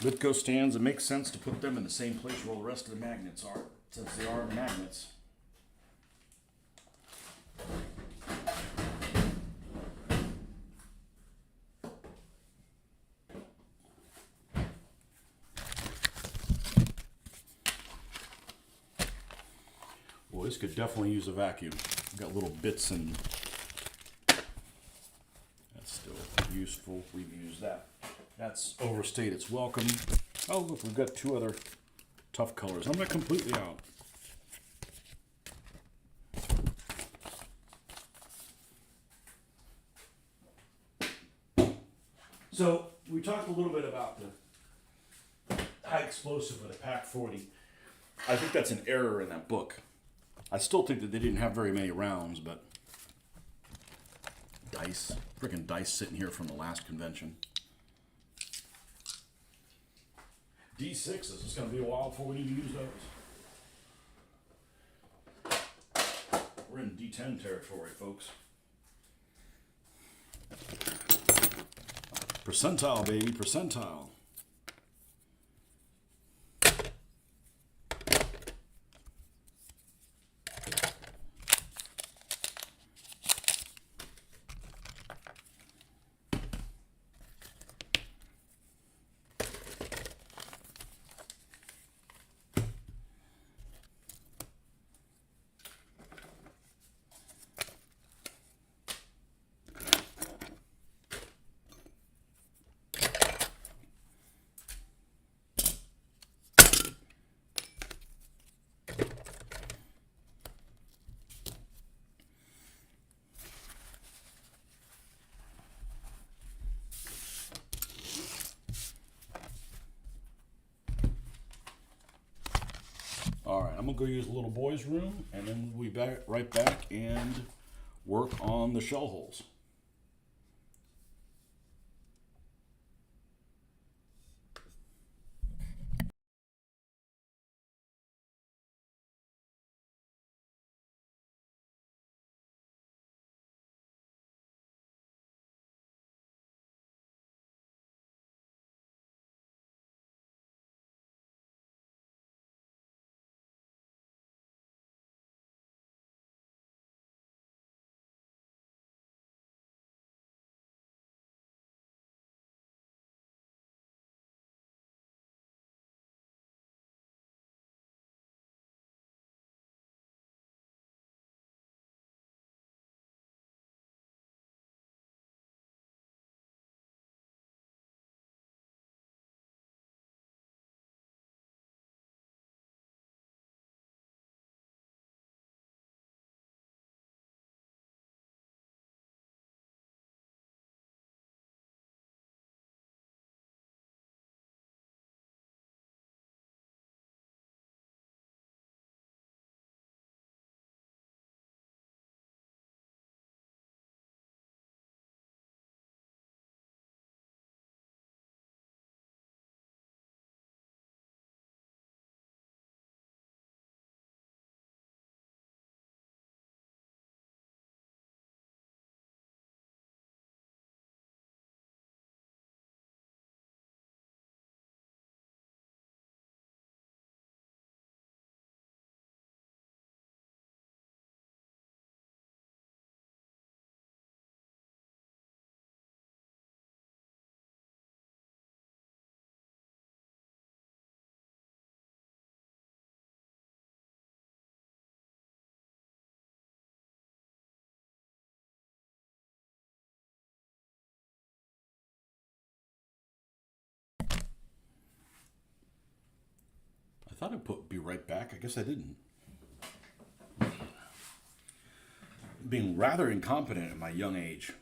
Litco stands, it makes sense to put them in the same place where all the rest of the magnets are, since they are magnets. Well, this could definitely use a vacuum. Got little bits and that's still useful. We've used that. That's overstayed its welcome. Oh, look, we've got two other tough colors. I'm not completely out. So we talked a little bit about the high explosive with a Pack 40. I think that's an error in that book. I still think that they didn't have very many rounds, but dice. Freaking dice sitting here from the last convention. D6s. It's going to be a while before we need to use those. We're in D10 territory, folks. Percentile, baby, percentile. Alright, I'm going to go use the little boy's room, and then we'll be right back and work on the shell holes. I thought I'd be right back. I guess I didn't. Being rather incompetent at my young age.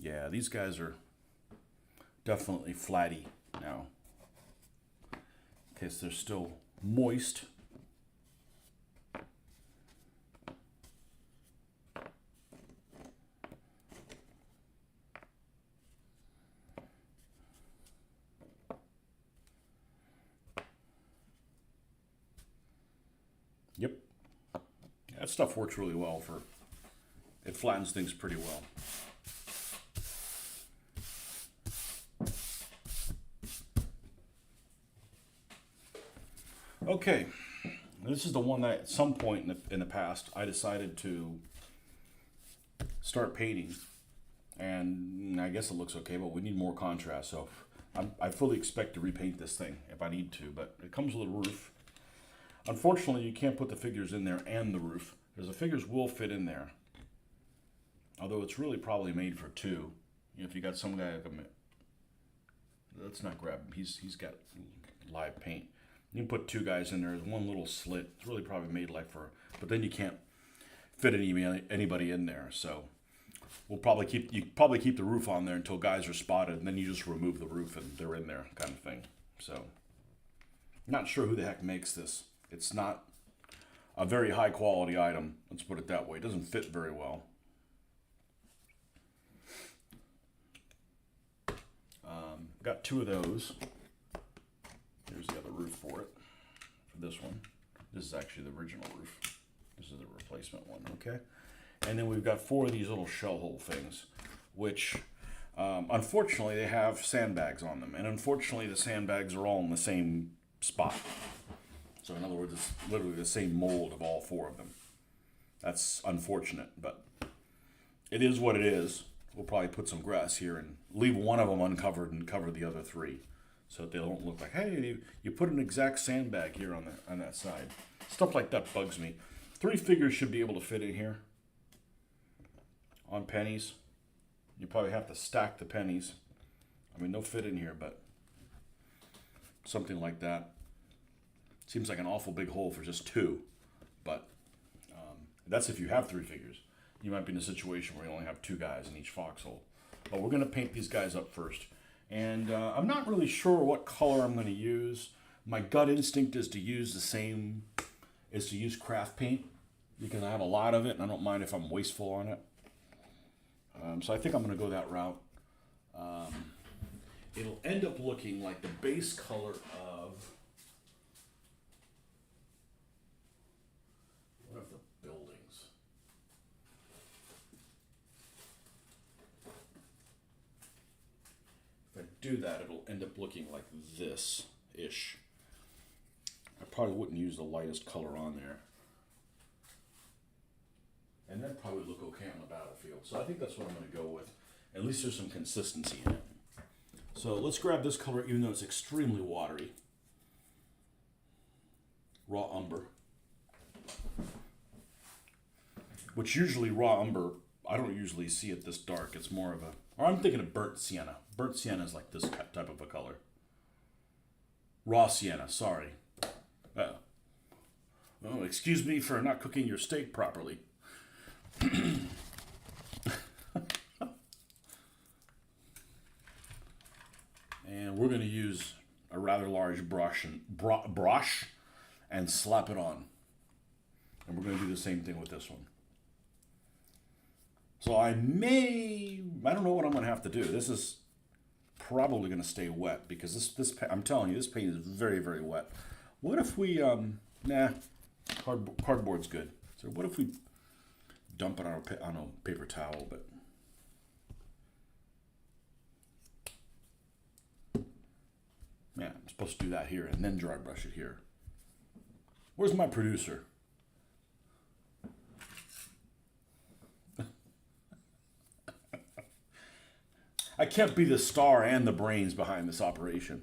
Yeah, these guys are definitely flatty now. In case they're still moist. Yep. That stuff works really well for, it flattens things pretty well. Okay, this is the one that at some point in the past I decided to start painting, and I guess it looks okay, but we need more contrast, so I fully expect to repaint this thing if I need to, but it comes with a roof. Unfortunately, you can't put the figures in there and the roof, because the figures will fit in there, although it's really probably made for two. You know, if you got some guy, let's not grab him, he's got live paint. You can put two guys in there. There's one little slit. It's really probably made like for, but then you can't fit anybody in there. So we'll probably keep the roof on there until guys are spotted, and then you just remove the roof and they're in there, kind of thing. So I'm not sure who the heck makes this. It's not a very high quality item. Let's put it that way. It doesn't fit very well. Got 2 of those. Here's the other roof for it, for this one. This is actually the original roof. This is the replacement one, okay? And then we've got 4 of these little shell hole things, which unfortunately they have sandbags on them. And unfortunately the sandbags are all in the same spot. So in other words, it's literally the same mold of all 4 of them. That's unfortunate, but it is what it is. We'll probably put some grass here and leave one of them uncovered and cover the other 3, so that they don't look like, hey, you put an exact sandbag here on that side. Stuff like that bugs me. 3 figures should be able to fit in here on pennies. You probably have to stack the pennies. I mean, they'll fit in here, but something like that. Seems like an awful big hole for just 2, but that's if you have 3 figures. You might be in a situation where you only have 2 guys in each foxhole. But we're going to paint these guys up first. And I'm not really sure what color I'm going to use. My gut instinct is to use craft paint, because I have a lot of it and I don't mind if I'm wasteful on it. So I think I'm going to go that route. It'll end up looking like the base color of... What of the buildings? If I do that, it'll end up looking like this-ish. I probably wouldn't use the lightest color on there. And that'd probably look okay on the battlefield. So I think that's what I'm going to go with. At least there's some consistency in it. So let's grab this color, even though it's extremely watery. Raw umber. Which usually raw umber, I don't usually see it this dark. It's more of a, or I'm thinking of burnt sienna. Burnt sienna is like this type of a color. Raw sienna, sorry. Oh, excuse me for not cooking your steak properly. And we're going to use a rather large brush and slap it on. And we're going to do the same thing with this one. So I don't know what I'm going to have to do. This is probably going to stay wet because this I'm telling you, this paint is very, very wet. What if we, cardboard's good. So what if we dump it on a paper towel, but yeah, I'm supposed to do that here and then dry brush it here. Where's my producer? I can't be the star and the brains behind this operation.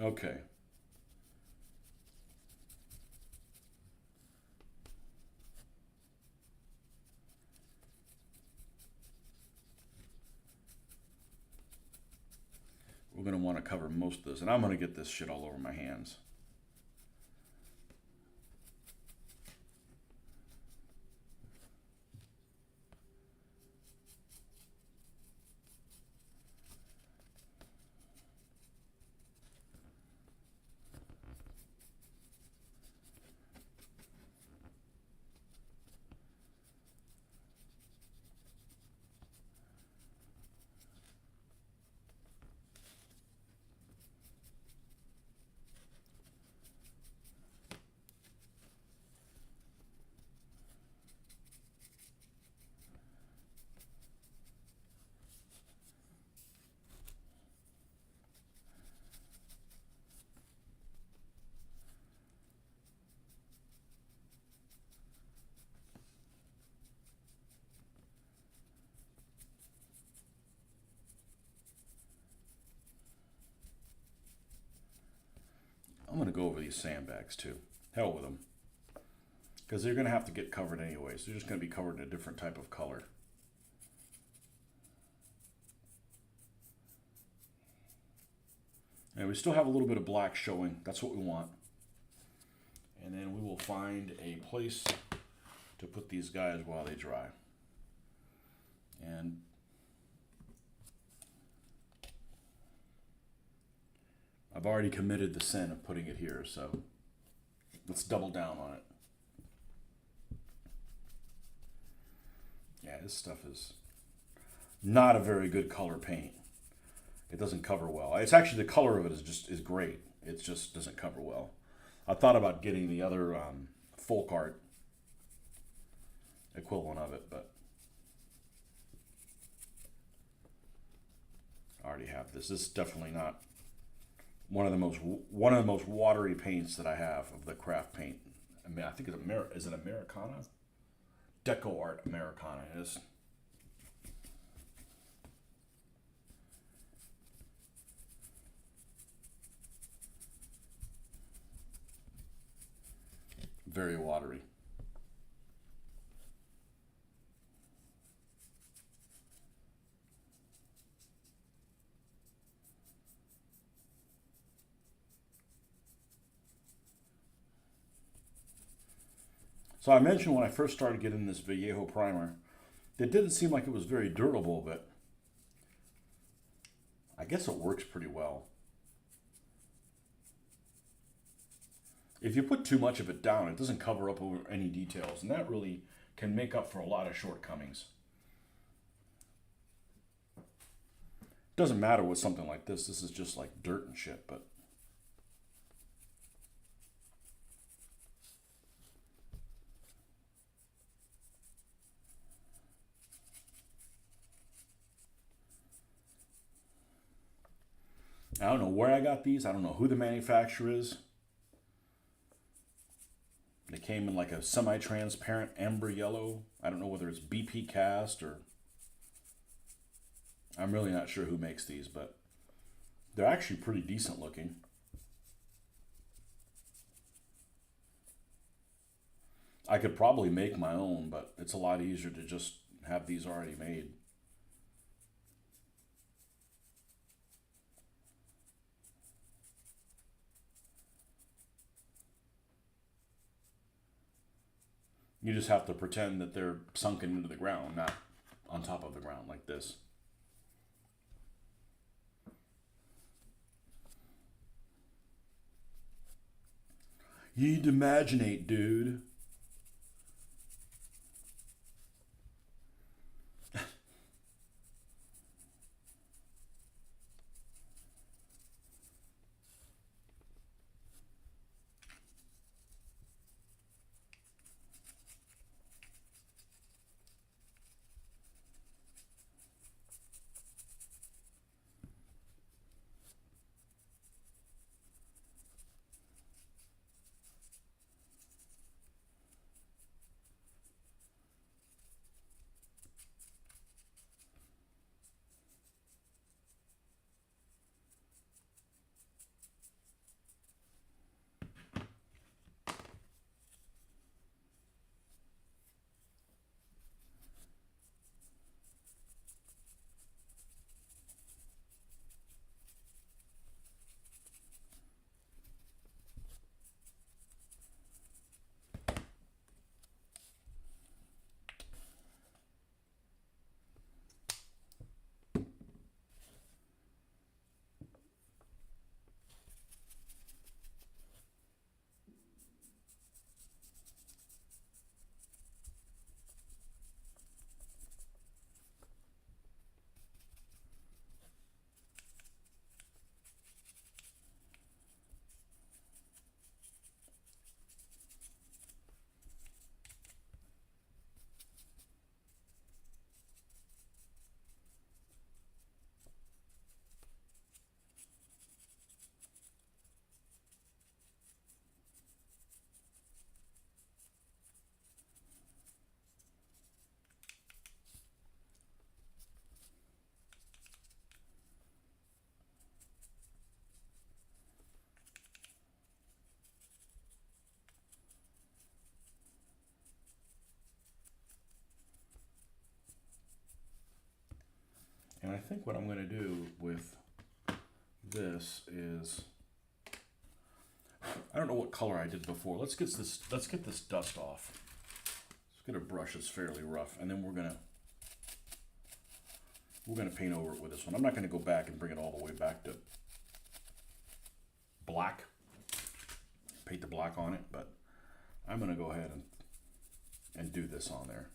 Okay. We're going to want to cover most of this, and I'm going to get this shit all over my hands. I'm going to go over these sandbags too. Hell with them. Because they're going to have to get covered anyways. They're just going to be covered in a different type of color. And we still have a little bit of black showing. That's what we want. And then we will find a place to put these guys while they dry. And I've already committed the sin of putting it here, so let's double down on it. Yeah, this stuff is not a very good color paint. It doesn't cover well. It's actually, the color of it is great. It just doesn't cover well. I thought about getting the other folk art equivalent of it, but I already have this. This is definitely not one of the most watery paints that I have of the craft paint. I mean, I think is it Americana? Deco Art Americana is. Very watery. So I mentioned when I first started getting this Vallejo primer, it didn't seem like it was very durable, but I guess it works pretty well. If you put too much of it down, it doesn't cover up over any details, and that really can make up for a lot of shortcomings. Doesn't matter with something like this. This is just like dirt and shit, but I don't know where I got these. I don't know who the manufacturer is. They came in like a semi-transparent amber yellow. I don't know whether it's BP cast or... I'm really not sure who makes these, but they're actually pretty decent looking. I could probably make my own, but it's a lot easier to just have these already made. You just have to pretend that they're sunken into the ground, not on top of the ground like this. You need to imaginate, dude. And I think what I'm going to do with this is, I don't know what color I did before. Let's get this dust off. Let's get a brush that's fairly rough, and then we're gonna paint over it with this one. I'm not going to go back and bring it all the way back to black, paint the black on it, but I'm going to go ahead and do this on there.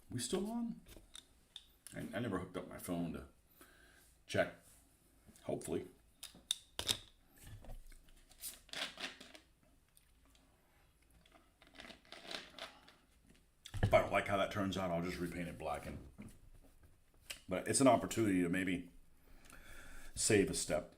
We still on? I never hooked up my phone to check. Hopefully. If I don't like how that turns out, I'll just repaint it black. But it's an opportunity to maybe save a step.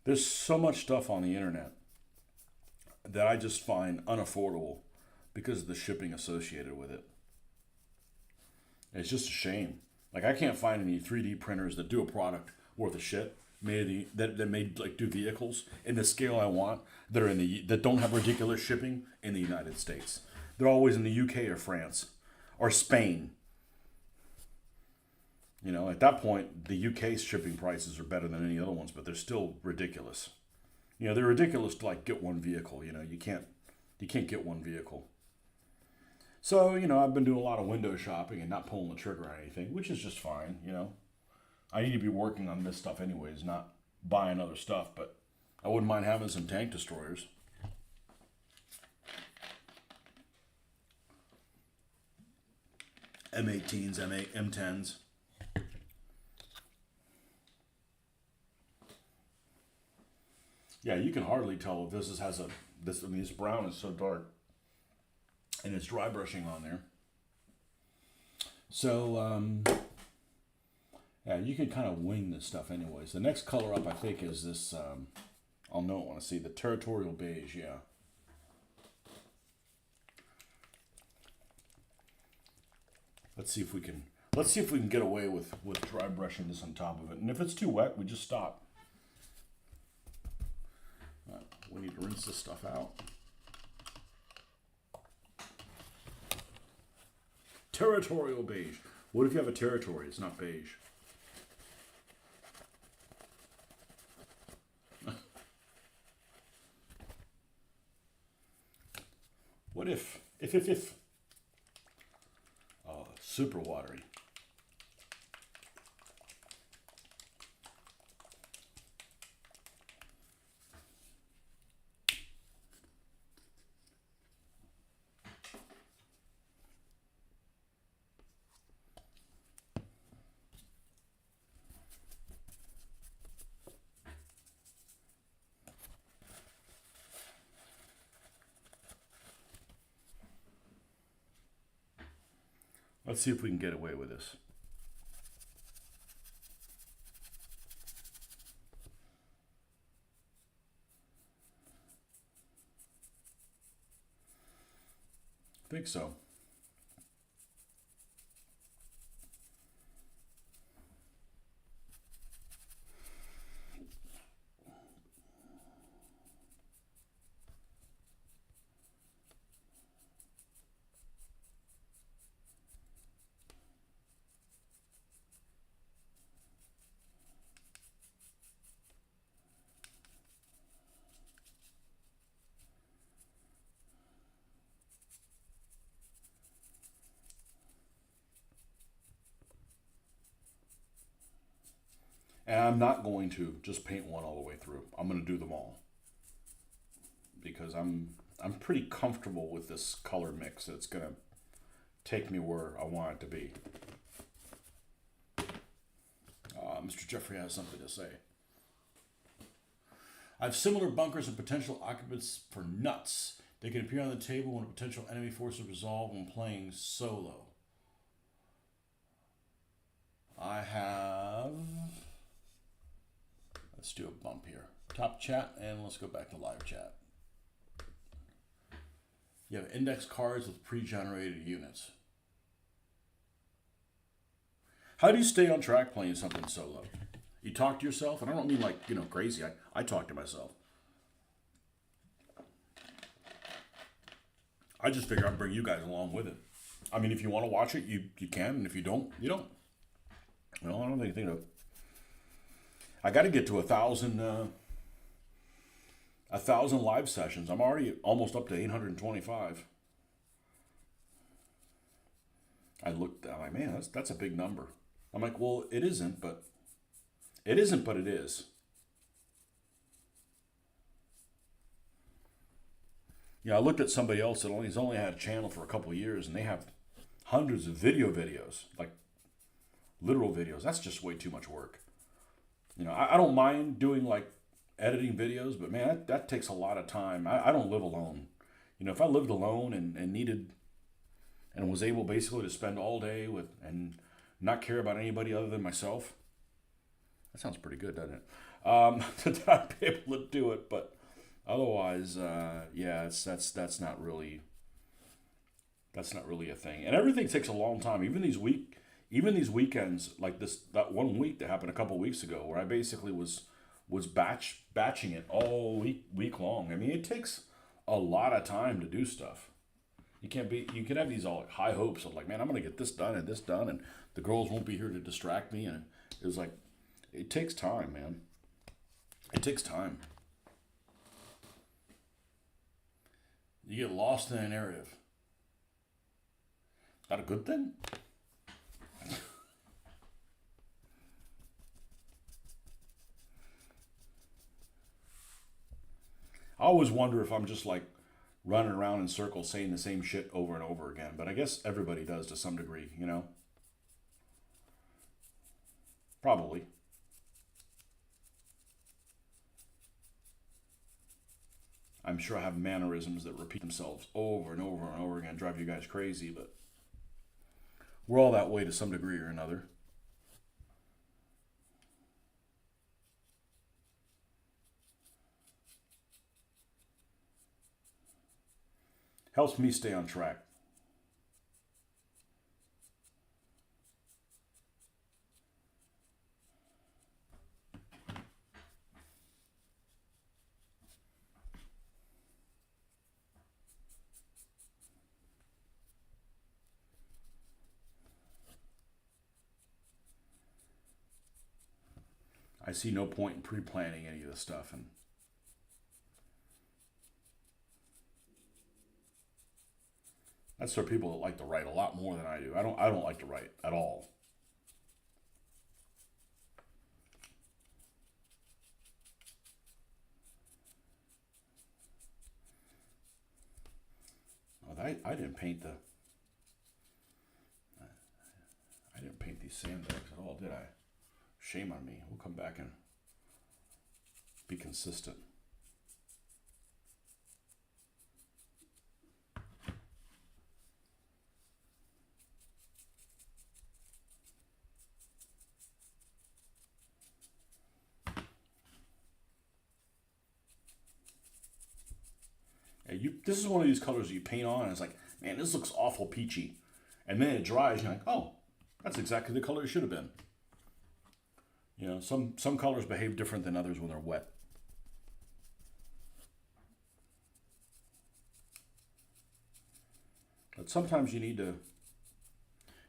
There's so much stuff on the internet that I just find unaffordable because of the shipping associated with it. It's just a shame. Like, I can't find any 3D printers that do a product worth of shit that made like do vehicles in the scale I want that are that don't have ridiculous shipping in the United States. They're always in the UK or France or Spain. You know, at that point, the UK's shipping prices are better than any other ones, but they're still ridiculous. You know, they're ridiculous to like get one vehicle. You know, you can't get one vehicle. So, you know, I've been doing a lot of window shopping and not pulling the trigger on anything, which is just fine. You know, I need to be working on this stuff anyways, not buying other stuff. But I wouldn't mind having some tank destroyers. M18s, M10s. Yeah, you can hardly tell if this has I mean, this brown is so dark. And it's dry brushing on there. So, yeah, you can kind of wing this stuff anyways. The next color up, I think, is this, I'll know it when I see the territorial beige, yeah. Let's see if we can get away with dry brushing this on top of it. And if it's too wet, we just stop. We need to rinse this stuff out. Territorial beige. What if you have a territory? It's not beige. What if? Oh, super watery. Let's see if we can get away with this. I think so. And I'm not going to just paint one all the way through. I'm going to do them all because I'm pretty comfortable with this color mix. It's going to take me where I want it to be. Mr. Jeffrey has something to say. I have similar bunkers and potential occupants for nuts. They can appear on the table when a potential enemy force is resolved when playing solo. I have... Let's do a bump here. Top chat, and let's go back to live chat. You have index cards with pre-generated units. How do you stay on track playing something solo? You talk to yourself, and I don't mean like, crazy. I talk to myself. I just figure I'd bring you guys along with it. I mean, if you want to watch it, you can, and if you don't, you don't. Well, I don't think of. I got to get to 1,000 live sessions. I'm already almost up to 825. I'm like, man, that's a big number. I'm like, well, it isn't, but it is. Yeah, I looked at somebody else that he's only had a channel for a couple of years, and they have hundreds of videos, like literal videos. That's just way too much work. I don't mind doing like editing videos, but man, that takes a lot of time. I don't live alone. If I lived alone and needed and was able basically to spend all day with and not care about anybody other than myself, that sounds pretty good, doesn't it? To not be able to do it, but otherwise, yeah, that's not really a thing. And everything takes a long time. Even these weekends, like that one week that happened a couple weeks ago, where I basically was batching it all week long. I mean, it takes a lot of time to do stuff. You can have these all high hopes of like, man, I'm gonna get this done, and the girls won't be here to distract me, and it was like, it takes time, man. It takes time. You get lost in a narrative. Is that a good thing? I always wonder if I'm just like running around in circles saying the same shit over and over again, but I guess everybody does to some degree, Probably. I'm sure I have mannerisms that repeat themselves over and over and over again, drive you guys crazy, but we're all that way to some degree or another. Helps me stay on track. I see no point in pre-planning any of this stuff, and that's for people that like to write a lot more than I do. I don't like to write at all. I didn't paint these sandbags at all, did I? Shame on me. We'll come back and be consistent. This is one of these colors you paint on, and it's like, man, this looks awful peachy. And then it dries, and you're like, oh, that's exactly the color it should have been. Some colors behave different than others when they're wet. But sometimes you need to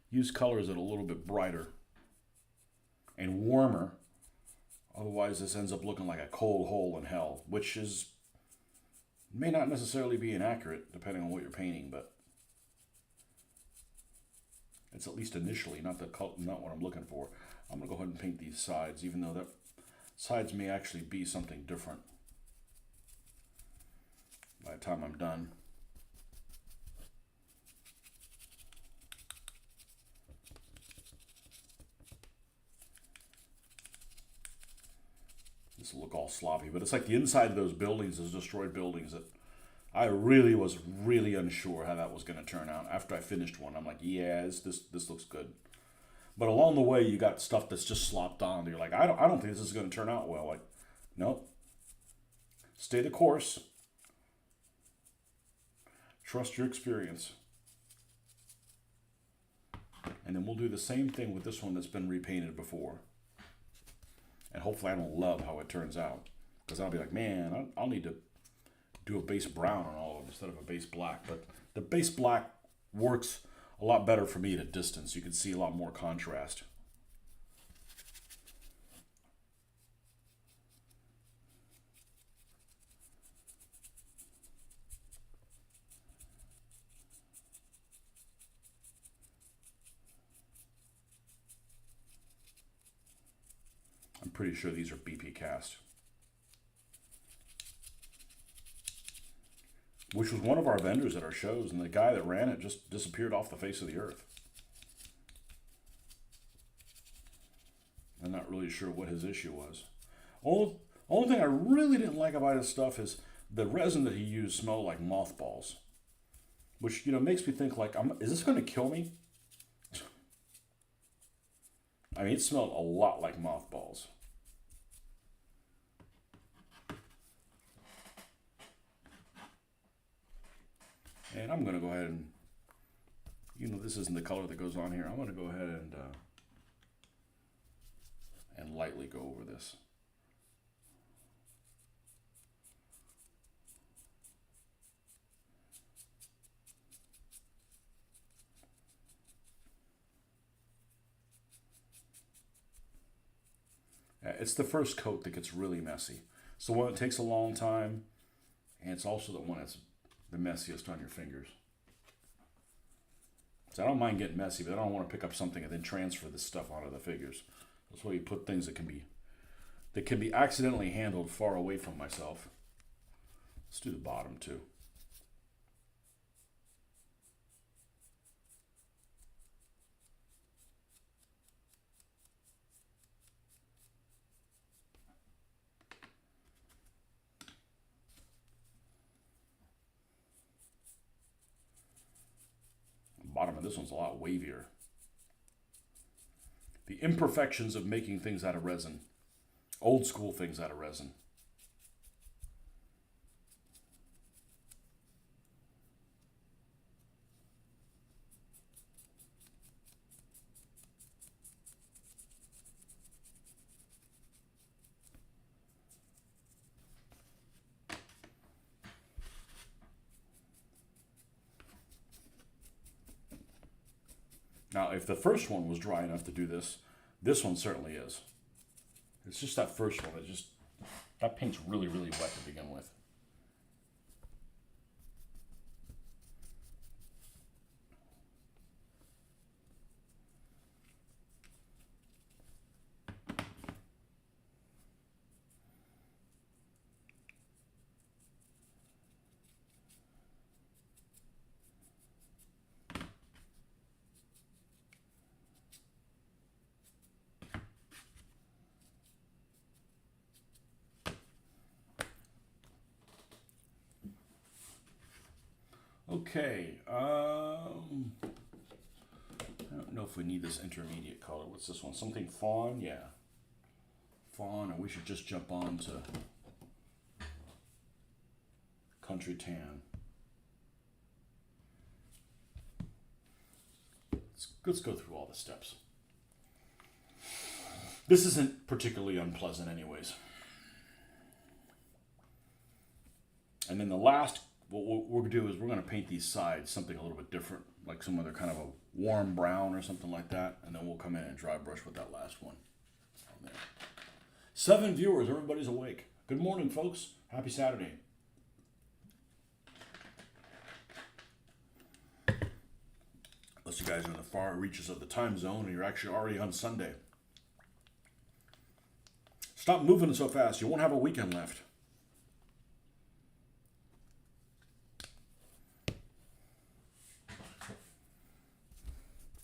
use colors that are a little bit brighter and warmer. Otherwise, this ends up looking like a cold hole in hell, which may not necessarily be inaccurate depending on what you're painting, but It's at least initially, not what I'm looking for. I'm gonna go ahead and paint these sides, even though that sides may actually be something different by the time I'm done. This will look all sloppy, but it's like the inside of those buildings, those destroyed buildings, that I really was unsure how that was going to turn out. After I finished one, I'm like, yeah, this looks good. But along the way, you got stuff that's just slopped on. You're like, I don't think this is going to turn out well. Like, nope. Stay the course. Trust your experience. And then we'll do the same thing with this one that's been repainted before. And hopefully I don't love how it turns out. Because I'll be like, man, I'll need to do a base brown on all of them instead of a base black. But the base black works a lot better for me at a distance. You can see a lot more contrast. I'm pretty sure these are BP cast. Which was one of our vendors at our shows, and the guy that ran it just disappeared off the face of the earth. I'm not really sure what his issue was. Only thing I really didn't like about his stuff is the resin that he used smelled like mothballs. Which, makes me think like, is this going to kill me? I mean, it smelled a lot like mothballs. And I'm going to go ahead and, this isn't the color that goes on here. I'm going to go ahead and lightly go over this. It's the first coat that gets really messy. It's the one that takes a long time, and it's also the one that's the messiest on your fingers. So I don't mind getting messy, but I don't want to pick up something and then transfer this stuff onto the figures. That's why you put things that can be accidentally handled far away from myself. Let's do the bottom too. Bottom of this one's a lot wavier. The imperfections of making things out of resin. Old school things out of resin. Now, if the first one was dry enough to do this, this one certainly is. It's just that first one. That paint's really, really wet to begin with. Okay, I don't know if we need this intermediate color. What's this one? Something fawn? Yeah. Fawn, and we should just jump on to country tan. Let's go through all the steps. This isn't particularly unpleasant anyways. And then the last, what we're going to do is we're going to paint these sides something a little bit different, like some other kind of a warm brown or something like that, and then we'll come in and dry brush with that last one on there. 7 viewers, everybody's awake. Good morning, folks. Happy Saturday. Unless you guys are in the far reaches of the time zone and you're actually already on Sunday. Stop moving so fast. You won't have a weekend left.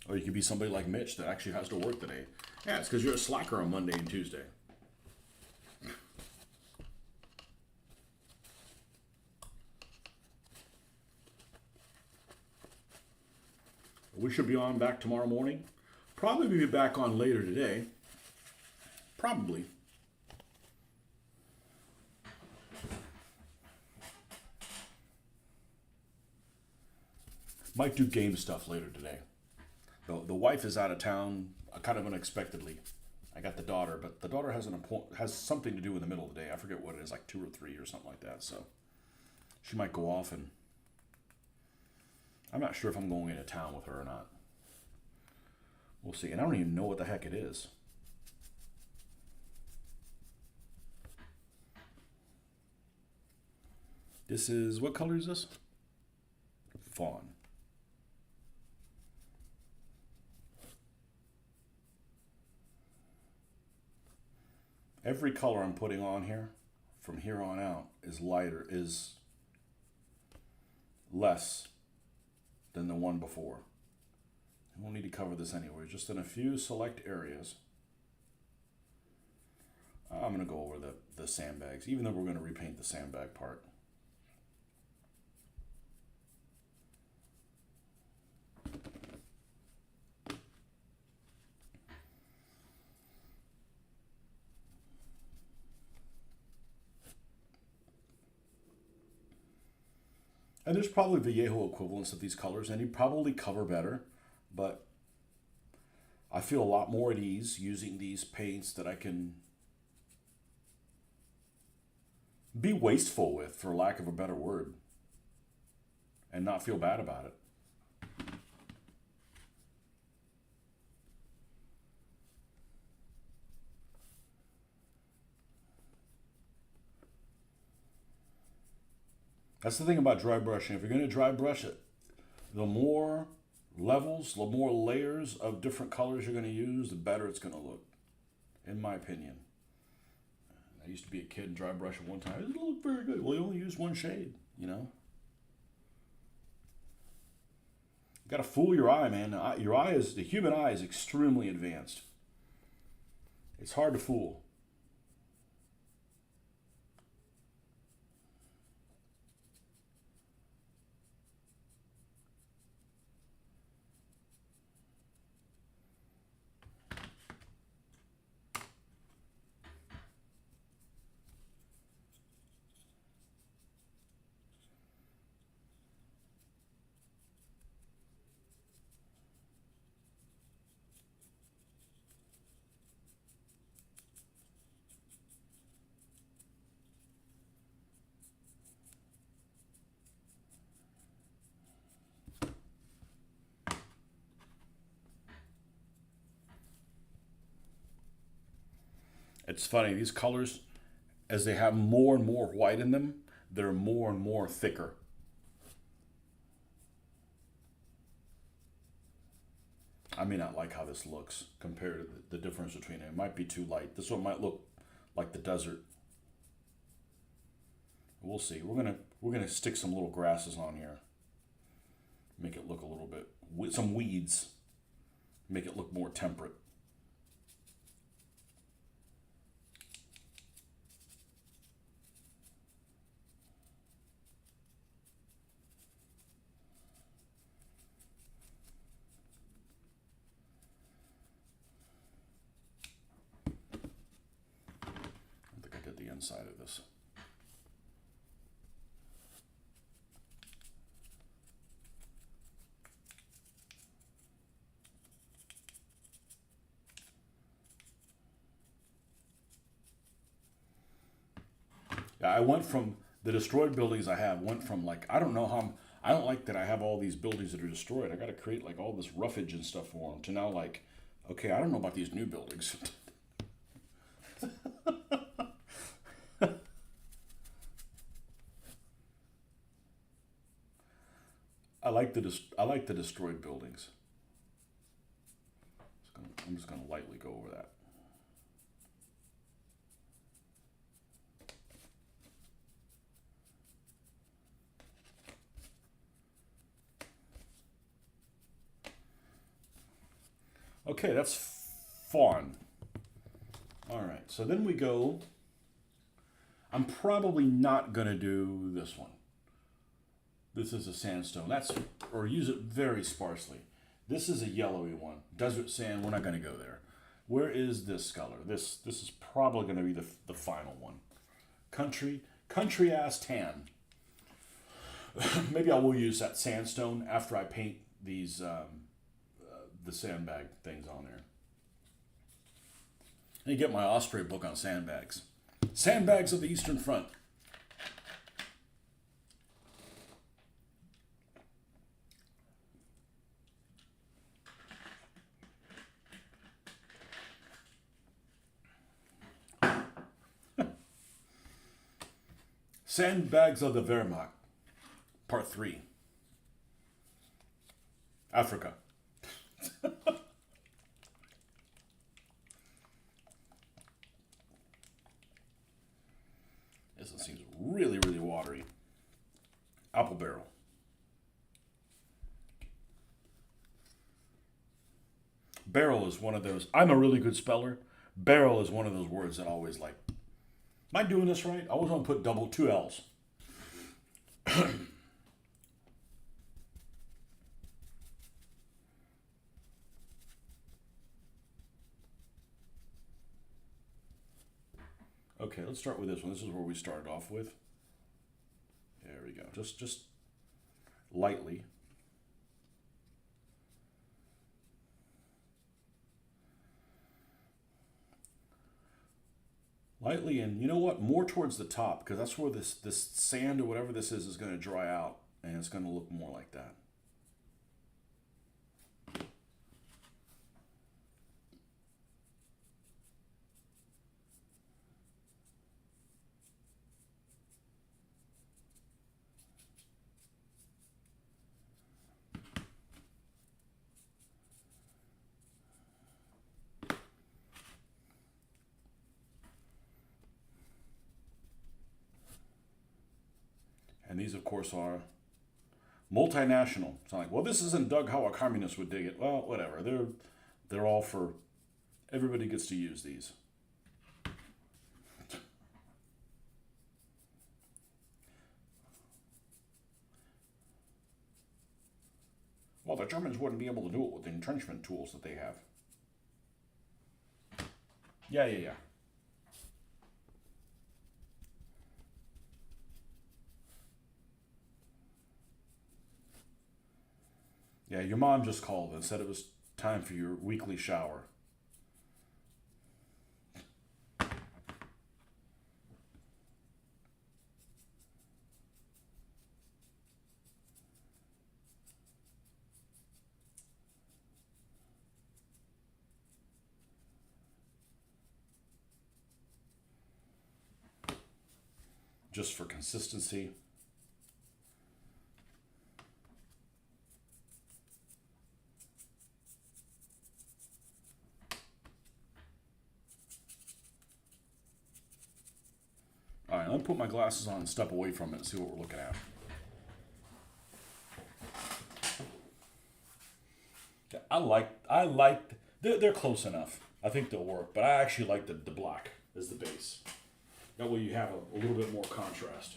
Or you could be somebody like Mitch that actually has to work today. Yeah, it's because you're a slacker on Monday and Tuesday. We should be on back tomorrow morning. Probably be back on later today. Probably. Might do game stuff later today. The wife is out of town, kind of unexpectedly. I got the daughter, but the daughter has something to do in the middle of the day. I forget what it is, like 2 or 3 or something like that. So she might go off, and I'm not sure if I'm going into town with her or not. We'll see. And I don't even know what the heck it is. This is, what color is this? Fawn. Every color I'm putting on here, from here on out, is less than the one before. We won't need to cover this anyway, just in a few select areas. I'm going to go over the sandbags, even though we're going to repaint the sandbag part. And there's probably Vallejo equivalents of these colors, and you probably cover better, but I feel a lot more at ease using these paints that I can be wasteful with, for lack of a better word, and not feel bad about it. That's the thing about dry brushing. If you're going to dry brush it, the more levels, the more layers of different colors you're going to use, the better it's going to look, in my opinion. I used to be a kid and dry brush it one time. It didn't look very good. Well, you only use one shade, you know? You got to fool your eye, man. The human eye is extremely advanced. It's hard to fool. It's funny, these colors, as they have more and more white in them, they're more and more thicker. I may not like how this looks compared to the difference between it. It might be too light. This one might look like the desert. We'll see. We're gonna stick some little grasses on here. Make it look a little bit, some weeds. Make it look more temperate. Inside of this. Yeah, I went from the destroyed buildings went from like, I don't know how, I don't like that I have all these buildings that are destroyed. I got to create like all this roughage and stuff for them, to now like, okay, I don't know about these new buildings. I like the destroyed buildings. I'm just going to lightly go over that. Okay, that's fun. All right, so then we go. I'm probably not going to do this one. This is a sandstone. Or use it very sparsely. This is a yellowy one. Desert sand, we're not going to go there. Where is this color? This is probably going to be the final one. Country ass tan. Maybe I will use that sandstone after I paint these the sandbag things on there. And you get my Osprey book on sandbags. Sandbags of the Eastern Front. Sandbags of the Wehrmacht. Part 3. Africa. This one seems really, really watery. Apple barrel. Barrel is one of those. I'm a really good speller. Barrel is one of those words that I always like. Am I doing this right? I always want to put two L's. Okay, let's start with this one. This is where we started off with. There we go. Just lightly. Lightly, and you know what? More towards the top, because that's where this sand or whatever this is going to dry out, and it's going to look more like that. And these, of course, are multinational. It's not like, well, this isn't Doug how a communist would dig it. Well, whatever. They're all for, everybody gets to use these. Well, the Germans wouldn't be able to do it with the entrenchment tools that they have. Yeah. Yeah, your mom just called and said it was time for your weekly shower. Just for consistency. All right, let me put my glasses on and step away from it and see what we're looking at. They're close enough. I think they'll work, but I actually like the black as the base. That way you have a little bit more contrast.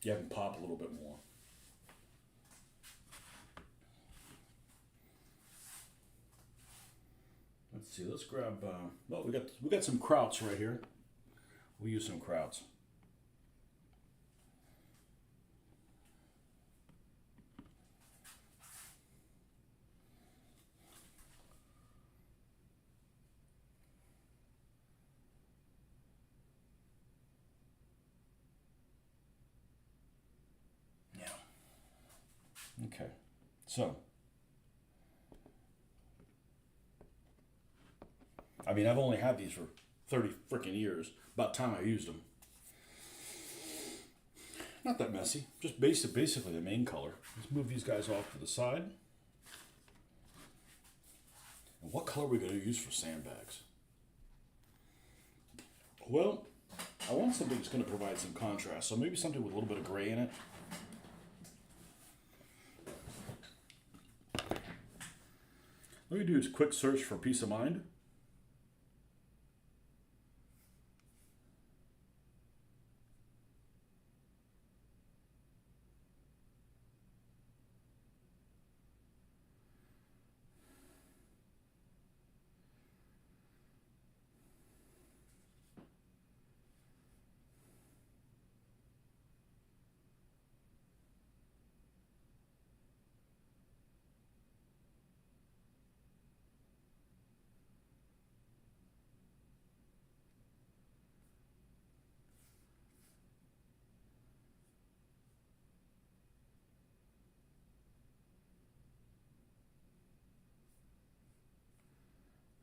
You have them pop a little bit more. Let's see. Let's grab. Well, we got some krauts right here. We'll use some krauts. Yeah. Okay. So. I mean, I've only had these for 30 freaking years. About time I used them. Not that messy. Just basically the main color. Let's move these guys off to the side. And what color are we going to use for sandbags? Well, I want something that's going to provide some contrast, so maybe something with a little bit of gray in it. Let me do a quick search for peace of mind.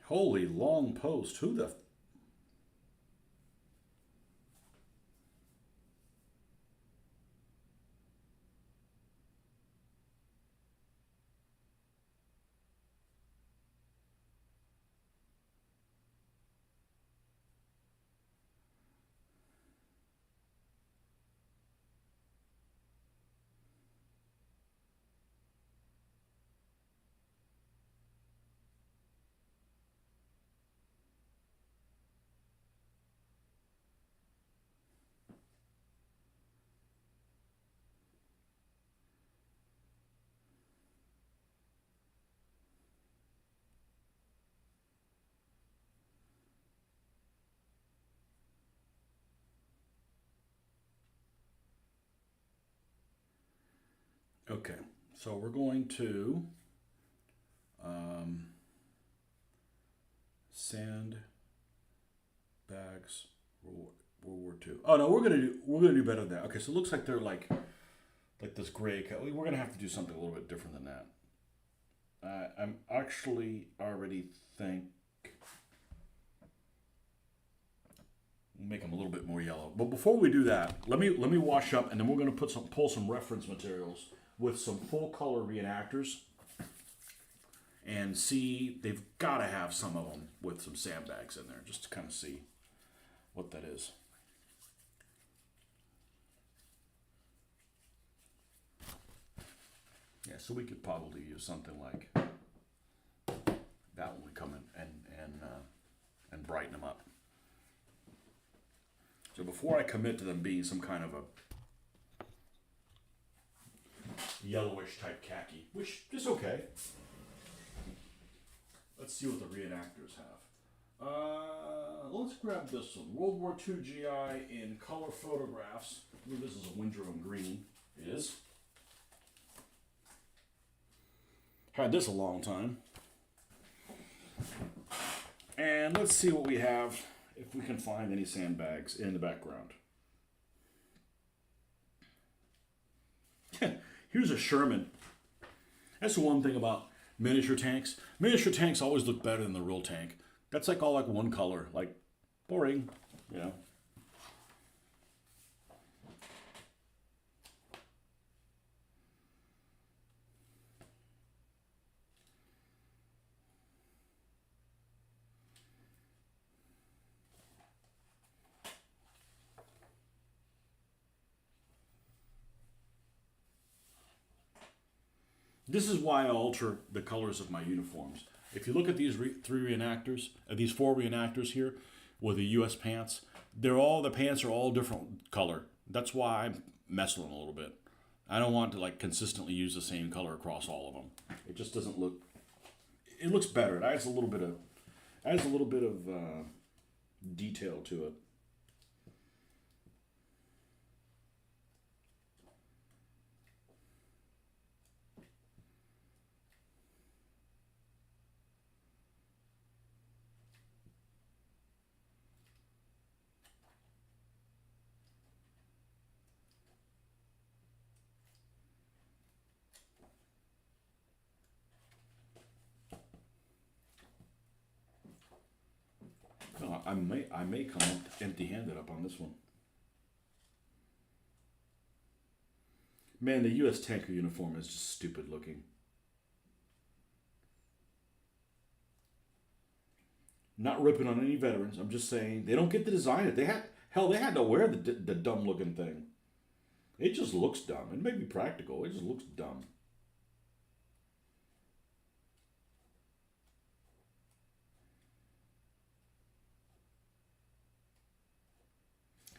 Holy long post. Who the... Okay, so we're going to sand bags World War II. Oh no, we're gonna do better than that. Okay, so it looks like they're like this gray. We're gonna have to do something a little bit different than that. I'm actually already think make them a little bit more yellow. But before we do that, let me wash up, and then we're gonna pull some reference materials with some full color reenactors, and see, they've got to have some of them with some sandbags in there, just to kind of see what that is. Yeah, so we could probably use something like that when we come in and brighten them up. So before I commit to them being some kind of a yellowish type khaki, which is okay. Let's see what the reenactors have. Let's grab this one. World War II GI in color photographs. I believe this is a Windrum green. It is. Had this a long time. And let's see what we have, if we can find any sandbags in the background. Here's a Sherman. That's the one thing about miniature tanks. Miniature tanks always look better than the real tank. That's like all like one color, like boring, you know. This is why I alter the colors of my uniforms. If you look at these these four reenactors here with the U.S. pants, the pants are all different color. That's why I mess with them a little bit. I don't want to like consistently use the same color across all of them. It just doesn't look. It looks better. It adds a little bit of detail to it. No, I may come empty-handed up on this one. Man, the U.S. tanker uniform is just stupid looking. Not ripping on any veterans. I'm just saying they don't get to design it. They had hell. They had to wear the dumb looking thing. It just looks dumb. It may be practical. It just looks dumb.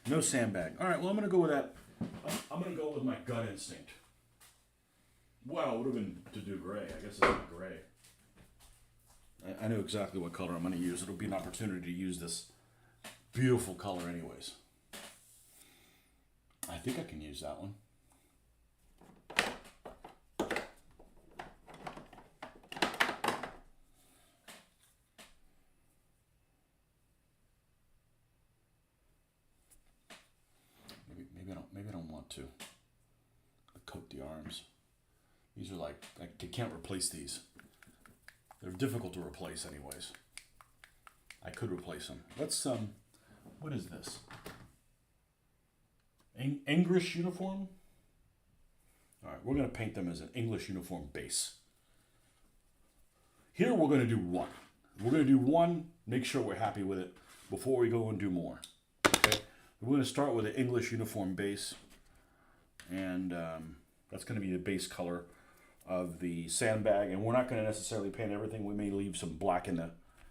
No sandbag. All right. Well, I'm gonna go with that. I'm gonna go with my gut instinct. Well, it would have been to do gray. I guess it's not gray. I know exactly what color I'm going to use. It'll be an opportunity to use this beautiful color anyways. I think I can use that one. Maybe I don't want to coat the arms. These are like I can't replace these. They're difficult to replace anyways. I could replace them. Let's what is this? English uniform? All right, we're going to paint them as an English uniform base. Here we're going to do one. We're going to do one, make sure we're happy with it before we go and do more. Okay? We're going to start with an English uniform base. And that's going to be the base color of the sandbag. And we're not going to necessarily paint everything. We may leave some black in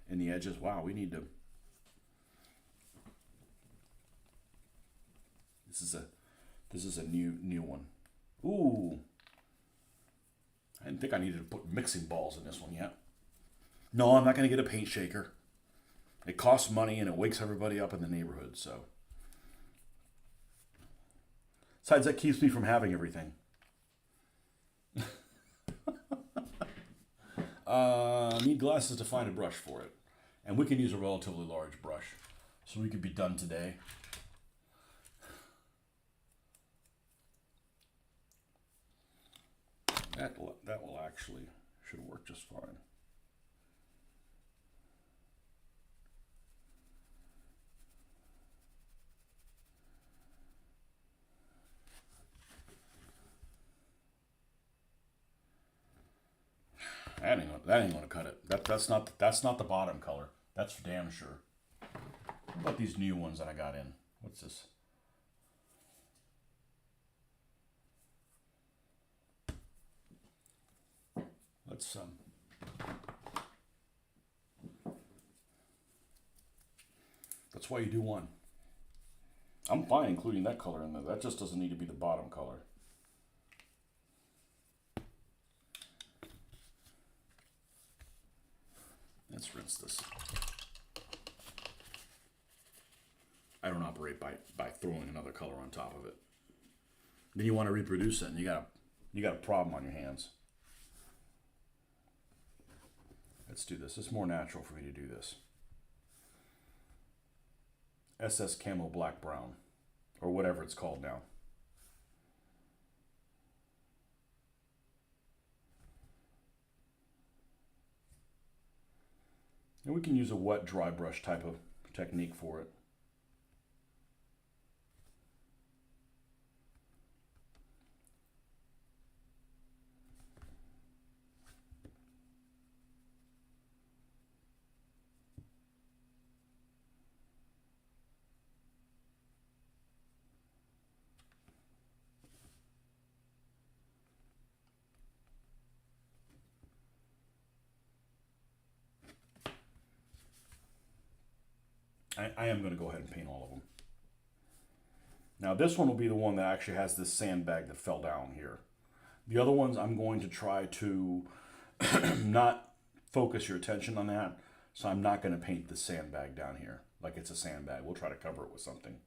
the edges. Wow, we need to... This is a new one. Ooh. I didn't think I needed to put mixing balls in this one yet. No, I'm not going to get a paint shaker. It costs money and it wakes everybody up in the neighborhood, so. Besides, that keeps me from having everything. Need glasses to find a brush for it. And we can use a relatively large brush. So we could be done today. That will actually, should work just fine. That ain't gonna cut it. That's not the bottom color. That's for damn sure. What about these new ones that I got in? What's this? Let's that's why you do one. I'm fine including that color in there. That just doesn't need to be the bottom color. Let's rinse this. I don't operate by throwing another color on top of it. Then you want to reproduce it and you got a problem on your hands. Let's do this. It's more natural for me to do this. SS Camo Black Brown, or whatever it's called now. And we can use a wet dry brush type of technique for it. I am going to go ahead and paint all of them. Now this one will be the one that actually has this sandbag that fell down here. The other ones I'm going to try to not focus your attention on that. So I'm not going to paint the sandbag down here like it's a sandbag. We'll try to cover it with something.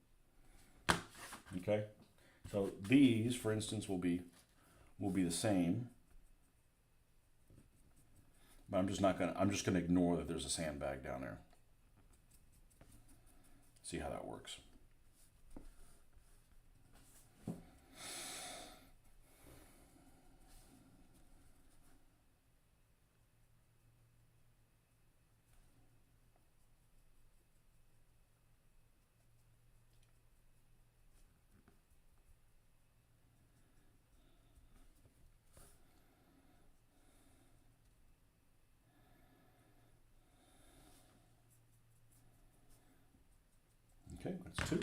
Okay. So these, for instance, will be the same. But I'm just going to ignore that there's a sandbag down there. See how that works. Okay, that's 2.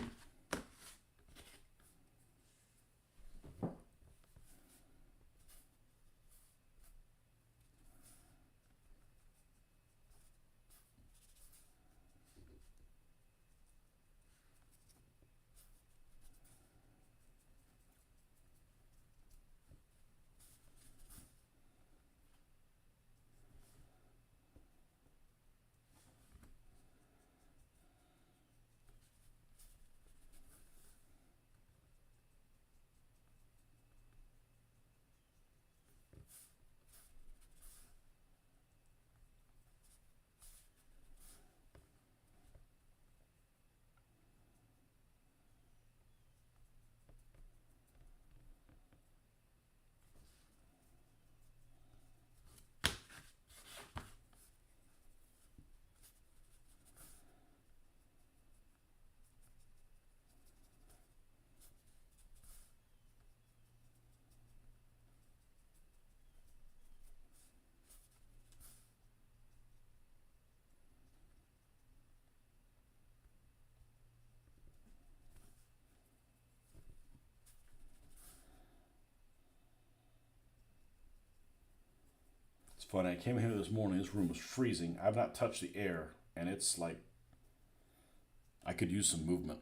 It's funny, I came here this morning, this room was freezing. I've not touched the air, and it's like I could use some movement.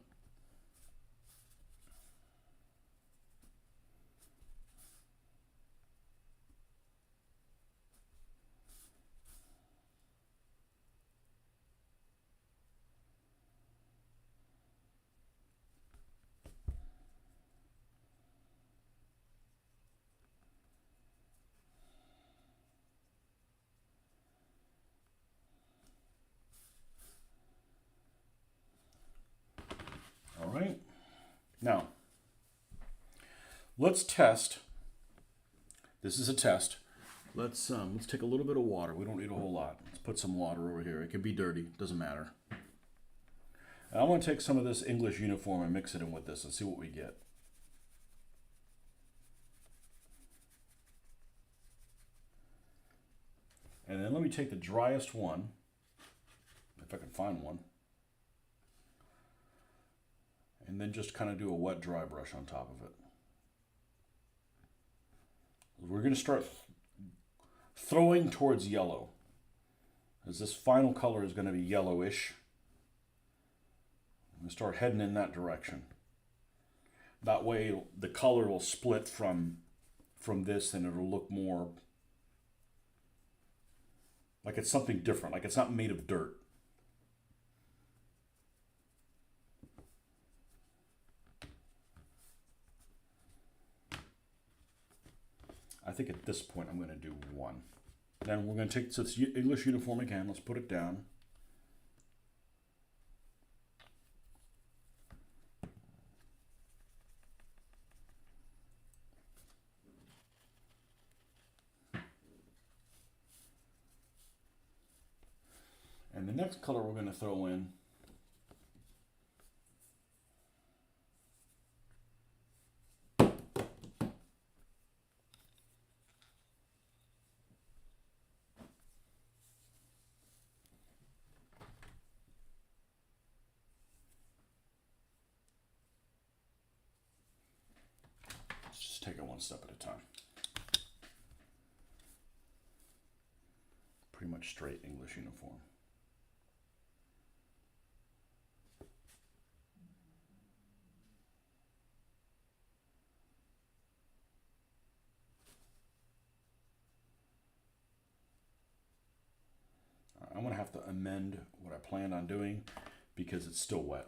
All right. Now, let's test. This is a test. Let's take a little bit of water. We don't need a whole lot. Let's put some water over here. It can be dirty. Doesn't matter. And I want to take some of this English uniform and mix it in with this and see what we get. And then let me take the driest one, if I can find one, and then just kind of do a wet dry brush on top of it. We're going to start throwing towards yellow, as this final color is going to be yellowish. I'm going to start heading in that direction. That way the color will split from this, and it'll look more like it's something different, like it's not made of dirt. I think at this point I'm going to do 1. Then we're going to take this English uniform again. Let's put it down. And the next color we're going to throw in take it one step at a time. Pretty much straight English uniform. I'm going to have to amend what I planned on doing because it's still wet.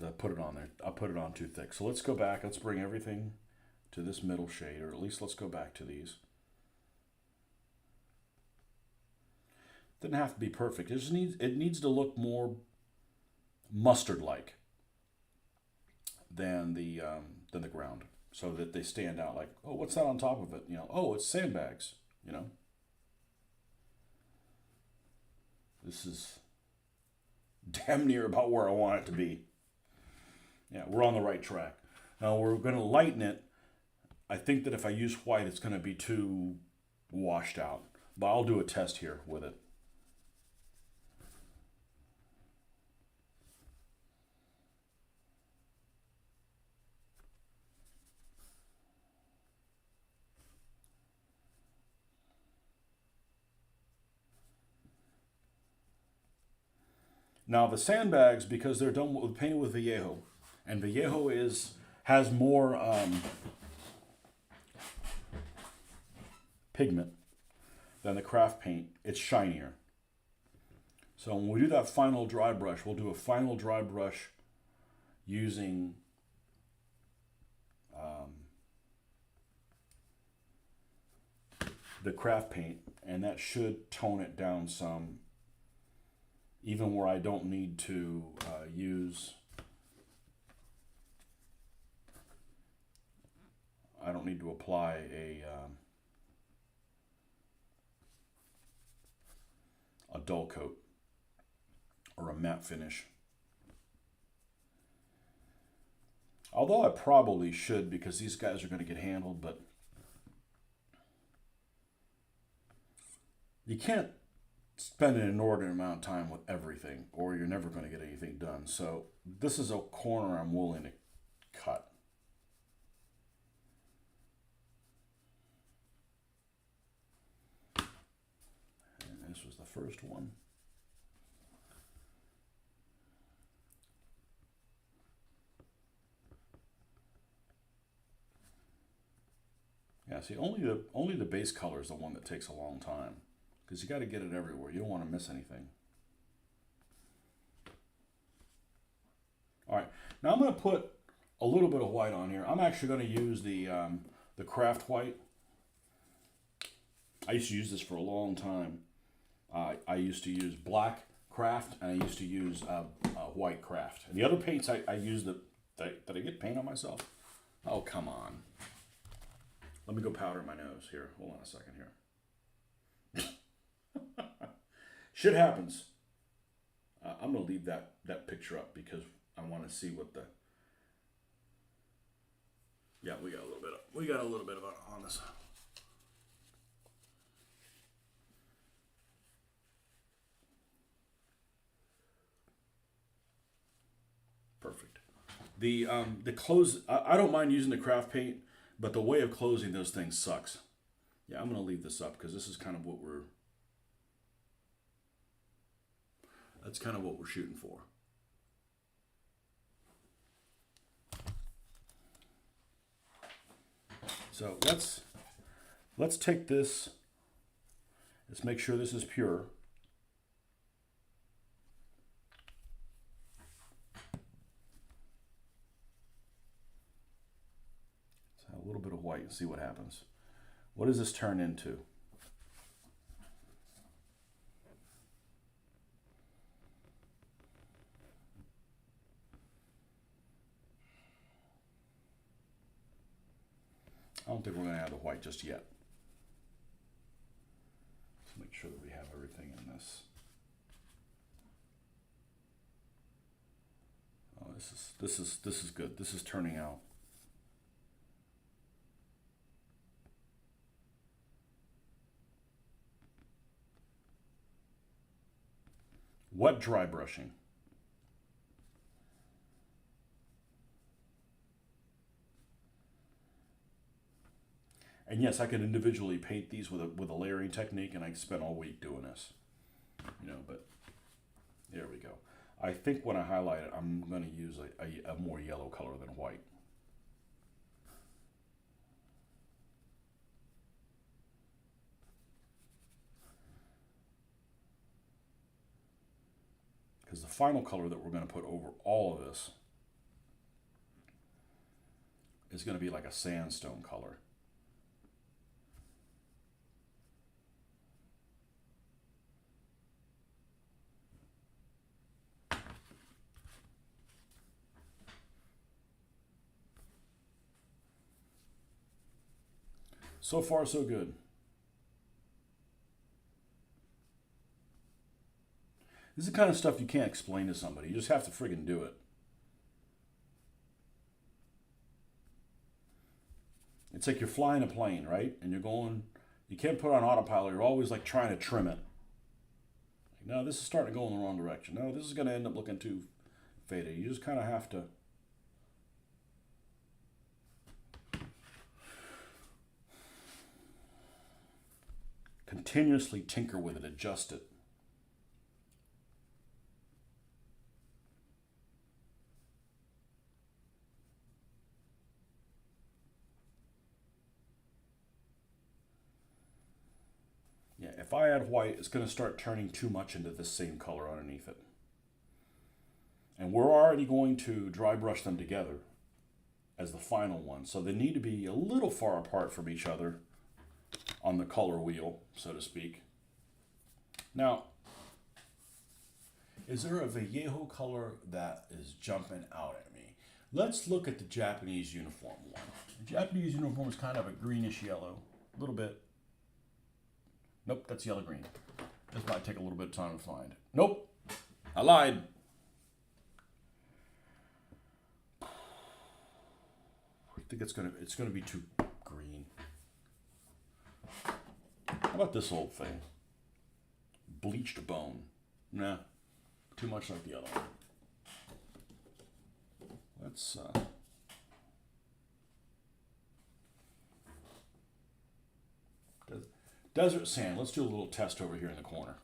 I put it on there. I put it on too thick. So let's go back. Let's bring everything to this middle shade, or at least let's go back to these. Doesn't have to be perfect. It needs to look more mustard-like than the ground, so that they stand out. Like, oh, what's that on top of it? You know, oh, it's sandbags. You know, this is damn near about where I want it to be. Yeah, we're on the right track. Now we're going to lighten it. I think that if I use white, it's going to be too washed out. But I'll do a test here with it. Now the sandbags, because they're done with painted with Vallejo, and Vallejo has more pigment than the craft paint. It's shinier. So when we do that final dry brush, we'll do a final dry brush using the craft paint, and that should tone it down some, even where I don't need to I don't need to apply a dull coat or a matte finish. Although I probably should, because these guys are going to get handled, but you can't spend an inordinate amount of time with everything, or you're never going to get anything done. So this is a corner I'm willing to cut. And this was the first one. Yeah, see, only the base color is the one that takes a long time, because you got to get it everywhere. You don't want to miss anything. All right, now I'm going to put a little bit of white on here. I'm actually going to use the craft white. I used to use this for a long time. I used to use black craft, and I used to use white craft. And the other paints I use did I get paint on myself? Oh, come on. Let me go powder my nose here. Hold on a second here. Shit happens. I'm going to leave that picture up because I want to see what the... Yeah, we got a little bit of it on this. Perfect. The close, I don't mind using the craft paint, but the way of closing those things sucks. Yeah, I'm going to leave this up because this is kind of what that's kind of what we're shooting for. So let's take this, let's make sure this is pure. A little bit of white and see what happens. What does this turn into? I don't think we're going to add the white just yet. Let's make sure that we have everything in this. Oh, this is good. This is turning out. Wet dry brushing. And yes, I could individually paint these with a layering technique, and I spent all week doing this. But there we go. I think when I highlight it, I'm going to use a more yellow color than white. Because the final color that we're going to put over all of this is going to be like a sandstone color. So far, so good. This is the kind of stuff you can't explain to somebody. You just have to friggin' do it. It's like you're flying a plane, right? And you're going, you can't put on autopilot. You're always like trying to trim it. No, this is starting to go in the wrong direction. No, this is going to end up looking too faded. You just kind of have to continuously tinker with it, adjust it. if I add white, it's going to start turning too much into the same color underneath it. And we're already going to dry brush them together as the final one. So they need to be a little far apart from each other on the color wheel, so to speak. Now, is there a Vallejo color that is jumping out at me? Let's look at the Japanese uniform one. The Japanese uniform is kind of a greenish yellow, a little bit. Nope, that's yellow-green. This might take a little bit of time to find. Nope, I lied. I think it's gonna be too green. How about this old thing? Bleached bone. Nah, too much like the other one. Let's desert sand. Let's do a little test over here in the corner.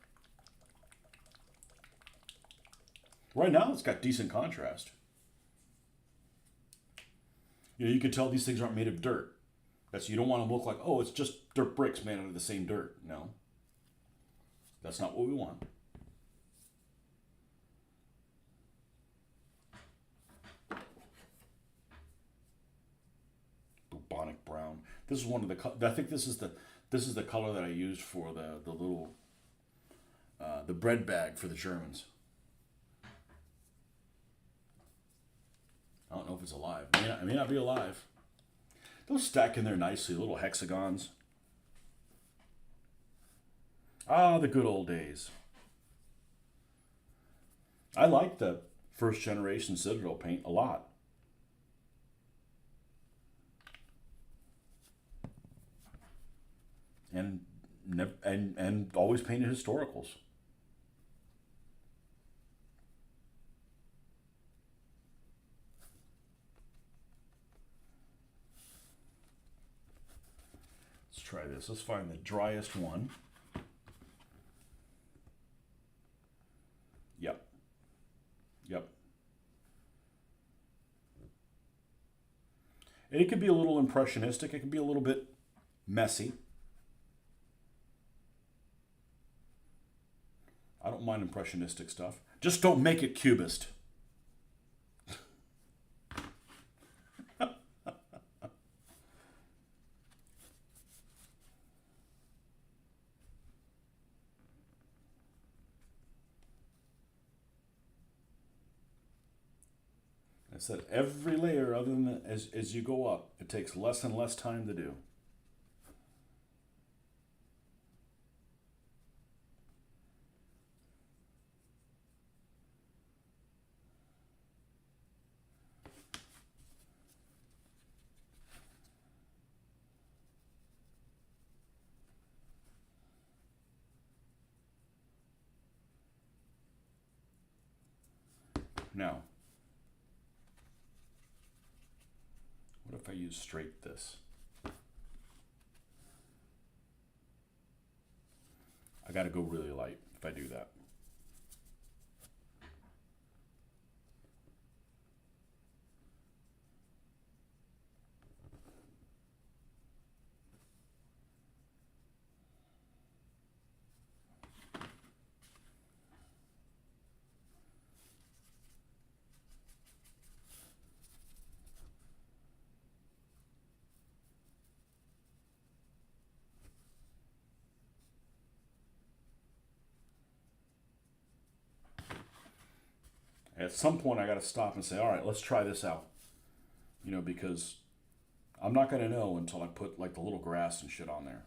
Right now, it's got decent contrast. You know, you can tell these things aren't made of dirt. You don't want to look like, oh, it's just dirt bricks made out of the same dirt. No, that's not what we want. Bubonic brown. This is one of the. I think this is the color that I used for the little the bread bag for the Germans. I don't know if it's alive. It may not be alive. Those stack in there nicely, little hexagons. Ah, the good old days. I like the first generation Citadel paint a lot. And always painted historicals. Let's try this. Let's find the driest one. Yep. Yep. And it could be a little impressionistic. It could be a little bit messy. I don't mind impressionistic stuff. Just don't make it cubist. I said every layer, other than as you go up, it takes less and less time to do. Now, what if I use straight this? I got to go really light if I do that. At some point, I got to stop and say, all right, let's try this out. You know, because I'm not going to know until I put like the little grass and shit on there.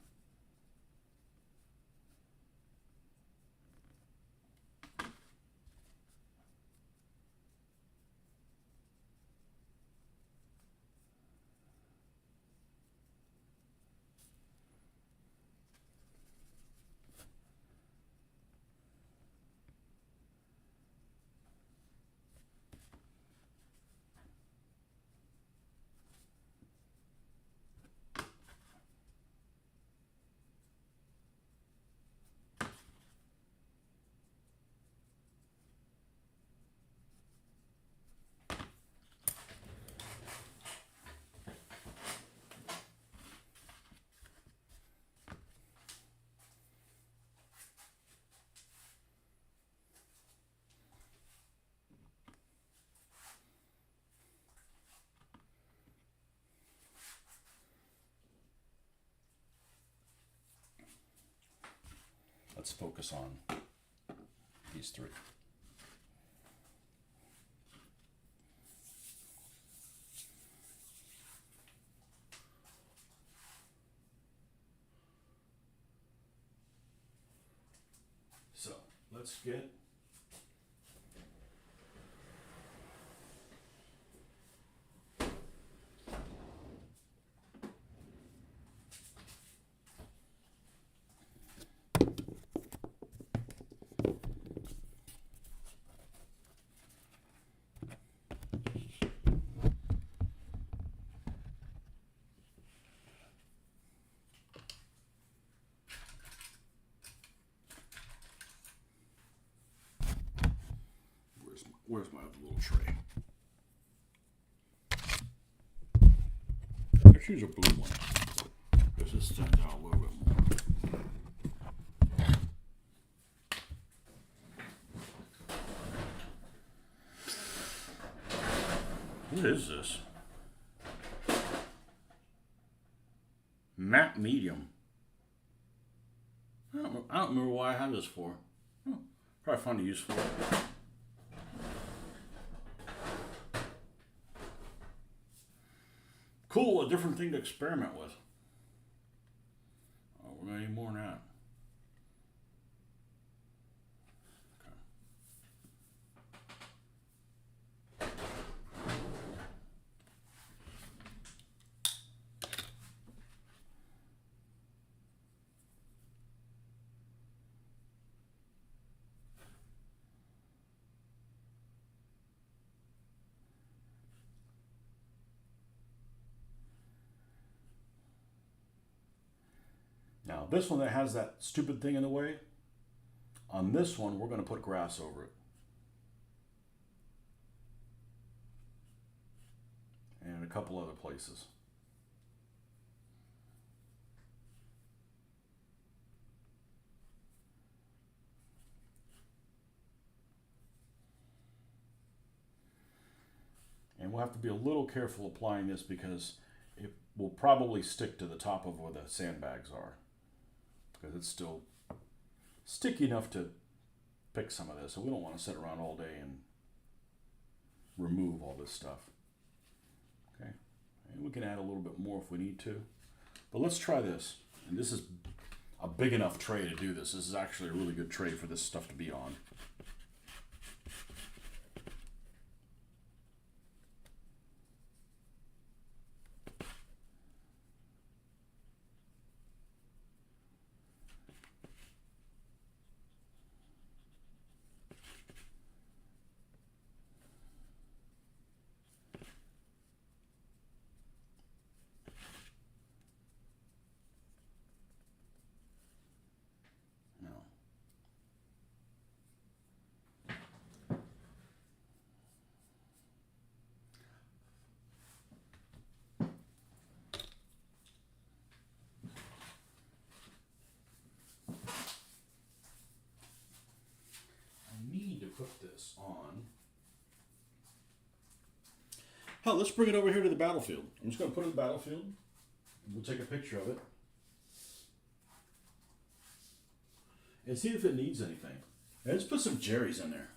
Let's focus on these three. So let's get where's my other little tray? Let's use a blue one because this stands out a little bit more. What is this? Matte medium. I don't remember why I had this for. Probably find a use for it. Cool, a different thing to experiment with. Oh, we're gonna need more than that. Now, this one that has that stupid thing in the way, on this one, we're going to put grass over it. And a couple other places. And we'll have to be a little careful applying this because it will probably stick to the top of where the sandbags are. Because it's still sticky enough to pick some of this. So we don't want to sit around all day and remove all this stuff. Okay, and we can add a little bit more if we need to. But let's try this. And this is a big enough tray to do this. This is actually a really good tray for this stuff to be on. Put this on. Hell, let's bring it over here to the battlefield. I'm just going to put it in the battlefield. We'll take a picture of it. And see if it needs anything. And let's put some Jerry's in there.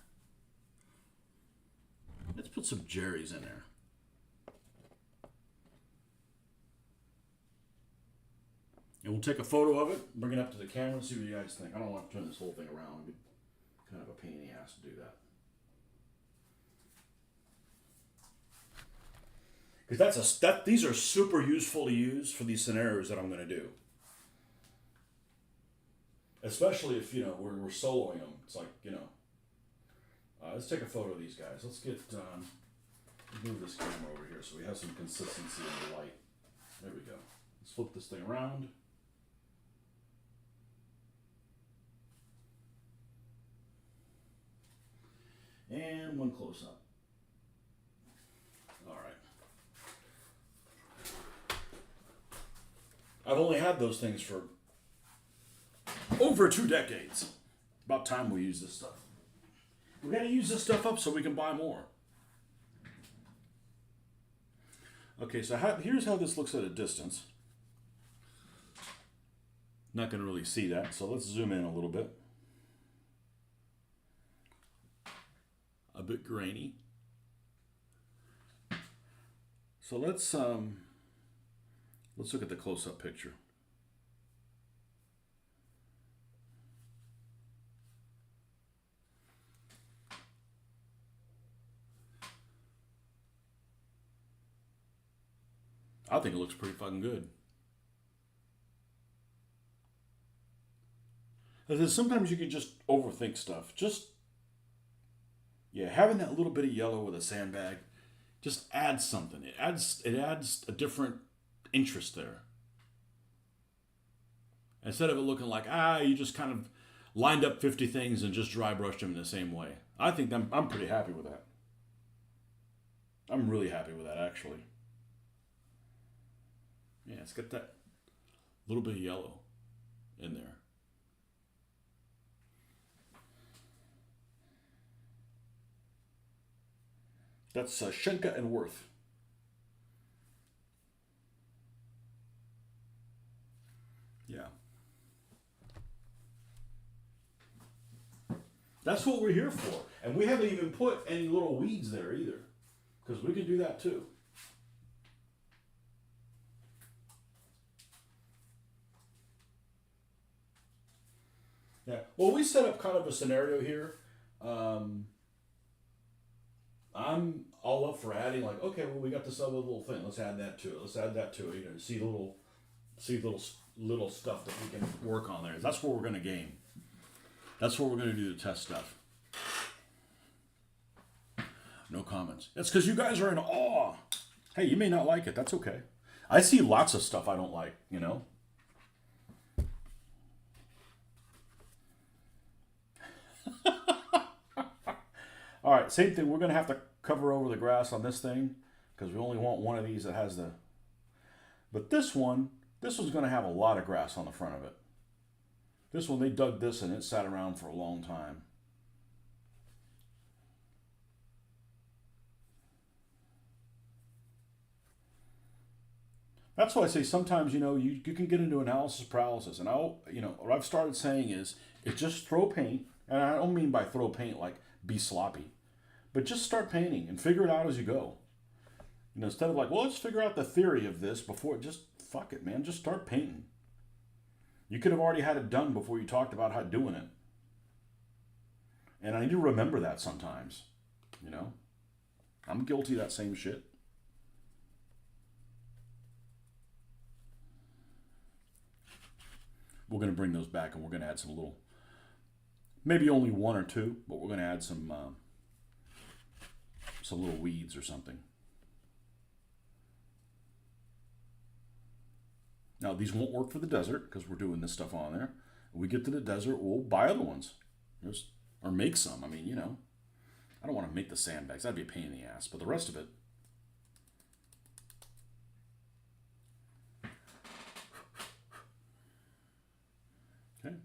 Let's put some Jerry's in there. And we'll take a photo of it, bring it up to the camera, and see what you guys think. I don't want to turn this whole thing around. It'd be kind of a pain in the ass to do that. Because these are super useful to use for these scenarios that I'm going to do. Especially if, we're soloing them. It's like, let's take a photo of these guys. Let's get, move this camera over here so we have some consistency in the light. There we go. Let's flip this thing around. And one close up. All right. I've only had those things for over 2 decades. About time we use this stuff. We got to use this stuff up so we can buy more. Okay, so here's how this looks at a distance. Not going to really see that, so let's zoom in a little bit. A bit grainy. So let's look at the close-up picture. I think it looks pretty fucking good. Because sometimes you can just overthink stuff. Yeah, having that little bit of yellow with a sandbag just adds something. It adds a different interest there. Instead of it looking like, you just kind of lined up 50 things and just dry brushed them in the same way. I think I'm pretty happy with that. I'm really happy with that, actually. Yeah, it's got that little bit of yellow in there. That's Schenka and Worth. Yeah. That's what we're here for. And we haven't even put any little weeds there either. Because we can do that too. Yeah. Well, we set up kind of a scenario here. I'm all up for adding, like, okay, well, we got this other little thing. Let's add that to it. Let's add that to it. You know, see little stuff that we can work on there. That's what we're going to game. That's what we're going to do to test stuff. No comments. That's because you guys are in awe. Hey, you may not like it. That's okay. I see lots of stuff I don't like, you know. All right, same thing. We're going to have to cover over the grass on this thing because we only want one of these that has the... But this one's going to have a lot of grass on the front of it. This one, they dug this and it sat around for a long time. That's why I say sometimes, you know, you can get into analysis paralysis. And what I've started saying is just throw paint. And I don't mean by throw paint like be sloppy. But just start painting and figure it out as you go. You know, instead of like, well, let's figure out the theory of this before, just fuck it, man. Just start painting. You could have already had it done before you talked about how doing it. And I need to remember that sometimes. You know? I'm guilty of that same shit. We're going to bring those back and we're going to add some little, maybe only one or two, but we're going to add some little weeds or something. Now, these won't work for the desert because we're doing this stuff on there. When we get to the desert, we'll buy other ones. Or make some. I mean, you know, I don't want to make the sandbags. That'd be a pain in the ass. But the rest of it, okay.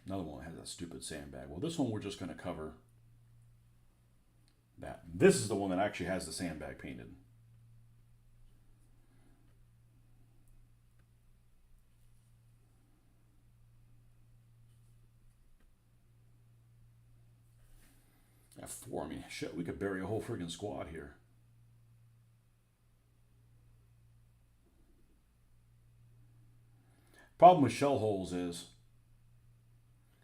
Another one has that stupid sandbag. Well, this one we're just going to cover that. This is the one that actually has the sandbag painted. F4, I mean, shit, we could bury a whole friggin' squad here. Problem with shell holes is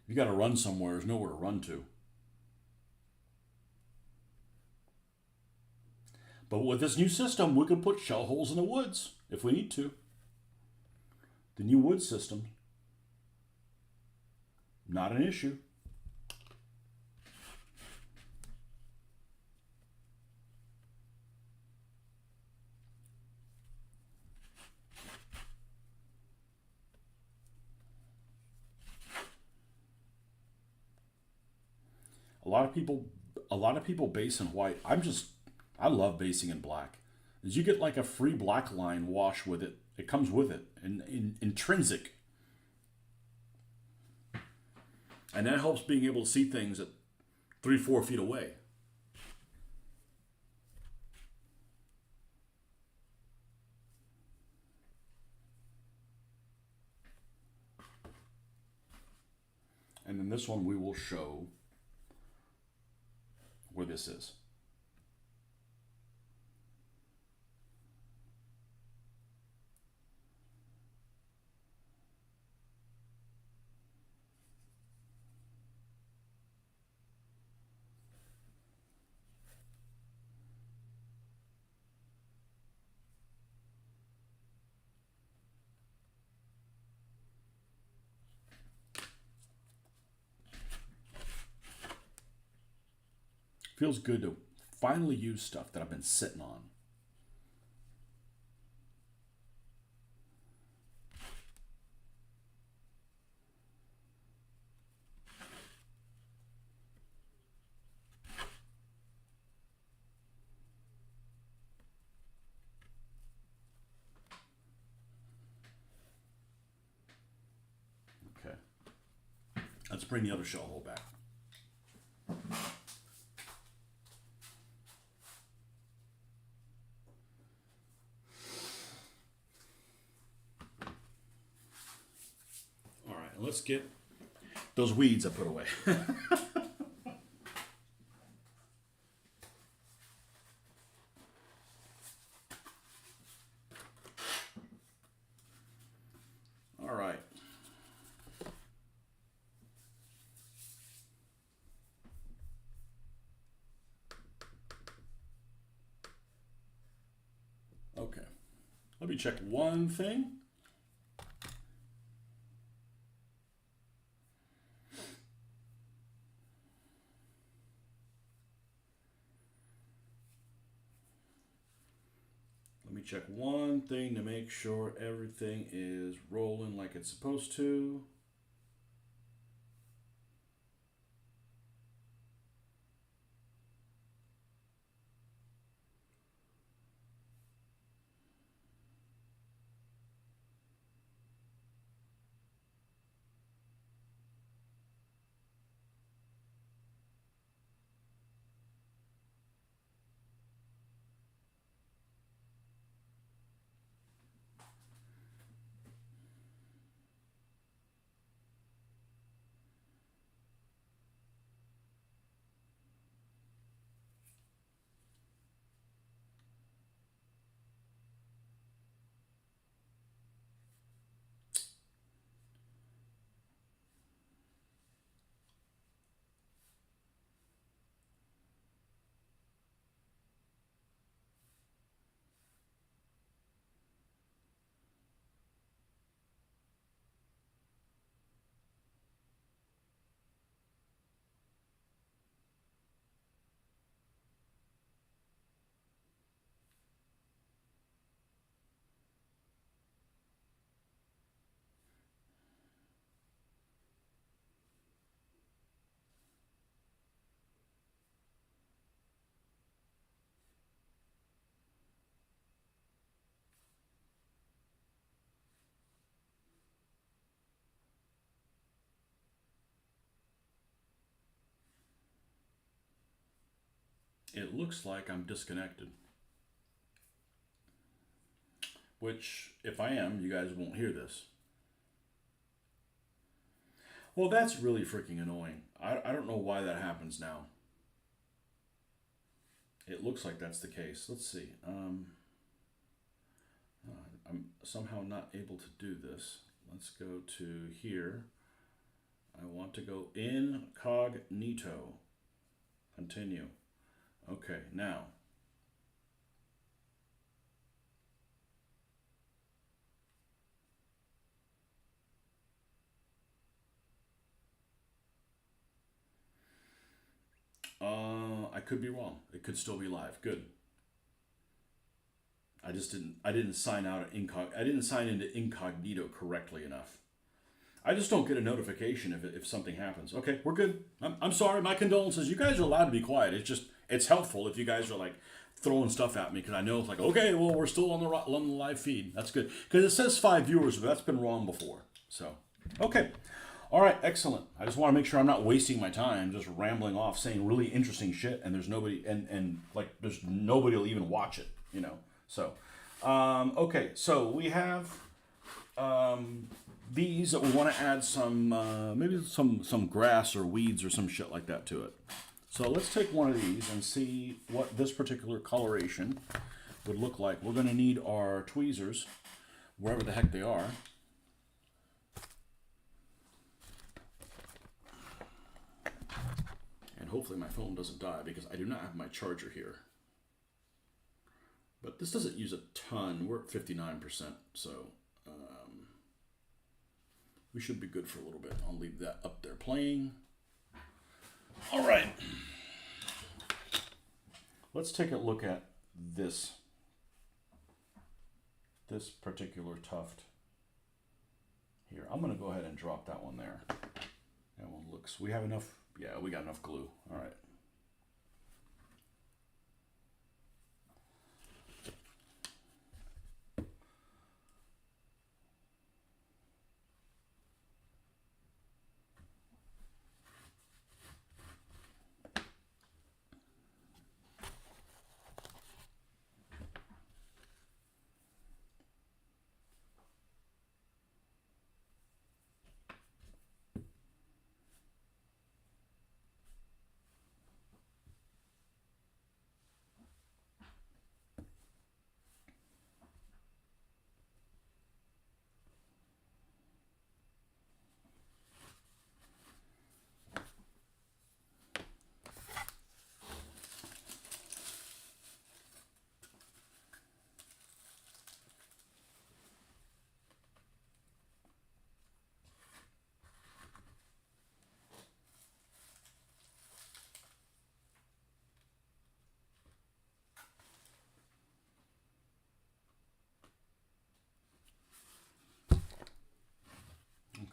you got to run somewhere. There's nowhere to run to. But with this new system, we can put shell holes in the woods if we need to. The new wood system, not an issue. A lot of people base in white. I love basing in black. As you get like a free black line wash with it. It comes with it, intrinsic. And that helps being able to see things at 3-4 feet away. And this one we will show where this is. Feels good to finally use stuff that I've been sitting on. Okay. Let's bring the other shell hole back. Let's get those weeds I put away. All right. Okay. Let me check one thing. Check one thing to make sure everything is rolling like it's supposed to. It looks like I'm disconnected. Which, if I am, you guys won't hear this. Well, that's really freaking annoying. I don't know why that happens now. It looks like that's the case. Let's see. I'm somehow not able to do this. Let's go to here. I want to go incognito. Continue. Okay, now. I could be wrong. It could still be live. Good. I didn't sign out I didn't sign into incognito correctly enough. I just don't get a notification if something happens. Okay, we're good. I'm sorry. My condolences. You guys are allowed to be quiet. It's helpful if you guys are like throwing stuff at me because I know it's like, okay, well, we're still on the live feed. That's good because it says 5 viewers, but that's been wrong before. So, okay. All right, excellent. I just want to make sure I'm not wasting my time just rambling off saying really interesting shit and there's nobody and like there's nobody will even watch it, you know. So, okay, so we have these, we want to add some, maybe some grass or weeds or some shit like that to it. So let's take one of these and see what this particular coloration would look like. We're going to need our tweezers, wherever the heck they are. And hopefully my phone doesn't die because I do not have my charger here. But this doesn't use a ton. We're at 59%, so we should be good for a little bit. I'll leave that up there playing. All right. Let's take a look at this particular tuft here. I'm going to go ahead and drop that one there. That one looks, we have enough, yeah, we got enough glue. All right.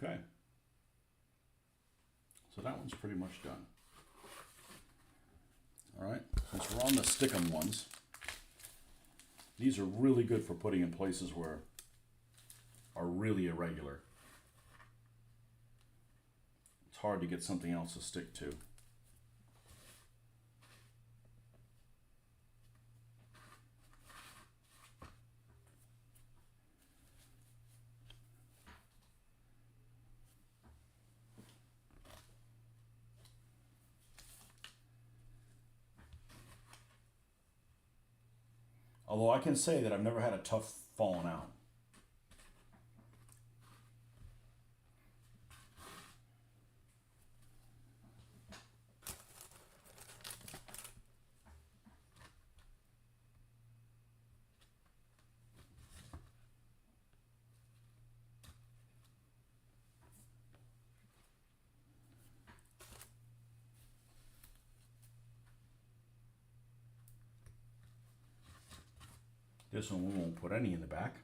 Okay, so that one's pretty much done. All right, since we're on the stickum ones, these are really good for putting in places where are really irregular. It's hard to get something else to stick to. Although I can say that I've never had a tuft falling out. This one we won't put any in the back.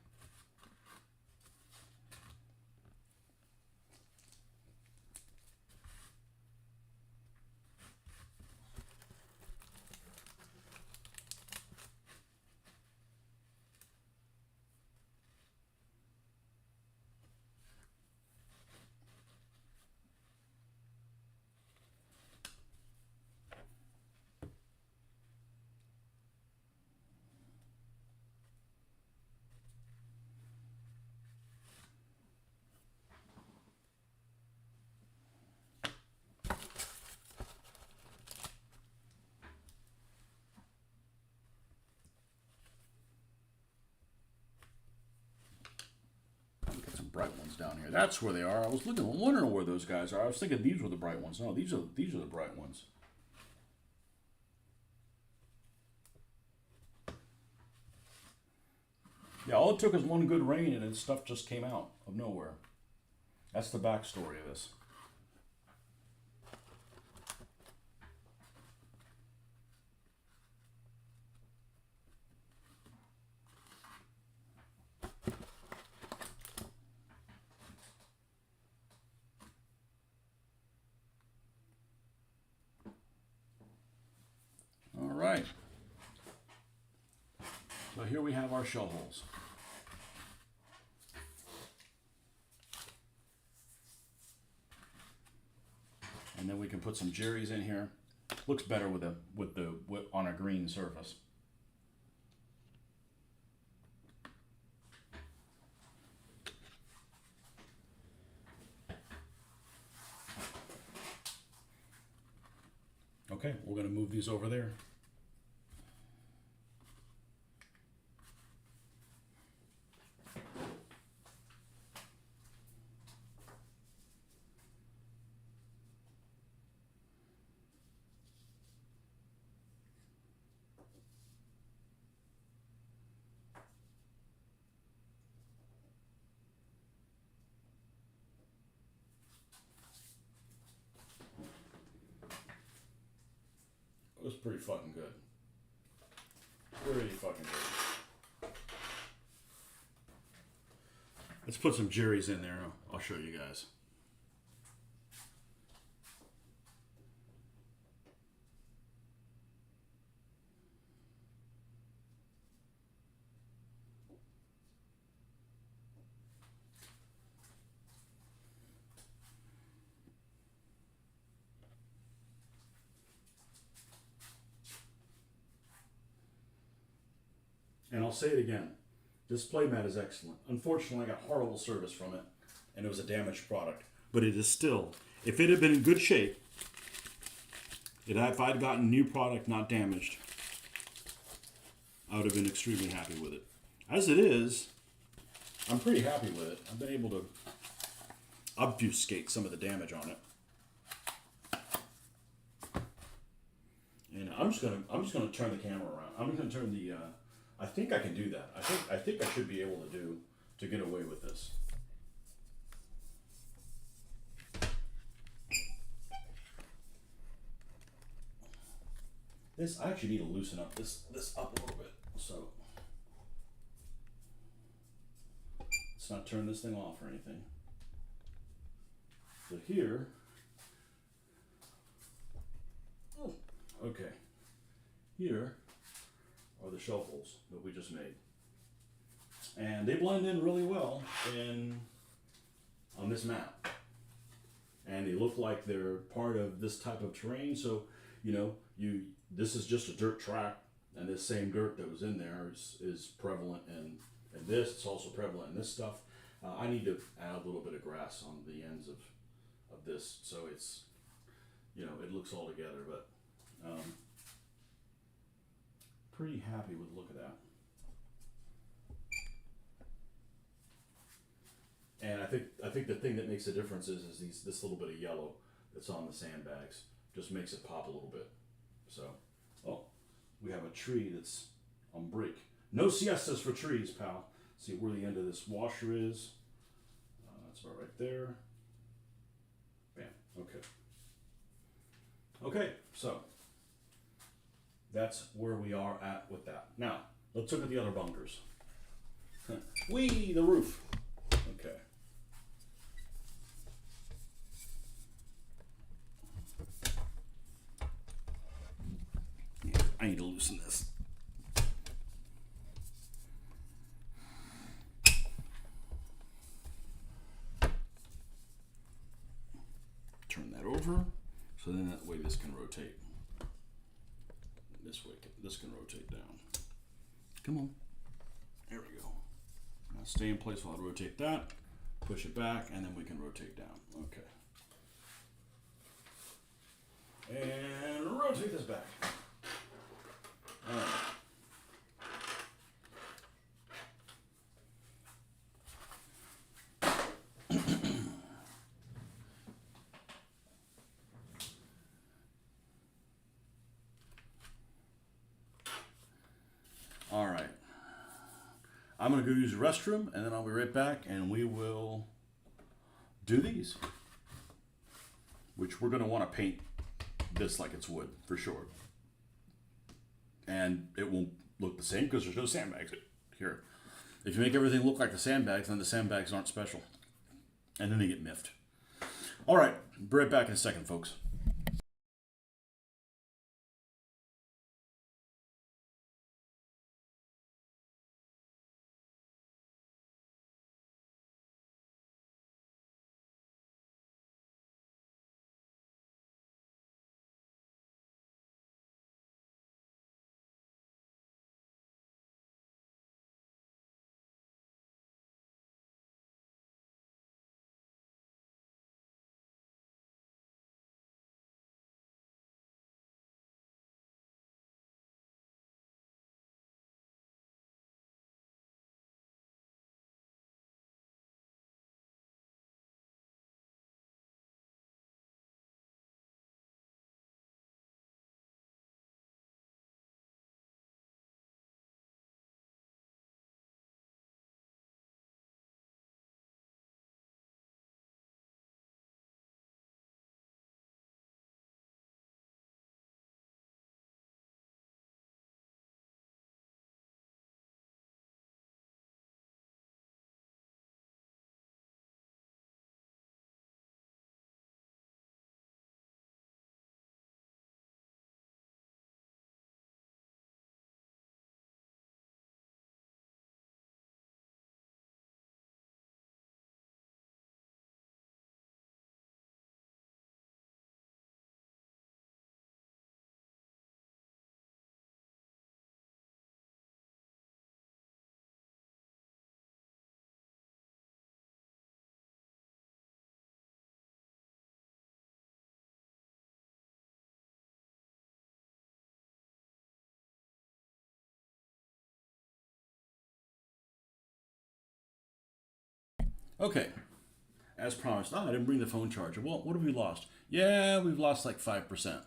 Bright ones down here. That's where they are. I was wondering where those guys are. I was thinking these were the bright ones. No, these are the bright ones. Yeah, all it took is one good rain and then stuff just came out of nowhere. That's the backstory of this. Right. So here we have our shell holes. And then we can put some jerrys in here. Looks better with on a green surface. Okay, we're going to move these over there. It was pretty fucking good. Pretty fucking good. Let's put some Jerry's in there. I'll show you guys. And I'll say it again. This playmat is excellent. Unfortunately, I got horrible service from it, and it was a damaged product. But it is still, if it had been in good shape, if I'd gotten new product not damaged, I would have been extremely happy with it. As it is, I'm pretty happy with it. I've been able to obfuscate some of the damage on it. And I'm just gonna turn the camera around. I'm gonna turn the. I think I can do that. I think I should be able to get away with this. I actually need to loosen up this up a little bit. So let's not turn this thing off or anything. So here, okay, here are the shelf holes that we just made. And they blend in really well on this map. And they look like they're part of this type of terrain. So, this is just a dirt track, and this same dirt that was in there is prevalent in this. It's also prevalent in this stuff. I need to add a little bit of grass on the ends of this, so it's, it looks all together, but pretty happy with the look of that. And I think the thing that makes the difference is this little bit of yellow that's on the sandbags just makes it pop a little bit. So, we have a tree that's on break. No siestas for trees, pal. See where the end of this washer is. That's about right there. Bam. Okay. Okay, so that's where we are at with that. Now, let's look at the other bunkers. The roof. Okay. Yeah, I need to loosen this. Turn that over, so then that way this can rotate. This way, this can rotate down. Come on. There we go. Now stay in place while I rotate that. Push it back, and then we can rotate down. Okay. And rotate this back. All right. All right. I'm going to go use the restroom, and then I'll be right back, and we will do these. Which we're going to want to paint this like it's wood, for sure. And it won't look the same because there's no sandbags here. If you make everything look like the sandbags, then the sandbags aren't special. And then they get miffed. All right, be right back in a second, folks. Okay, as promised. Oh, I didn't bring the phone charger. Well, what have we lost? Yeah, we've lost like 5%.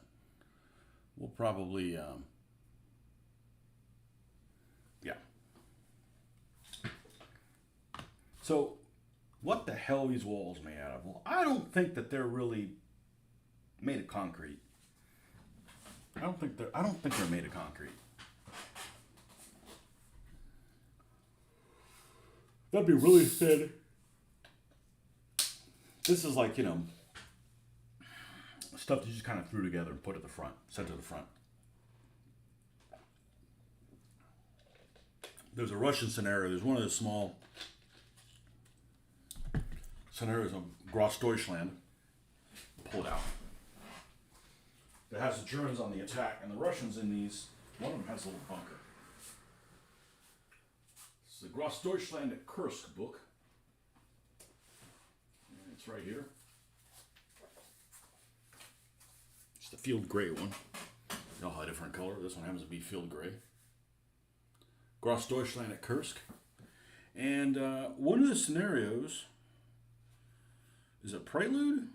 We'll probably, yeah. So, what the hell are these walls made out of? Well, I don't think that they're really made of concrete. I don't think they're made of concrete. That'd be really thin. This is like, stuff that you just kind of threw together and put at the front, sent to the front. There's a Russian scenario. There's one of the small scenarios of Gross Deutschland. Pull it out. That has the Germans on the attack, and the Russians in these. One of them has a little bunker. It's the Gross Deutschland at Kursk book. And it's right here. It's the field gray one. They all have a different color. This one happens to be field gray. Gross Deutschland at Kursk. And one of the scenarios is a prelude.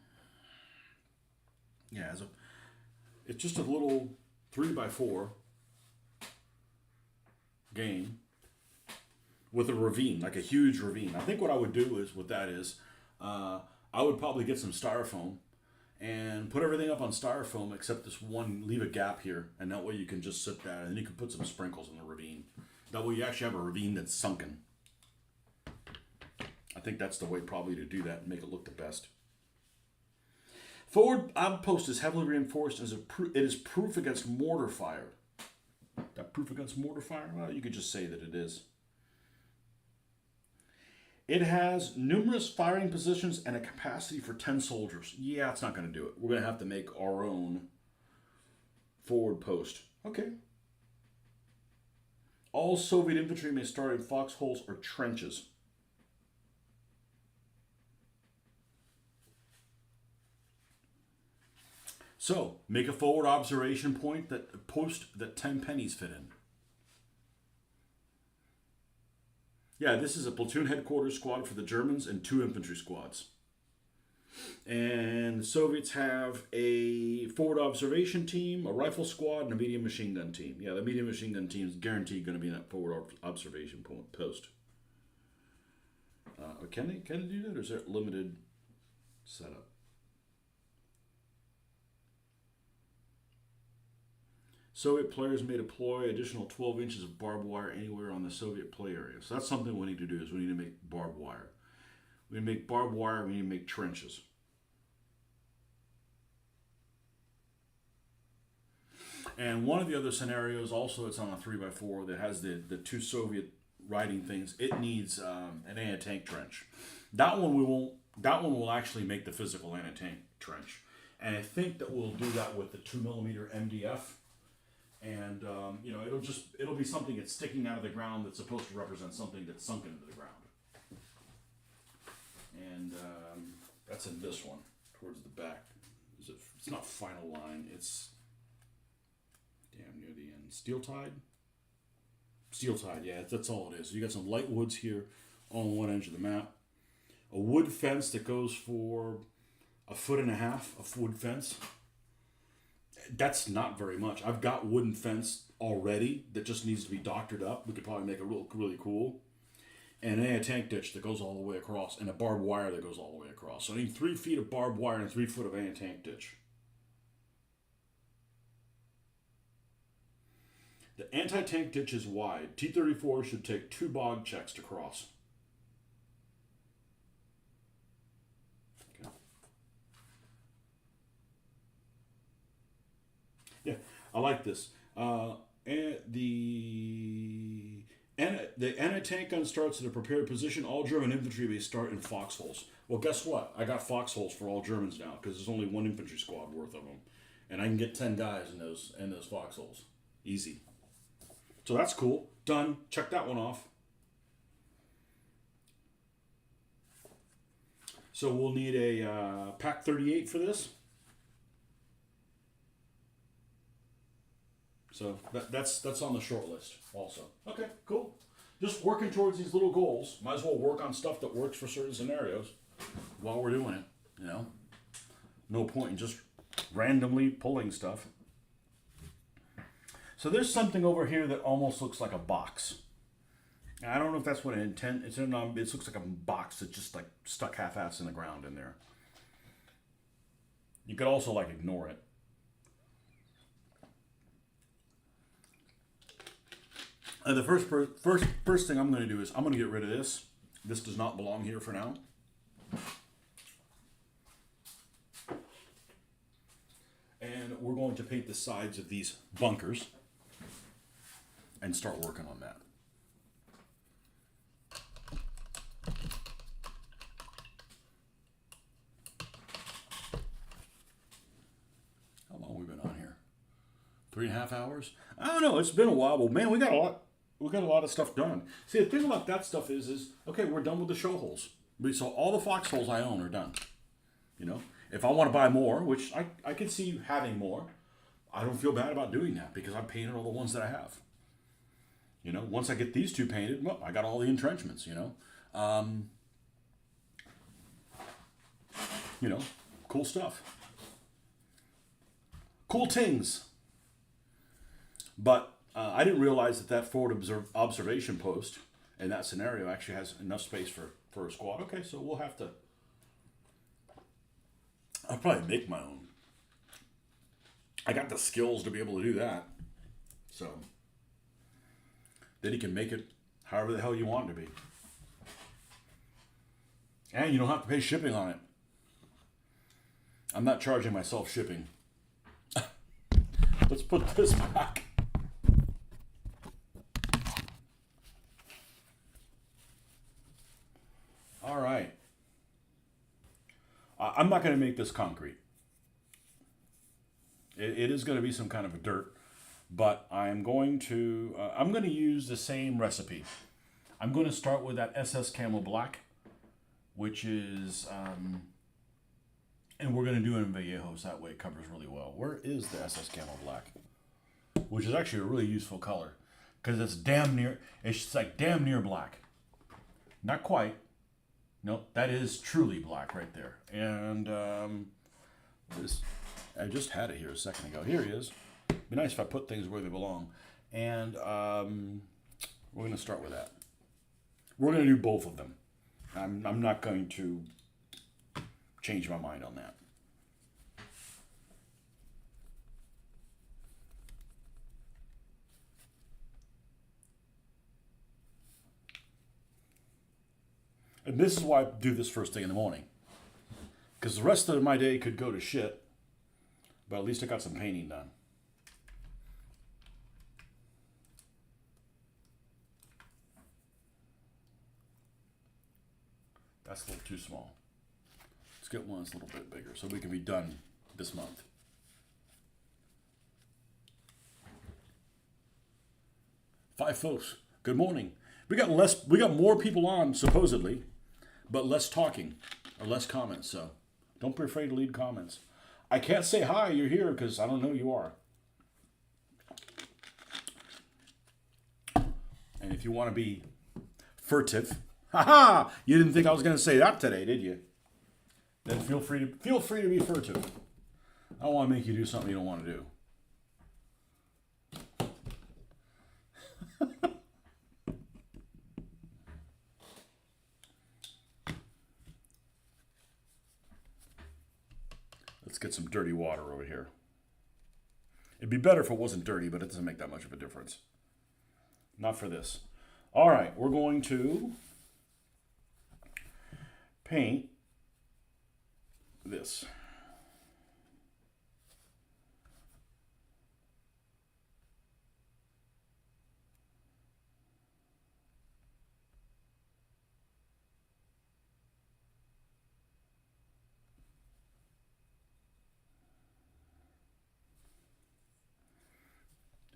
Yeah, it's just a little 3x4 game with a ravine, like a huge ravine. I think what I would do is, I would probably get some styrofoam and put everything up on styrofoam except this one, leave a gap here, and that way you can just sit there, and then you can put some sprinkles in the ravine. That way you actually have a ravine that's sunken. I think that's the way probably to do that and make it look the best. Forward outpost is heavily reinforced as it is proof against mortar fire. That proof against mortar fire? Well, you could just say that it is. It has numerous firing positions and a capacity for 10 soldiers. Yeah, it's not going to do it. We're going to have to make our own forward post. Okay. All Soviet infantry may start in foxholes or trenches. So, make a forward observation point post that 10 pennies fit in. Yeah, this is a platoon headquarters squad for the Germans and 2 infantry squads. And the Soviets have a forward observation team, a rifle squad, and a medium machine gun team. Yeah, the medium machine gun team is guaranteed going to be in that forward observation post. Can they do that, or is it limited setup? Soviet players may deploy additional 12 inches of barbed wire anywhere on the Soviet play area. So that's something we need to do, is we need to make barbed wire. We need to make barbed wire, we need to make trenches. And one of the other scenarios, also it's on a 3x4 that has the 2 Soviet riding things. It needs an anti-tank trench. That one will actually make the physical anti-tank trench. And I think that we'll do that with the 2mm MDF. And it'll be something that's sticking out of the ground that's supposed to represent something that's sunken into the ground. And that's in this one, towards the back. It's not final line, it's damn near the end. Steel tied? Steel tied, yeah, that's all it is. You got some light woods here on one edge of the map. A wood fence that goes for 1.5 feet, a wood fence. That's not very much. I've got wooden fence already that just needs to be doctored up. We could probably make it really cool. And an anti-tank ditch that goes all the way across, and a barbed wire that goes all the way across. So I need 3 feet of barbed wire and 3 foot of anti-tank ditch. The anti-tank ditch is wide. T-34 should take 2 bog checks to cross. Okay. Yeah, I like this. And the anti-tank gun starts at a prepared position. All German infantry may start in foxholes. Well, guess what? I got foxholes for all Germans now because there's only 1 infantry squad worth of them, and I can get 10 guys in those foxholes, easy. So that's cool. Done. Check that one off. So we'll need a Pack 38 for this. So that's on the short list also. Okay, cool. just working towards these little goals. Might as well work on stuff that works for certain scenarios while we're doing it, you know? No point in just randomly pulling stuff. So there's something over here that almost looks like a box. I don't know if that's what it intend. It looks like a box that's just like stuck half-ass in the ground in there. You could also like ignore it. And the first thing I'm going to do is I'm going to get rid of this. This does not belong here for now. And we're going to paint the sides of these bunkers and start working on that. How long have we been on here? 3.5 hours? I don't know. It's been a while. Well, man, we got a lot of stuff done. See, the thing about that stuff is okay, we're done with the show holes. So all the Foxholes I own are done. You know, if I want to buy more, which I can see having more, I don't feel bad about doing that because I've painted all the ones that I have. You know, once I get these two painted, well, I got all the entrenchments, you know. You know, cool stuff. Cool tings. But I didn't realize that forward observation post in that scenario actually has enough space for a squad. Okay, so we'll have to... I'll probably make my own. I got the skills to be able to do that. So... then you can make it however the hell you want it to be. And you don't have to pay shipping on it. I'm not charging myself shipping. Let's put this back. All right. I'm not going to make this concrete. It is going to be some kind of a dirt. But I'm going to use the same recipe. I'm going to start with that SS Camo Black, which is, and we're going to do it in Vallejos. That way it covers really well. Where is the SS Camo Black? Which is actually a really useful color because it's it's like damn near black. Not quite. No, that is truly black right there. And I just had it here a second ago. Here he is. Be nice if I put things where they belong. And we're going to start with that. We're going to do both of them. I'm not going to change my mind on that. And this is why I do this first thing in the morning. Because the rest of my day could go to shit. But at least I got some painting done. That's a little too small. Let's get one that's a little bit bigger so we can be done this month. Five folks, good morning. We got more people on supposedly, but less talking or less comments. So don't be afraid to leave comments. I can't say hi, you're here because I don't know who you are. And if you want to be furtive. Ha! You didn't think I was going to say that today, did you? Then feel free to be furtive. I don't want to make you do something you don't want to do. Let's get some dirty water over here. It'd be better if it wasn't dirty, but it doesn't make that much of a difference. Not for this. All right, we're going to paint this.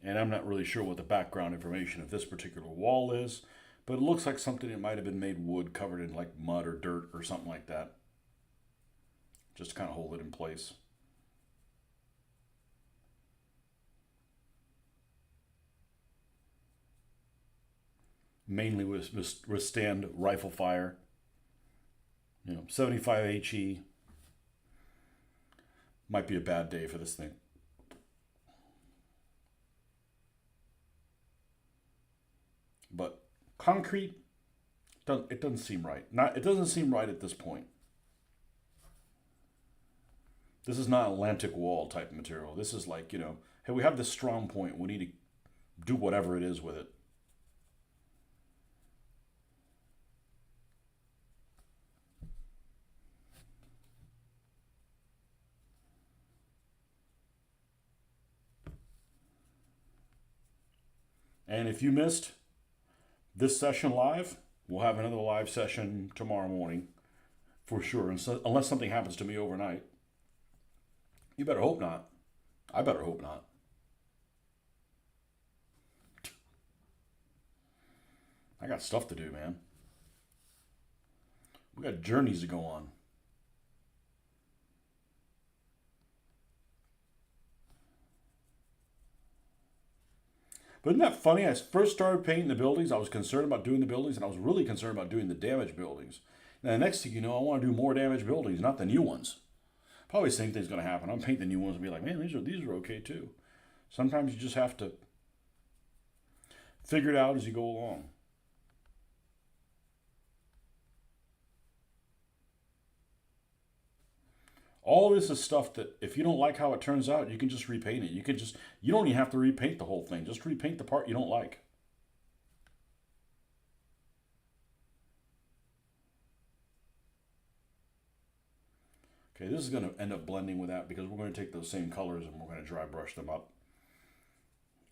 And I'm not really sure what the background information of this particular wall is, but it looks like something that might have been made wood covered in like mud or dirt or something like that. Just to kind of hold it in place. mainly withstand rifle fire. 75 HE might be a bad day for this thing. But concrete, it doesn't seem right. It doesn't seem right at this point. This is not Atlantic wall type material. This is like, hey, we have this strong point. We need to do whatever it is with it. And if you missed this session live, we'll have another live session tomorrow morning for sure. And so, unless something happens to me overnight. You better hope not. I better hope not. I got stuff to do, man. We got journeys to go on. But isn't that funny? I first started painting the buildings. I was concerned about doing the buildings, and I was really concerned about doing the damaged buildings. And the next thing you know, I want to do more damaged buildings, not the new ones. Probably the same thing's going to happen. I'll paint the new ones and be like, man, these are okay too. Sometimes you just have to figure it out as you go along. All this is stuff that if you don't like how it turns out, you can just repaint it. You don't even have to repaint the whole thing. Just repaint the part you don't like. Okay, this is going to end up blending with that because we're going to take those same colors and we're going to dry brush them up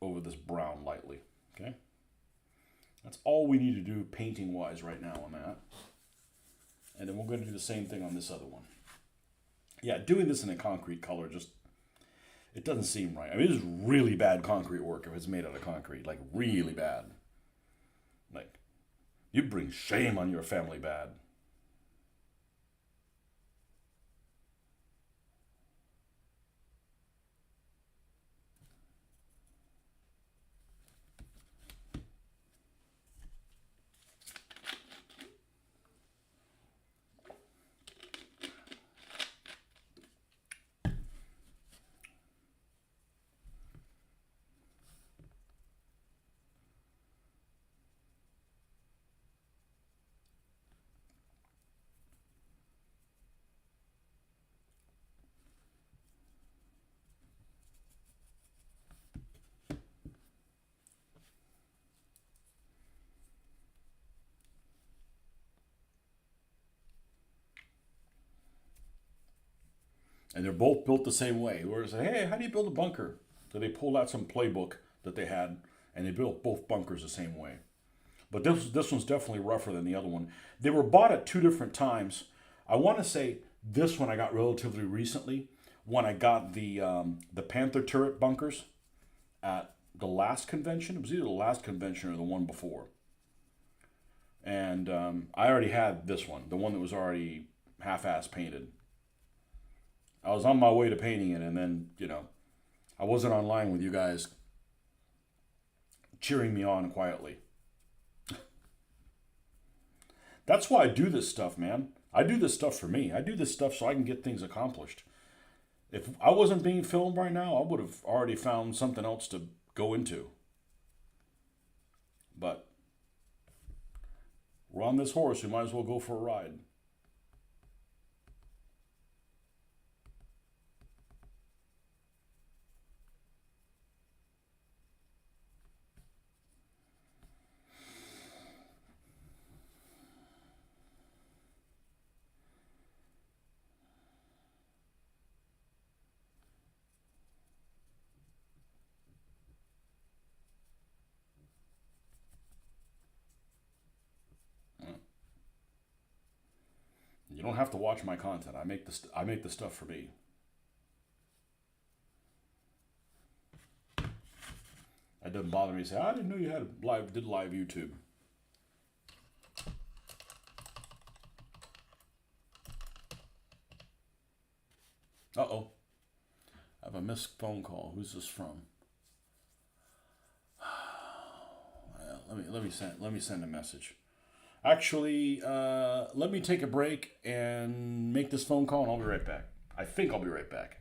over this brown lightly. Okay? That's all we need to do painting wise right now on that. And then we're going to do the same thing on this other one. Yeah, doing this in a concrete color it doesn't seem right. I mean, this is really bad concrete work if it's made out of concrete. Like, really bad. Like, you bring shame on your family bad. And they're both built the same way. Where it's like, hey, how do you build a bunker? So they pulled out some playbook that they had, and they built both bunkers the same way. But this one's definitely rougher than the other one. They were bought at two different times. I want to say this one I got relatively recently, when I got the Panther turret bunkers at the last convention. It was either the last convention or the one before. And I already had this one, the one that was already half-ass painted. I was on my way to painting it, and then, I wasn't online with you guys cheering me on quietly. That's why I do this stuff, man. I do this stuff for me. I do this stuff so I can get things accomplished. If I wasn't being filmed right now, I would have already found something else to go into. But we're on this horse. We might as well go for a ride. You don't have to watch my content. I make the stuff for me. That doesn't bother me to say, I didn't know you did live YouTube. Uh-oh. I have a missed phone call. Who's this from? Well, let me send a message. Actually, let me take a break and make this phone call, and I'll be right back. I think I'll be right back.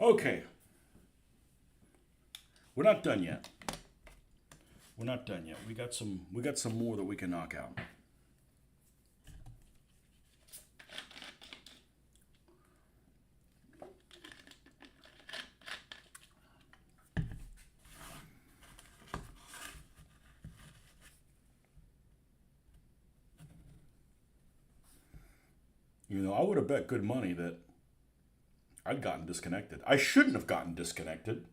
Okay, we're not done yet. We're not done yet. We got some more that we can knock out. You know, I would have bet good money that I'd gotten disconnected. I shouldn't have gotten disconnected.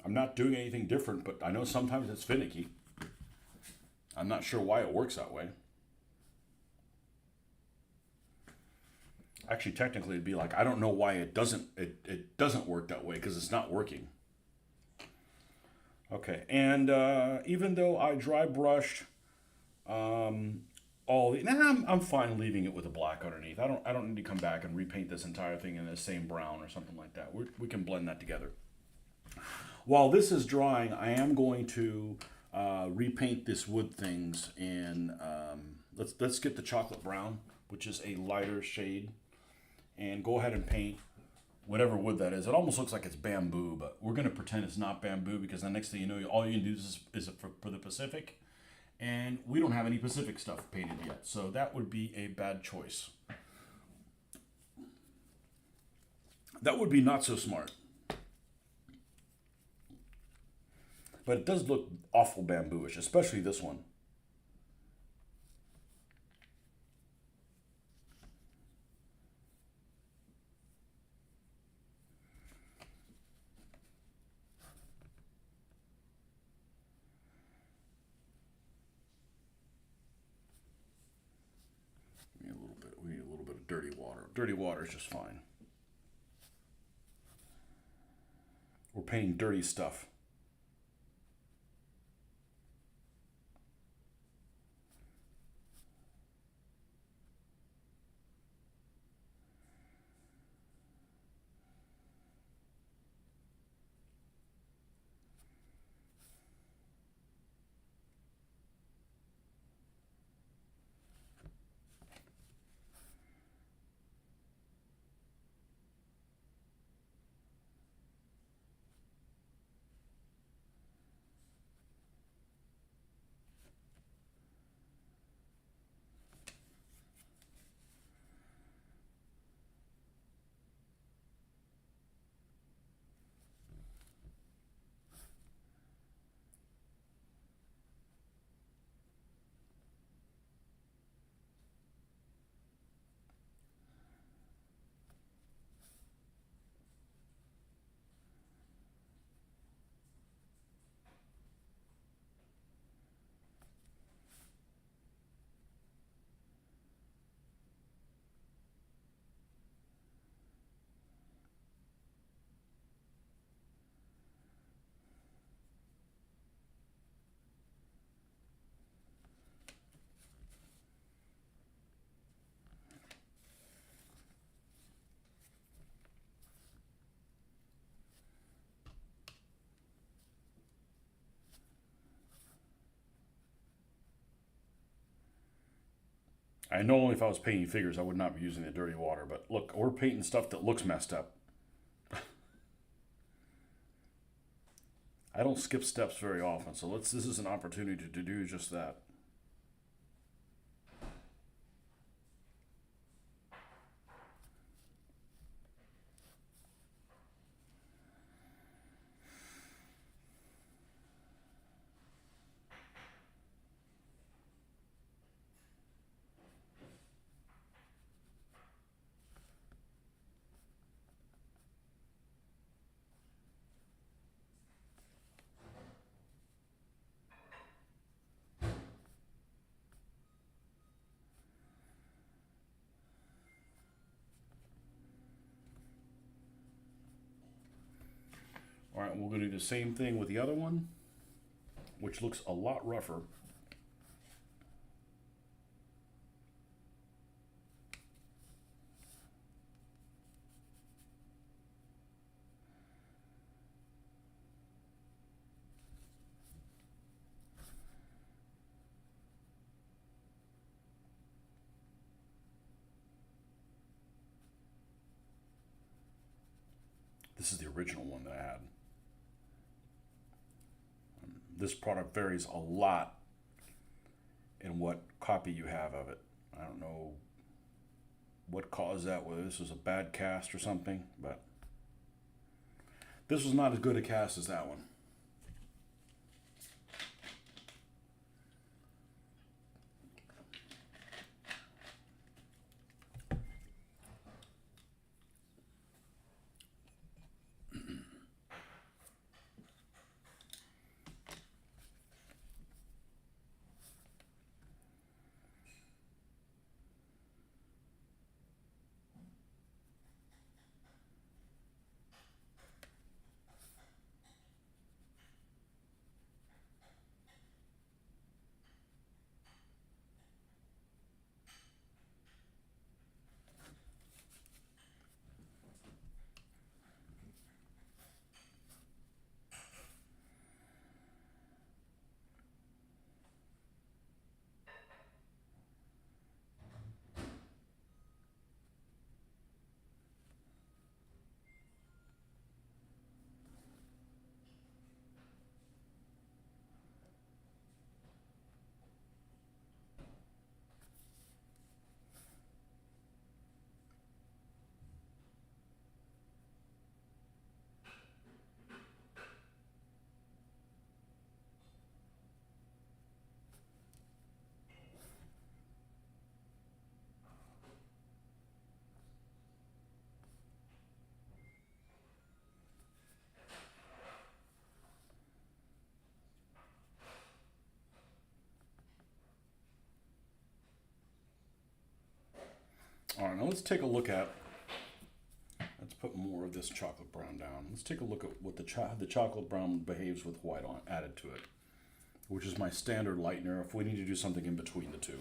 I'm not doing anything different, but I know sometimes it's finicky. I'm not sure why it works that way. Actually, technically, it'd be like I don't know why it doesn't work that way because it's not working. Okay, and even though I dry brushed all the, I'm fine leaving it with a black underneath. I don't need to come back and repaint this entire thing in the same brown or something like that. We can blend that together. While this is drying, I am going to repaint this wood things in. Let's get the chocolate brown, which is a lighter shade, and go ahead and paint whatever wood that is. It almost looks like it's bamboo, but we're going to pretend it's not bamboo because the next thing you know, all you can do is for the Pacific, and we don't have any Pacific stuff painted yet, so that would be a bad choice. That would be not so smart. But it does look awful bambooish, especially this one. We need a little bit of dirty water. Dirty water is just fine. We're painting dirty stuff. I know if I was painting figures, I would not be using the dirty water, but look, we're painting stuff that looks messed up. I don't skip steps very often, so this is an opportunity to do just that. All right, we're going to do the same thing with the other one, which looks a lot rougher. The This is the original one that I had. This product varies a lot in what copy you have of it. I don't know what caused that, whether this was a bad cast or something, but this was not as good a cast as that one. All right, now let's take a look at, let's put more of this chocolate brown down. Let's take a look at what the chocolate brown behaves with white on added to it, which is my standard lightener if we need to do something in between the two.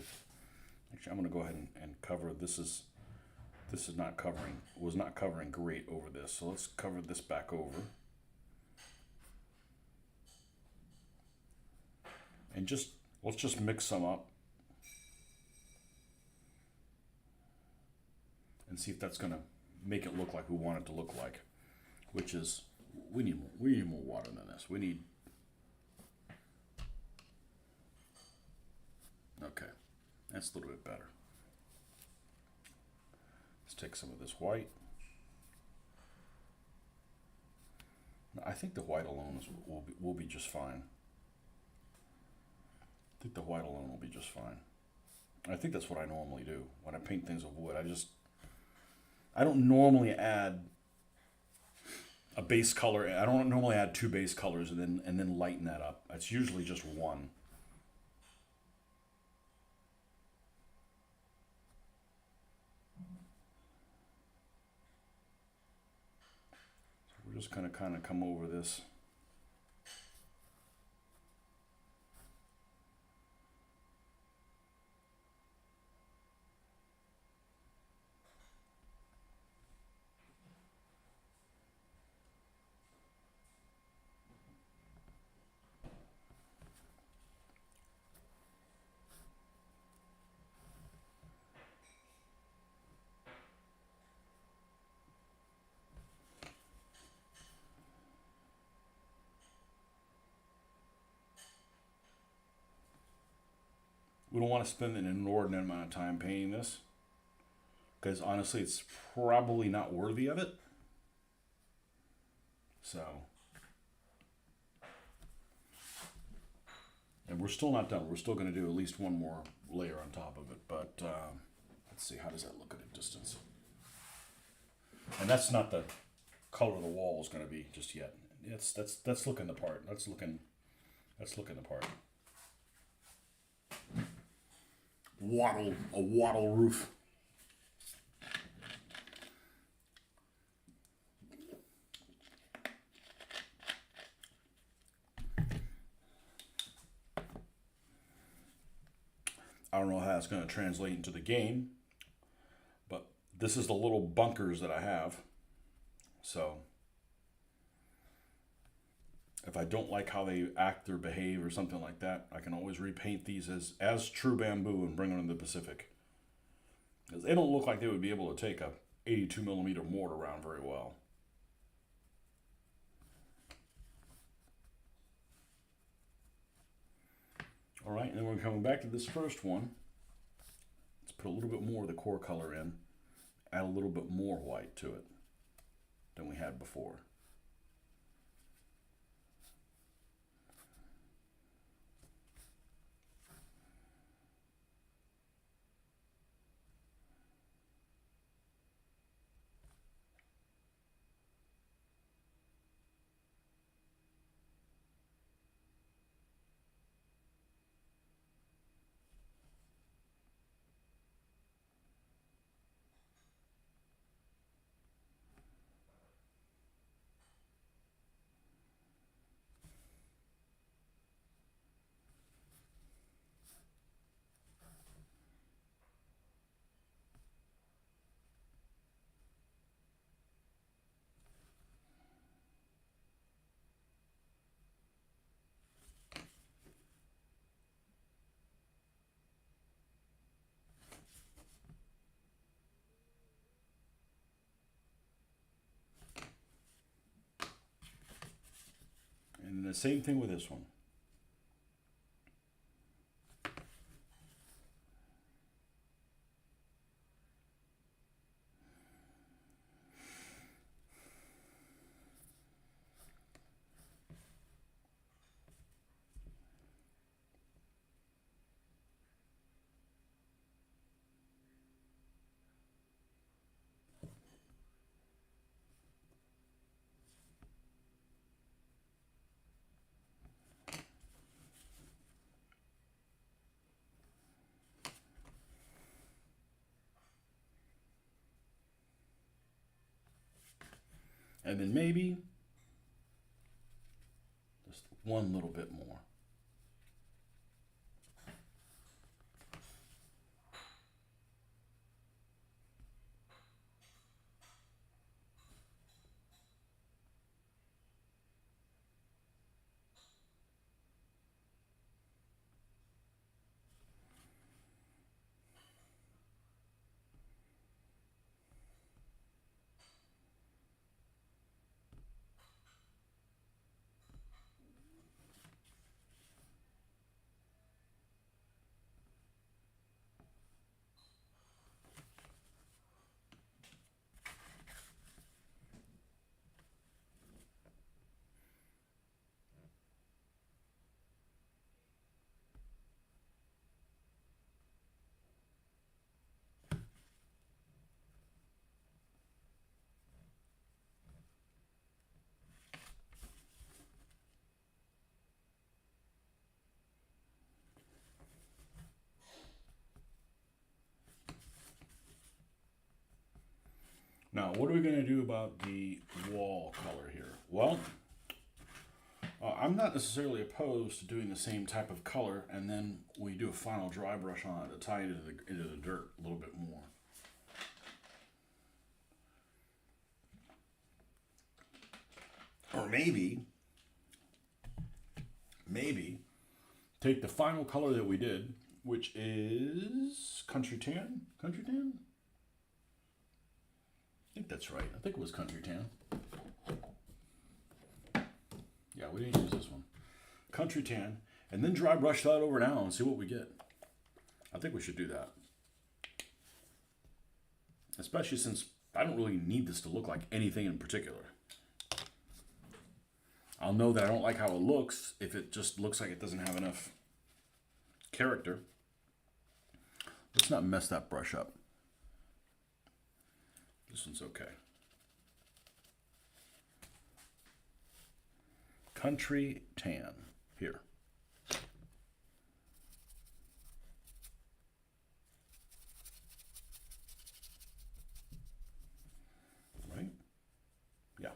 Actually, I'm going to go ahead and cover, this is not covering, was not covering great over this. So let's cover this back over. And let's just mix some up. And see if that's going to make it look like we want it to look like, which is, we need more water than this. We need, okay, that's a little bit better. Let's take some of this white. I think the white alone will be just fine. I think the white alone will be just fine. I think that's what I normally do when I paint things with wood. I don't normally add a base color. I don't normally add two base colors and then lighten that up. It's usually just one. So we're just gonna kind of come over this. We don't want to spend an inordinate amount of time painting this, because honestly it's probably not worthy of it. So, and we're still not done. We're still going to do at least one more layer on top of it, but let's see, how does that look at a distance? And that's not the color the wall is going to be just yet. That's looking the part. That's looking the part. A wattle roof. I don't know how that's going to translate into the game, but this is the little bunkers that I have. So if I don't like how they act or behave or something like that, I can always repaint these as true bamboo and bring them in the Pacific. Because they don't look like they would be able to take a 82mm mortar around very well. All right, and then we're coming back to this first one. Let's put a little bit more of the core color in, add a little bit more white to it than we had before. And the same thing with this one. And then maybe just one little bit more. Now, what are we going to do about the wall color here? Well, I'm not necessarily opposed to doing the same type of color, and then we do a final dry brush on it to tie it into the dirt a little bit more. Or maybe take the final color that we did, which is Country Tan. Country Tan? I think that's right. I think it was Country Tan. Yeah, we didn't use this one. Country Tan. And then dry brush that over now and see what we get. I think we should do that. Especially since I don't really need this to look like anything in particular. I'll know that I don't like how it looks if it just looks like it doesn't have enough character. Let's not mess that brush up. This one's okay. Country Tan. Here. Right? Yeah.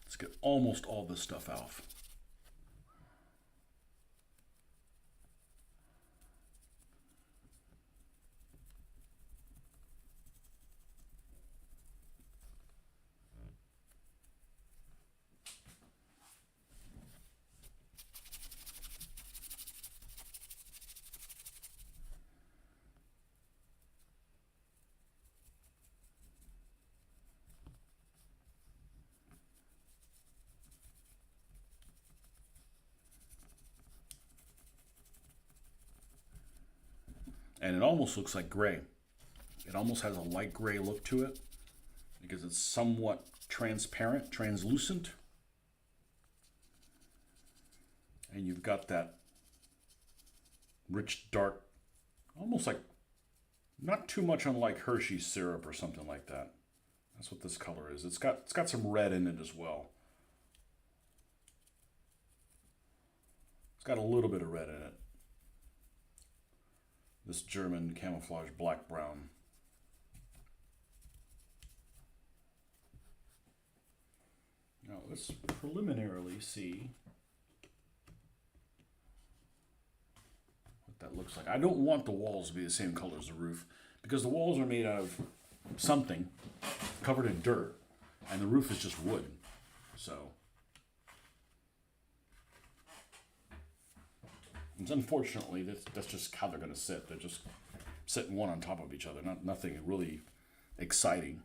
Let's get almost all this stuff off. And it almost looks like gray. It almost has a light gray look to it because it's somewhat transparent, translucent. And you've got that rich, dark, almost like, not too much unlike Hershey's syrup or something like that. That's what this color is. It's got some red in it as well. It's got a little bit of red in it. This German camouflage black-brown. Now let's preliminarily see what that looks like. I don't want the walls to be the same color as the roof because the walls are made out of something covered in dirt and the roof is just wood. So it's unfortunately that's just how they're going to sit. They're just sitting one on top of each other. Nothing really exciting.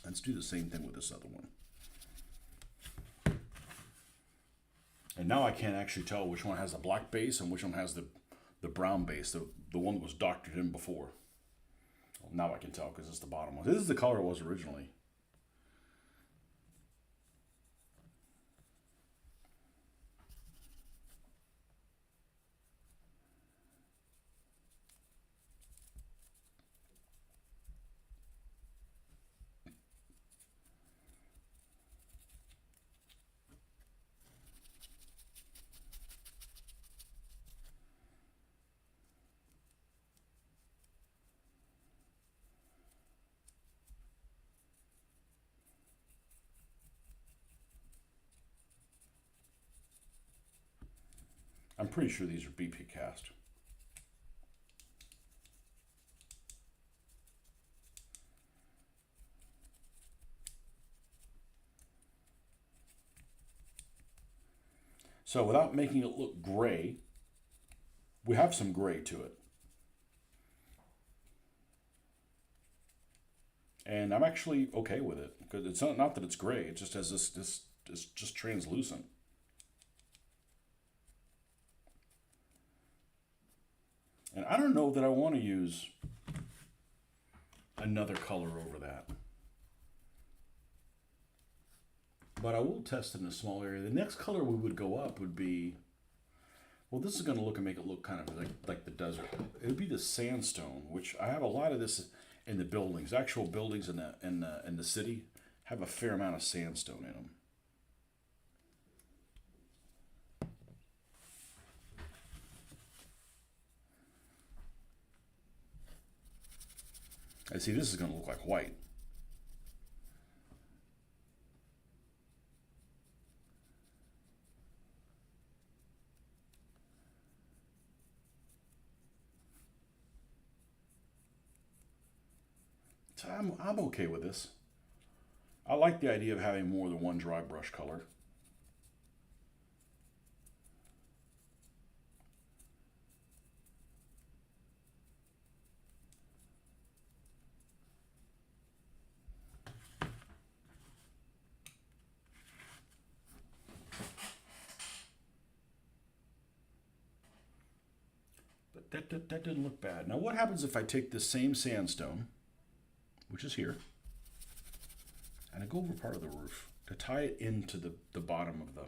Let's do the same thing with this other one. And now I can't actually tell which one has the black base and which one has the brown base, the one that was doctored in before. Well, now I can tell because it's the bottom one. This is the color it was originally. I'm pretty sure these are BP cast. So without making it look gray, we have some gray to it. And I'm actually okay with it because it's not that it's gray, it just has this it's just translucent. And I don't know that I want to use another color over that. But I will test it in a small area. The next color we would go up would be, well, this is going to look and make it look kind of like the desert. It would be the sandstone, which I have a lot of this in the buildings. Actual buildings in the city have a fair amount of sandstone in them. I see this is going to look like white. So I'm okay with this. I like the idea of having more than one dry brush color. But that didn't look bad. Now what happens if I take this same sandstone, which is here, and I go over part of the roof to tie it into the bottom of the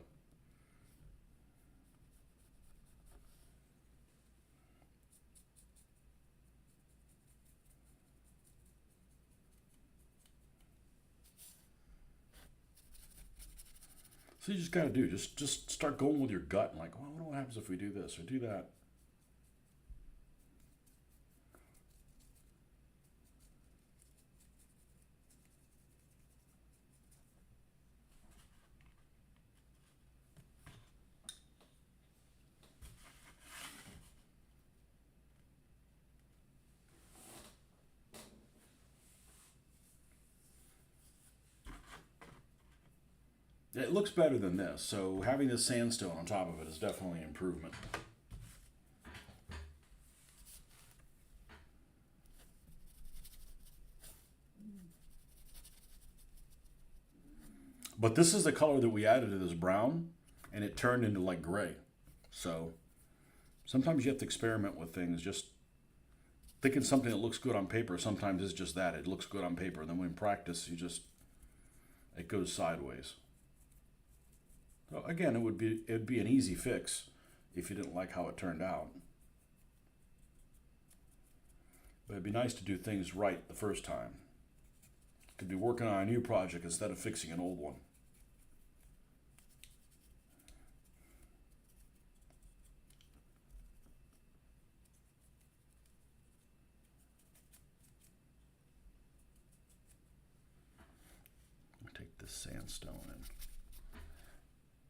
so you just got to do just start going with your gut and like, well, what happens if we do this or do that? It looks better than this, so having this sandstone on top of it is definitely an improvement. But this is the color that we added to this brown, and it turned into like gray. So Sometimes you have to experiment with things. Just thinking something that looks good on paper sometimes is just that. It looks good on paper. And then when in practice, it goes sideways. So again, it'd be an easy fix if you didn't like how it turned out. But it'd be nice to do things right the first time. Could be working on a new project instead of fixing an old one. Take this sandstone and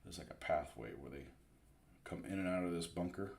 there's like a pathway where they come in and out of this bunker.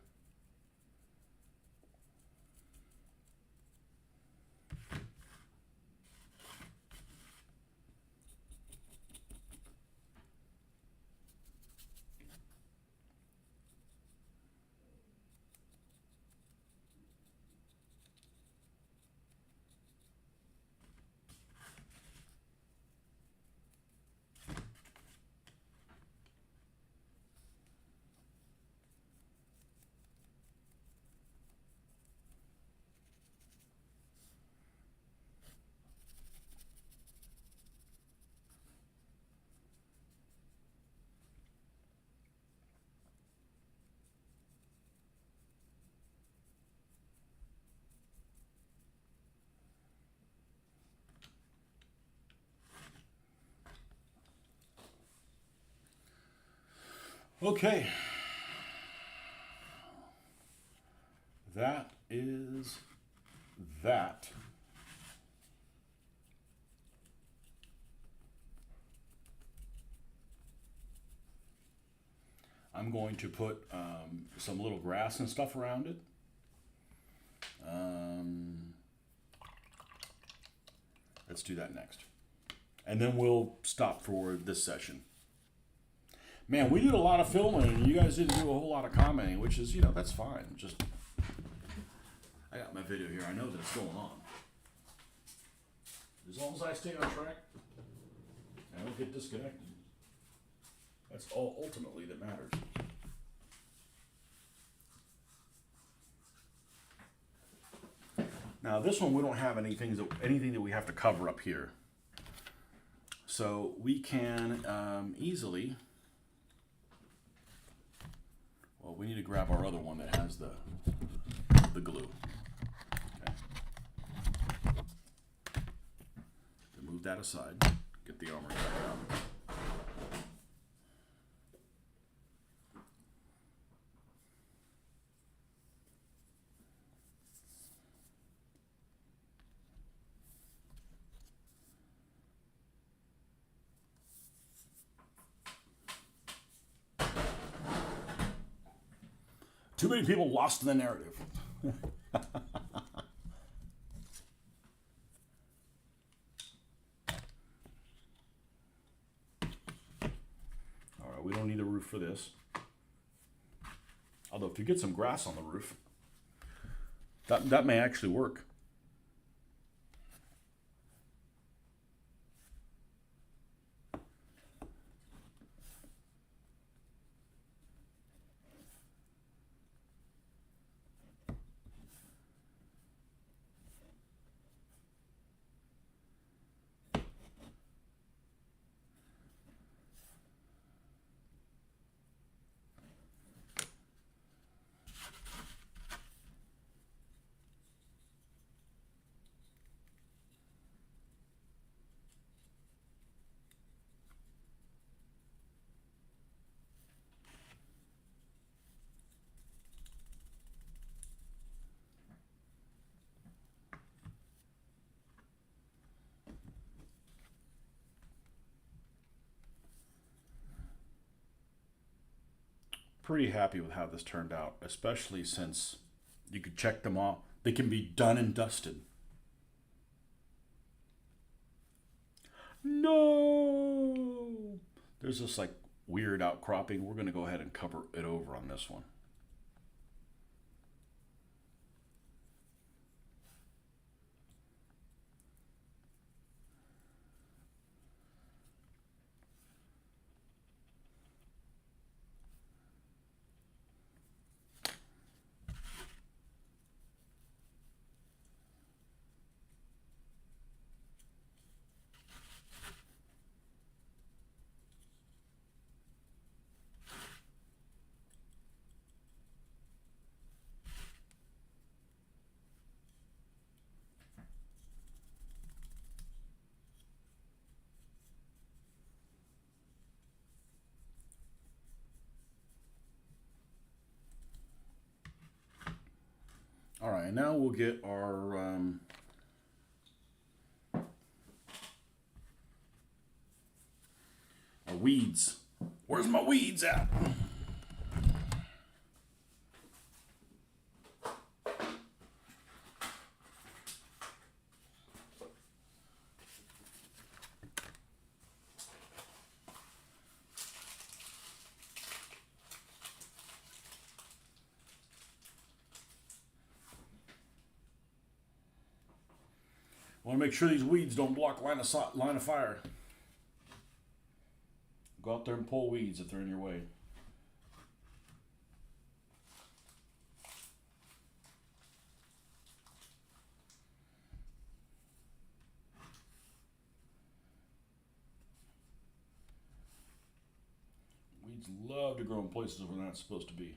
Okay. That is that. I'm going to put some little grass and stuff around it. Let's do that next. And then we'll stop for this session. Man, we did a lot of filming and you guys didn't do a whole lot of commenting, which is, that's fine. Just, I got my video here. I know that it's going on. As long as I stay on track, I don't get disconnected. That's all ultimately that matters. Now this one, we don't have anything that we have to cover up here. So we can easily, well, we need to grab our other one that has the glue. Okay. Move that aside, get the armor back out. Too many people lost in the narrative. All right, we don't need a roof for this. Although if you get some grass on the roof, that may actually work. Pretty happy with how this turned out, especially since you could check them off. They can be done and dusted. No! There's this like weird outcropping. We're going to go ahead and cover it over on this one. right, now we'll get our weeds. Where's my weeds at? I want to make sure these weeds don't block line of fire. Go out there and pull weeds if they're in your way. Weeds love to grow in places where they're not supposed to be.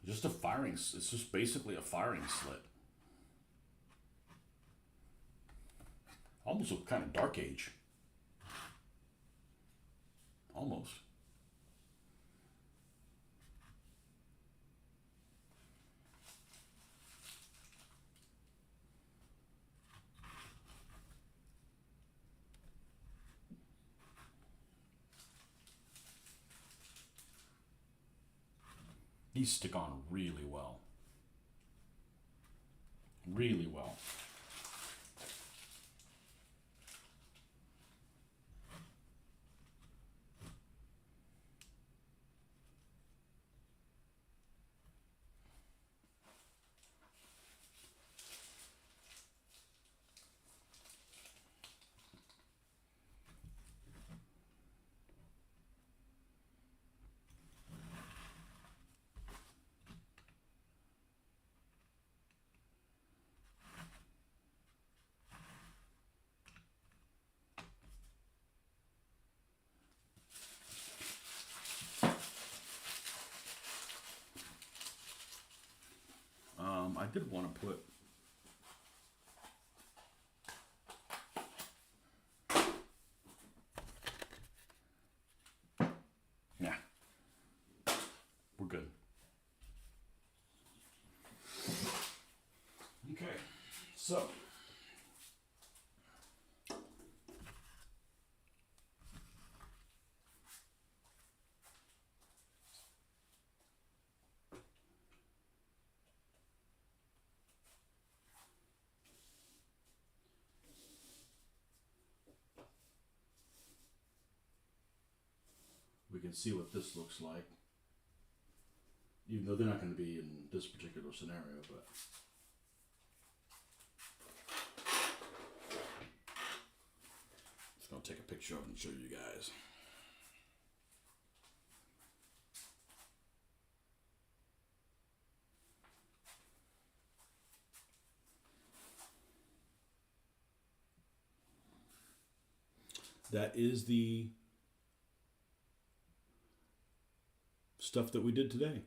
Just a firing, it's just basically a firing slit. Almost a kind of dark age. Almost. These stick on really well. Really well. I did want to put we're good. Okay, so we can see what this looks like, even though they're not going to be in this particular scenario, but just going to take a picture of it and show you guys. That is the stuff that we did today.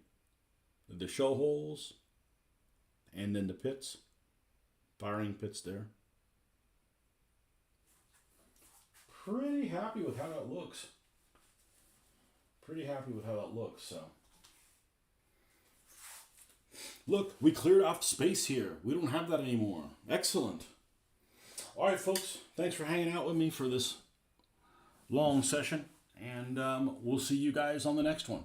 The shell holes and then the pits, firing pits there. Pretty happy with how that looks. So look, we cleared off space here. We don't have that anymore. Excellent. All right, folks, thanks for hanging out with me for this long session, and we'll see you guys on the next one.